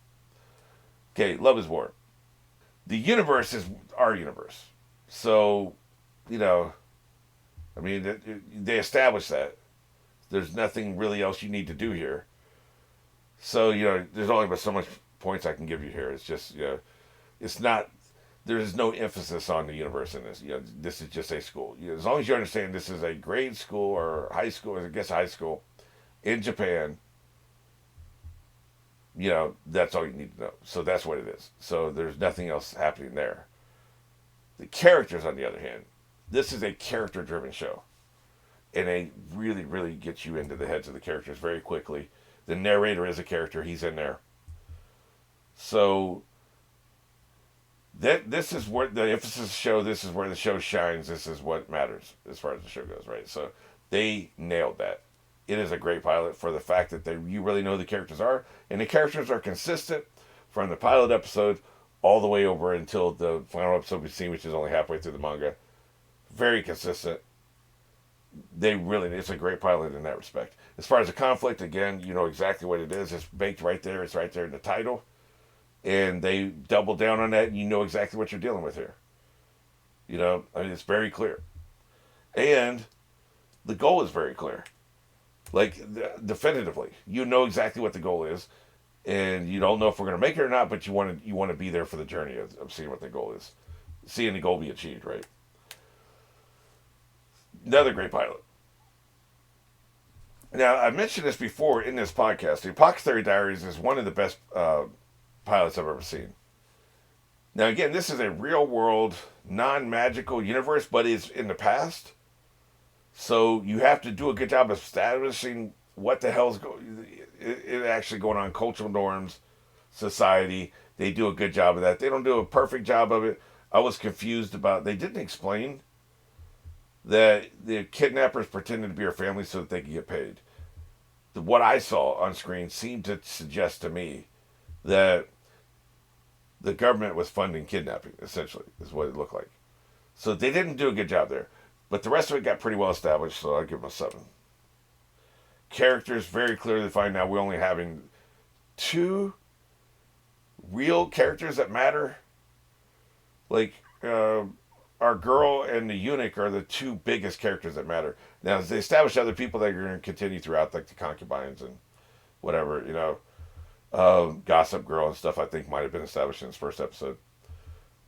Speaker 1: Okay, Love is War. The universe is our universe. So, you know, I mean, they established that. There's nothing really else you need to do here. So, there's only but so much points I can give you here. It's just, it's not, there is no emphasis on the universe in this. This is just a school. As long as you understand this is a grade school or high school, I guess high school in Japan, that's all you need to know. So that's what it is. So there's nothing else happening there. The characters, on the other hand, this is a character driven show. And they really, really get you into the heads of the characters very quickly. The narrator is a character, he's in there. So this is where the emphasis show, this is where the show shines, this is what matters as far as the show goes, right? So they nailed that. It is a great pilot for the fact that you really know who the characters are, and the characters are consistent from the pilot episode all the way over until the final episode we've seen, which is only halfway through the manga. Very consistent. It's a great pilot in that respect. As far as the conflict, again, you know exactly what it is. It's baked right there. It's right there in the title. And they double down on that, and you know exactly what you're dealing with here. It's very clear. And the goal is very clear. Like, definitively. You know exactly what the goal is. And you don't know if we're going to make it or not, but you want to be there for the journey of seeing what the goal is. Seeing the goal be achieved, right? Another great pilot. Now, I mentioned this before in this podcast. The Apothecary Diaries is one of the best pilots I've ever seen. Now, again, this is a real-world, non-magical universe, but it's in the past. So you have to do a good job of establishing what the hell's actually going on, cultural norms, society. They do a good job of that. They don't do a perfect job of it. I was confused about, they didn't explain that the kidnappers pretended to be her family so that they could get paid. What I saw on screen seemed to suggest to me that the government was funding kidnapping, essentially, is what it looked like. So they didn't do a good job there. But the rest of it got pretty well established, so I'll give them a 7. Characters very clearly defined. Now we're only having 2 real characters that matter. Like, our girl and the eunuch are the 2 biggest characters that matter. Now, they establish other people that are going to continue throughout, like the concubines and whatever, Gossip Girl and stuff, I think might have been established in this first episode.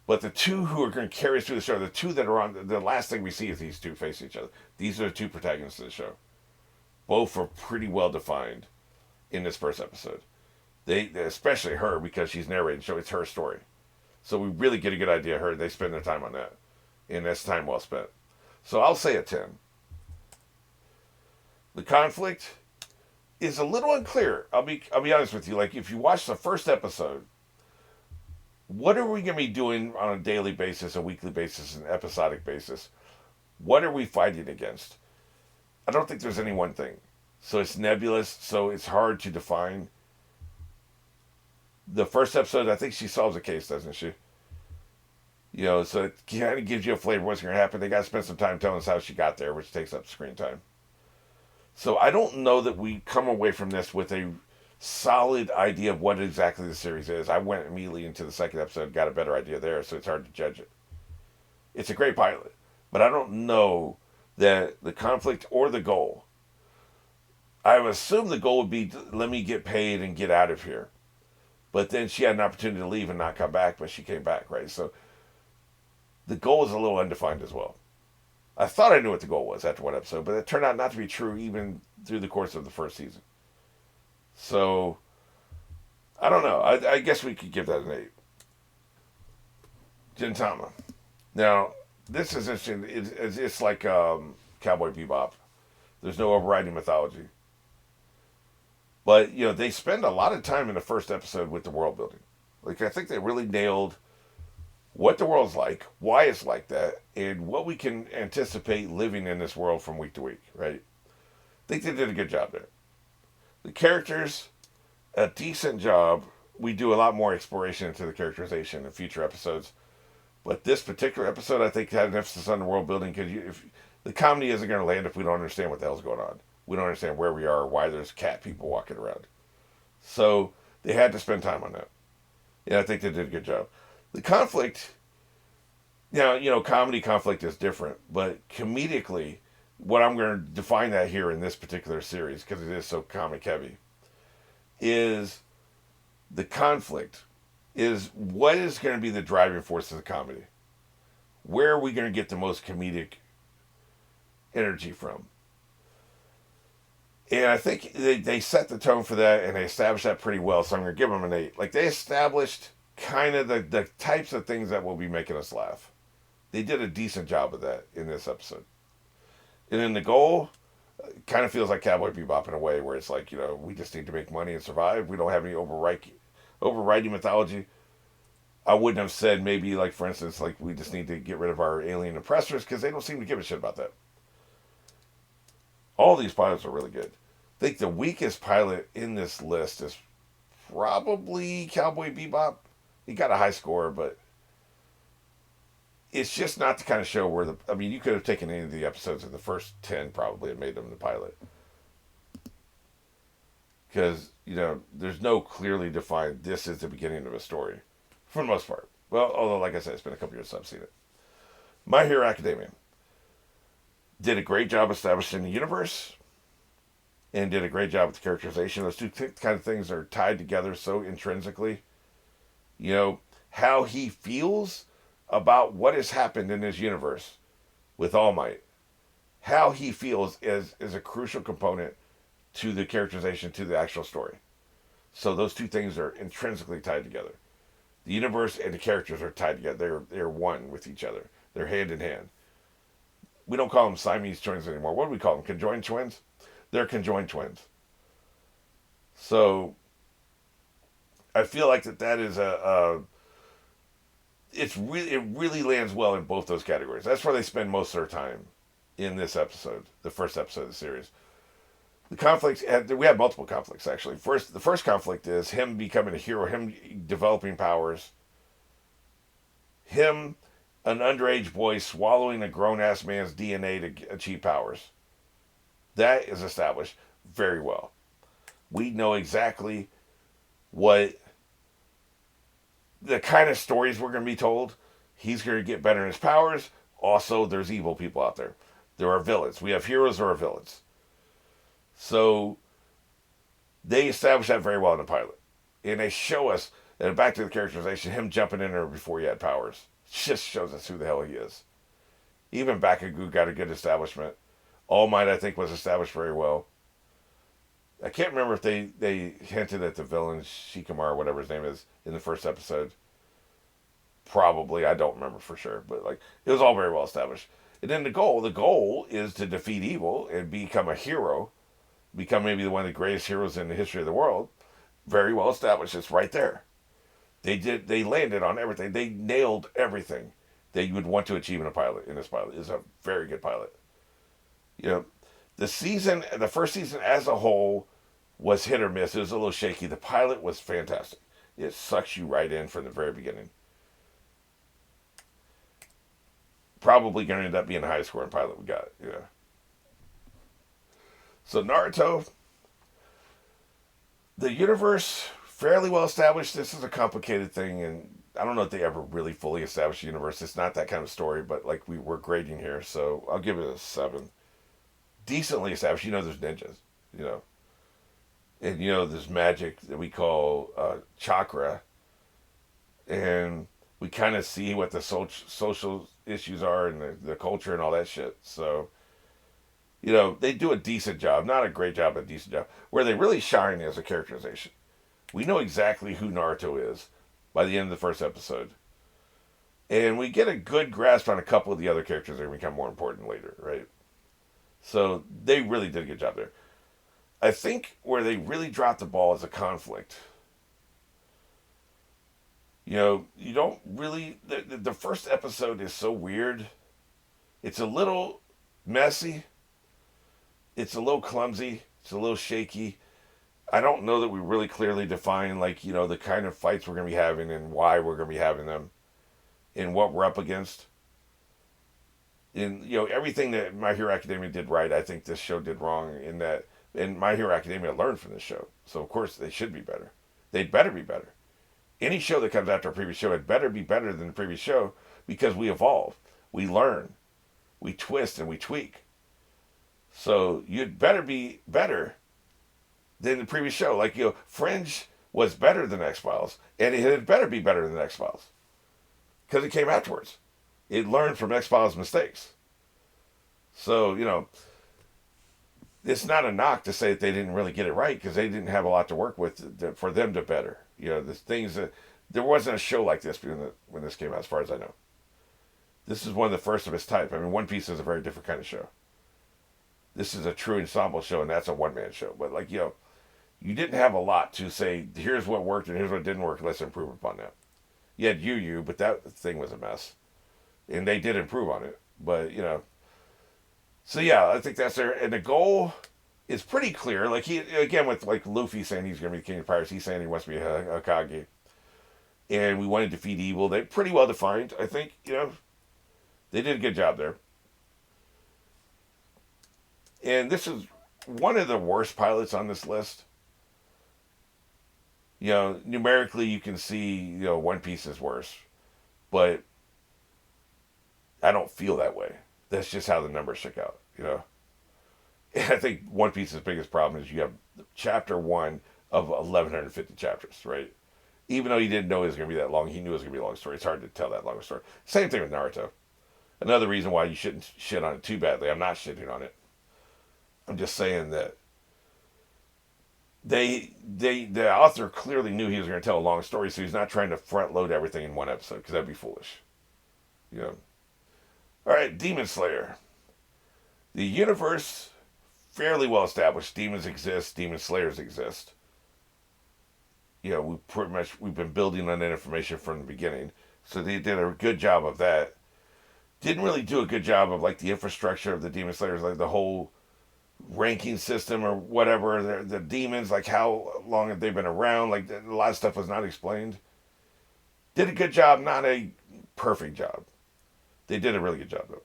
Speaker 1: But the 2 who are going to carry us through the show, the 2 that are on, the last thing we see is these 2 face each other. These are the 2 protagonists of the show. Both are pretty well defined in this first episode. They especially her, because she's narrating, so it's her story. So we really get a good idea of her. They spend their time on that. And that's time well spent. So I'll say a 10. The conflict is a little unclear. I'll be honest with you. Like, if you watch the first episode, what are we going to be doing on a daily basis, a weekly basis, an episodic basis? What are we fighting against? I don't think there's any one thing. So it's nebulous, so it's hard to define. The first episode, I think she solves a case, doesn't she? So it kind of gives you a flavor of what's going to happen. They got to spend some time telling us how she got there, which takes up screen time. So I don't know that we come away from this with a solid idea of what exactly the series is. I went immediately into the second episode, got a better idea there, so it's hard to judge it. It's a great pilot, but I don't know that the conflict or the goal. I would assume the goal would be, let me get paid and get out of here. But then she had an opportunity to leave and not come back, but she came back, right? So the goal is a little undefined as well. I thought I knew what the goal was after one episode, but it turned out not to be true even through the course of the first season. So, I don't know. I guess we could give that an 8. Gintama. Now, this is interesting. It's like Cowboy Bebop. There's no overriding mythology. But, they spend a lot of time in the first episode with the world building. Like, I think they really nailed what the world's like, why it's like that, and what we can anticipate living in this world from week to week, right? I think they did a good job there. The characters, a decent job. We do a lot more exploration into the characterization in future episodes. But this particular episode, I think, had an emphasis on the world building because if the comedy isn't going to land if we don't understand what the hell's going on. We don't understand where we are or why there's cat people walking around. So they had to spend time on that. And I think they did a good job. The conflict, now, comedy conflict is different, but comedically, what I'm going to define that here in this particular series, because it is so comic heavy, is the conflict is what is going to be the driving force of the comedy. Where are we going to get the most comedic energy from? And I think they set the tone for that, and they established that pretty well, so I'm going to give them an 8. Like, they established kind of the types of things that will be making us laugh. They did a decent job of that in this episode. And then the goal kind of feels like Cowboy Bebop in a way, where it's like, we just need to make money and survive. We don't have any overriding mythology. I wouldn't have said maybe, like, for instance, like, we just need to get rid of our alien oppressors, because they don't seem to give a shit about that. All these pilots are really good. I think the weakest pilot in this list is probably Cowboy Bebop. He got a high score, but it's just not the kind of show where you could have taken any of the episodes of the first 10 probably and made them the pilot. Because, there's no clearly defined, this is the beginning of a story. For the most part. Well, although, like I said, it's been a couple years since I've seen it. My Hero Academia did a great job establishing the universe and did a great job with the characterization. Those two kind of things are tied together so intrinsically. How he feels about what has happened in his universe with All Might. How he feels is a crucial component to the characterization, to the actual story. So those two things are intrinsically tied together. The universe and the characters are tied together. They're one with each other. They're hand in hand. We don't call them Siamese twins anymore. What do we call them? Conjoined twins? They're conjoined twins. So I feel like that is it really lands well in both those categories. That's where they spend most of their time in this episode, the first episode of the series. The conflicts, we have multiple conflicts actually. The first conflict is him becoming a hero, him developing powers, him, an underage boy, swallowing a grown-ass man's DNA to achieve powers. That is established very well. We know exactly what the kind of stories we're going to be told. He's going to get better in his powers. Also, there's evil people out there. There are villains. We have heroes, there are villains. So they establish that very well in the pilot. And they show us, and back to the characterization, him jumping in there before he had powers. Just shows us who the hell he is. Even Bakagu got a good establishment. All Might, I think, was established very well. I can't remember if they hinted at the villain, Shikamaru, whatever his name is, in the first episode. Probably, I don't remember for sure. But it was all very well established. And then the goal is to defeat evil and become a hero. Become maybe one of the greatest heroes in the history of the world. Very well established. It's right there. They landed on everything. They nailed everything that you would want to achieve in this pilot. It's a very good pilot. The first season as a whole was hit or miss. It was a little shaky. The pilot was fantastic. It sucks you right in from the very beginning. Probably going to end up being the highest scoring pilot we got. So Naruto, the universe, fairly well established. This is a complicated thing, and I don't know if they ever really fully established the universe. It's not that kind of story, but we're grading here, so I'll give it a 7. Decently established. There's ninjas, and there's magic that we call chakra, and we kind of see what the social issues are and the culture and all that shit. So they do a decent job, not a great job, but a decent job. Where they really shine is a characterization. We know exactly who Naruto is by the end of the first episode, and we get a good grasp on a couple of the other characters that become more important later, right? So they really did a good job there. I think where they really dropped the ball is a conflict. You don't really... The first episode is so weird. It's a little messy. It's a little clumsy. It's a little shaky. I don't know that we really clearly define, the kind of fights we're going to be having and why we're going to be having them. in what we're up against. In everything that My Hero Academia did right, I think this show did wrong. In that, and My Hero Academia learned from this show, so of course they should be better. They'd better be better. Any show that comes after a previous show had better be better than the previous show because we evolve, we learn, we twist, and we tweak. So you'd better be better than the previous show. Like, Fringe was better than X-Files, and it had better be better than X-Files because it came afterwards. It learned from X-Files' mistakes. So, it's not a knock to say that they didn't really get it right because they didn't have a lot to work with for them to better. The things that there wasn't a show like this when this came out, as far as I know. This is one of the first of its type. I mean, One Piece is a very different kind of show. This is a true ensemble show, and that's a one-man show. But, you didn't have a lot to say, here's what worked and here's what didn't work, let's improve upon that. You had Yu, but that thing was a mess. And they did improve on it. But, So, yeah, I think that's there. And the goal is pretty clear. Like, again, with, Luffy saying he's going to be the king of pirates, he's saying he wants to be a Hokage. And we want to defeat evil. They're pretty well defined, I think, They did a good job there. And this is one of the worst pilots on this list. Numerically, you can see, One Piece is worse. But I don't feel that way. That's just how the numbers shook out, And I think One Piece's biggest problem is you have chapter 1 of 1,150 chapters, right? Even though he didn't know it was going to be that long, he knew it was going to be a long story. It's hard to tell that long a story. Same thing with Naruto. Another reason why you shouldn't shit on it too badly. I'm not shitting on it. I'm just saying that the author clearly knew he was going to tell a long story, so he's not trying to front load everything in one episode because that'd be foolish. All right, Demon Slayer. The universe, fairly well established. Demons exist. Demon Slayers exist. We've been building on that information from the beginning. So they did a good job of that. Didn't really do a good job of the infrastructure of the Demon Slayers, like the whole ranking system or whatever. The demons, how long have they been around? A lot of stuff was not explained. Did a good job, not a perfect job. They did a really good job, though.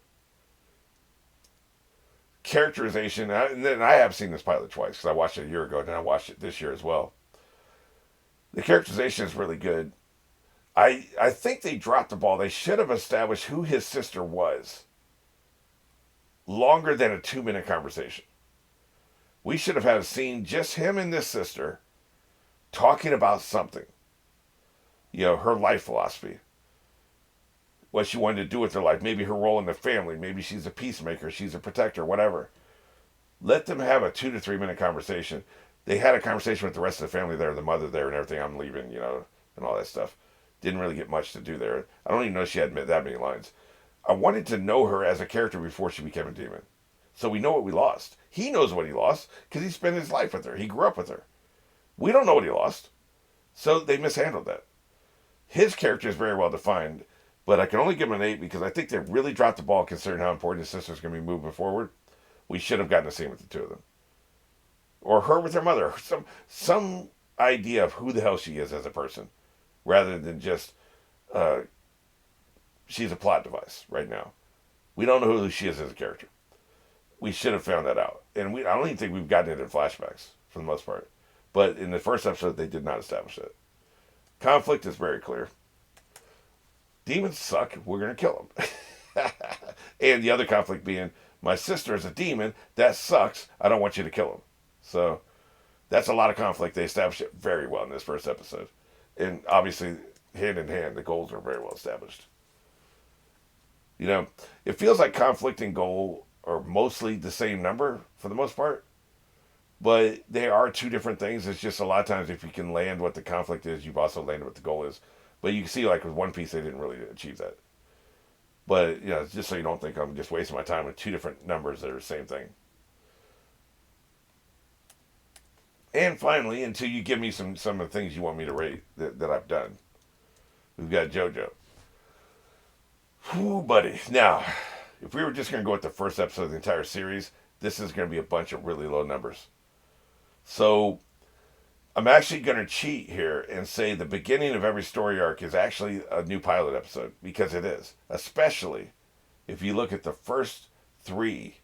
Speaker 1: Characterization, and then I have seen this pilot twice because I watched it a year ago and then I watched it this year as well. The characterization is really good. I think they dropped the ball. They should have established who his sister was longer than a 2-minute conversation. We should have had a scene, just him and this sister, talking about something. Her life philosophy. What she wanted to do with her life. Maybe her role in the family. Maybe she's a peacemaker. She's a protector. Whatever. Let them have a 2 to 3 minute conversation. They had a conversation with the rest of the family there, the mother there and everything. I'm leaving, and all that stuff. Didn't really get much to do there. I don't even know she had that many lines. I wanted to know her as a character before she became a demon. So we know what we lost. He knows what he lost because he spent his life with her. He grew up with her. We don't know what he lost. So they mishandled that. His character is very well defined. But I can only give him an 8 because I think they really dropped the ball considering how important his sister's going to be moving forward. We should have gotten a scene with the two of them. Or her with her mother. Some idea of who the hell she is as a person. Rather than just, she's a plot device right now. We don't know who she is as a character. We should have found that out. And I don't even think we've gotten it in flashbacks for the most part. But in the first episode, they did not establish it. Conflict is very clear. Demons suck. We're going to kill them. And the other conflict being, my sister is a demon. That sucks. I don't want you to kill him. So that's a lot of conflict. They established it very well in this first episode. And obviously, hand in hand, the goals are very well established. It feels like conflict and goal are mostly the same number for the most part. But they are two different things. It's just a lot of times if you can land what the conflict is, you've also landed what the goal is. But you can see, with One Piece, they didn't really achieve that. But, just so you don't think I'm just wasting my time with two different numbers that are the same thing. And finally, until you give me some of the things you want me to rate that I've done, we've got JoJo. Whew, buddy. Now, if we were just going to go with the first episode of the entire series, this is going to be a bunch of really low numbers. So, I'm actually going to cheat here and say the beginning of every story arc is actually a new pilot episode, because it is. Especially if you look at the first three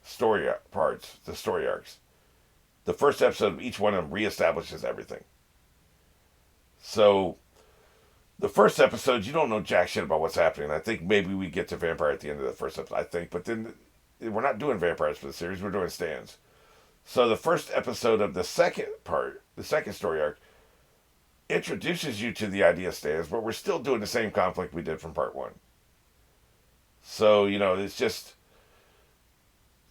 Speaker 1: story parts, the story arcs. The first episode of each one of them reestablishes everything. So, the first episode, you don't know jack shit about what's happening. I think maybe we get to vampire at the end of the first episode, I think. But then we're not doing vampires for the series, we're doing stands. So the first episode of the second part, the second story arc, introduces you to the idea of stands, but we're still doing the same conflict we did from part one. So, it's just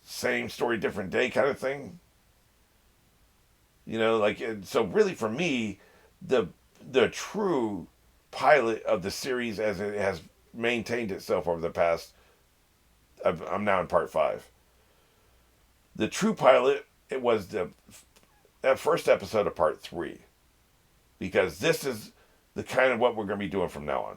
Speaker 1: same story, different day kind of thing. So really for me, the true pilot of the series as it has maintained itself over the past, I'm now in part 5. The true pilot, it was that first episode of part 3, because this is the kind of what we're going to be doing from now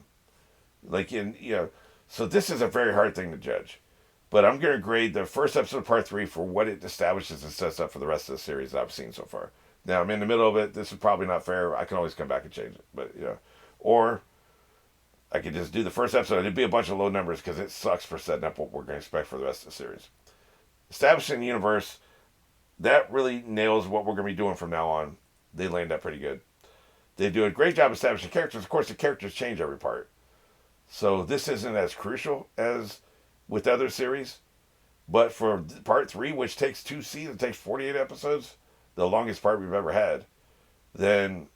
Speaker 1: on. So this is a very hard thing to judge, but I'm going to grade the first episode of part 3 for what it establishes and sets up for the rest of the series that I've seen so far. Now I'm in the middle of it. This is probably not fair. I can always come back and change it, but or I could just do the first episode. It'd be a bunch of low numbers because it sucks for setting up what we're going to expect for the rest of the series. Establishing the universe, that really nails what we're going to be doing from now on. They land that pretty good. They do a great job establishing characters. Of course, the characters change every part. So this isn't as crucial as with other series. But for part 3, which takes 2 seasons, takes 48 episodes, the longest part we've ever had, then,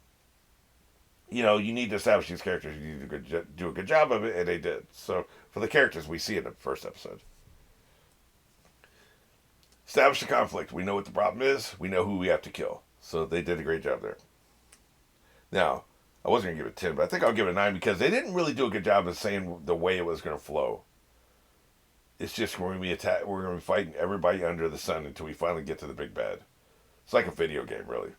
Speaker 1: you need to establish these characters. You need to do a good job of it, and they did. So for the characters, we see in the first episode. Establish the conflict. We know what the problem is. We know who we have to kill. So they did a great job there. Now, I wasn't going to give it 10, but I think I'll give it a 9 because they didn't really do a good job of saying the way it was going to flow. It's just we're going to be fighting everybody under the sun until we finally get to the big bad. It's like a video game, really.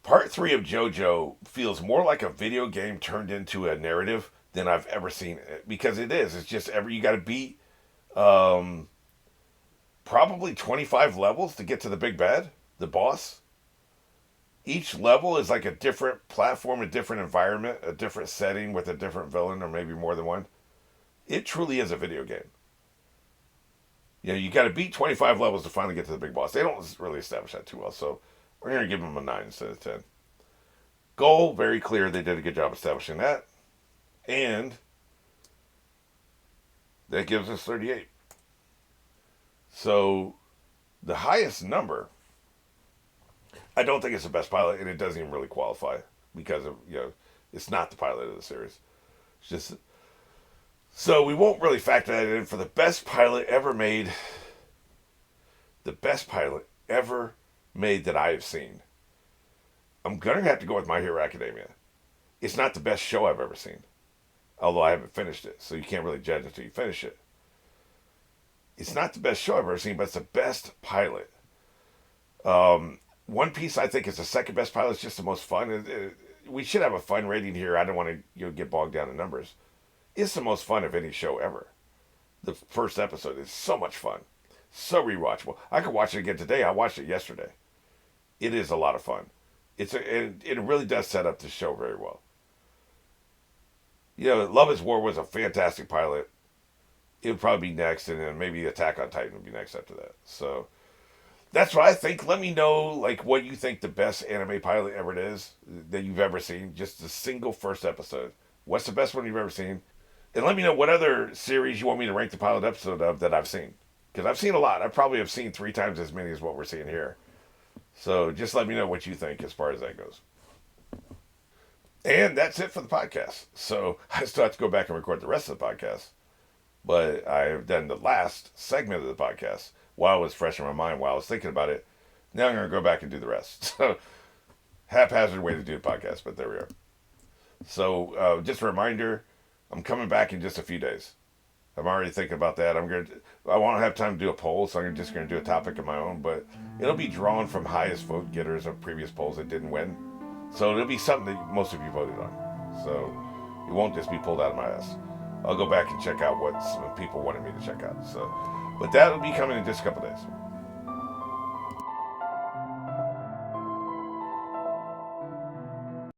Speaker 1: Part 3 of JoJo feels more like a video game turned into a narrative than I've ever seen it. Because it is. It's just you got to beat probably 25 levels to get to the big bad, the boss. Each level is like a different platform, a different environment, a different setting with a different villain, or maybe more than one. It truly is a video game. You got to beat 25 levels to finally get to the big boss. They don't really establish that too well, so we're going to give them a 9 instead of 10. Goal, very clear. They did a good job establishing that. And that gives us 38. So the highest number, I don't think it's the best pilot, and it doesn't even really qualify because of, it's not the pilot of the series. It's just, so we won't really factor that in for the best pilot ever made. The best pilot ever made that I have seen. I'm going to have to go with My Hero Academia. It's not the best show I've ever seen, although I haven't finished it, so you can't really judge until you finish it. It's not the best show I've ever seen, but it's the best pilot. One Piece, I think, is the second best pilot. It's just the most fun. We should have a fun rating here. I don't want to get bogged down in numbers. It's the most fun of any show ever. The first episode is so much fun. So rewatchable. I could watch it again today. I watched it yesterday. It is a lot of fun. It really does set up the show very well. Love is War was a fantastic pilot. It would probably be next, and then maybe Attack on Titan would be next after that. So that's what I think. Let me know what you think the best anime pilot ever is that you've ever seen. Just the single first episode. What's the best one you've ever seen? And let me know what other series you want me to rank the pilot episode of that I've seen. Because I've seen a lot. I probably have seen 3 times as many as what we're seeing here. So just let me know what you think as far as that goes. And that's it for the podcast. So I still have to go back and record the rest of the podcast. But I've done the last segment of the podcast while it was fresh in my mind, while I was thinking about it. Now I'm going to go back and do the rest. So haphazard way to do the podcast, but there we are. So just a reminder, I'm coming back in just a few days. I'm already thinking about that. I won't have time to do a poll, so I'm just going to do a topic of my own, but it'll be drawn from highest vote getters of previous polls that didn't win. So it'll be something that most of you voted on. So it won't just be pulled out of my ass. I'll go back and check out what some people wanted me to check out. So, but that'll be coming in just a couple days.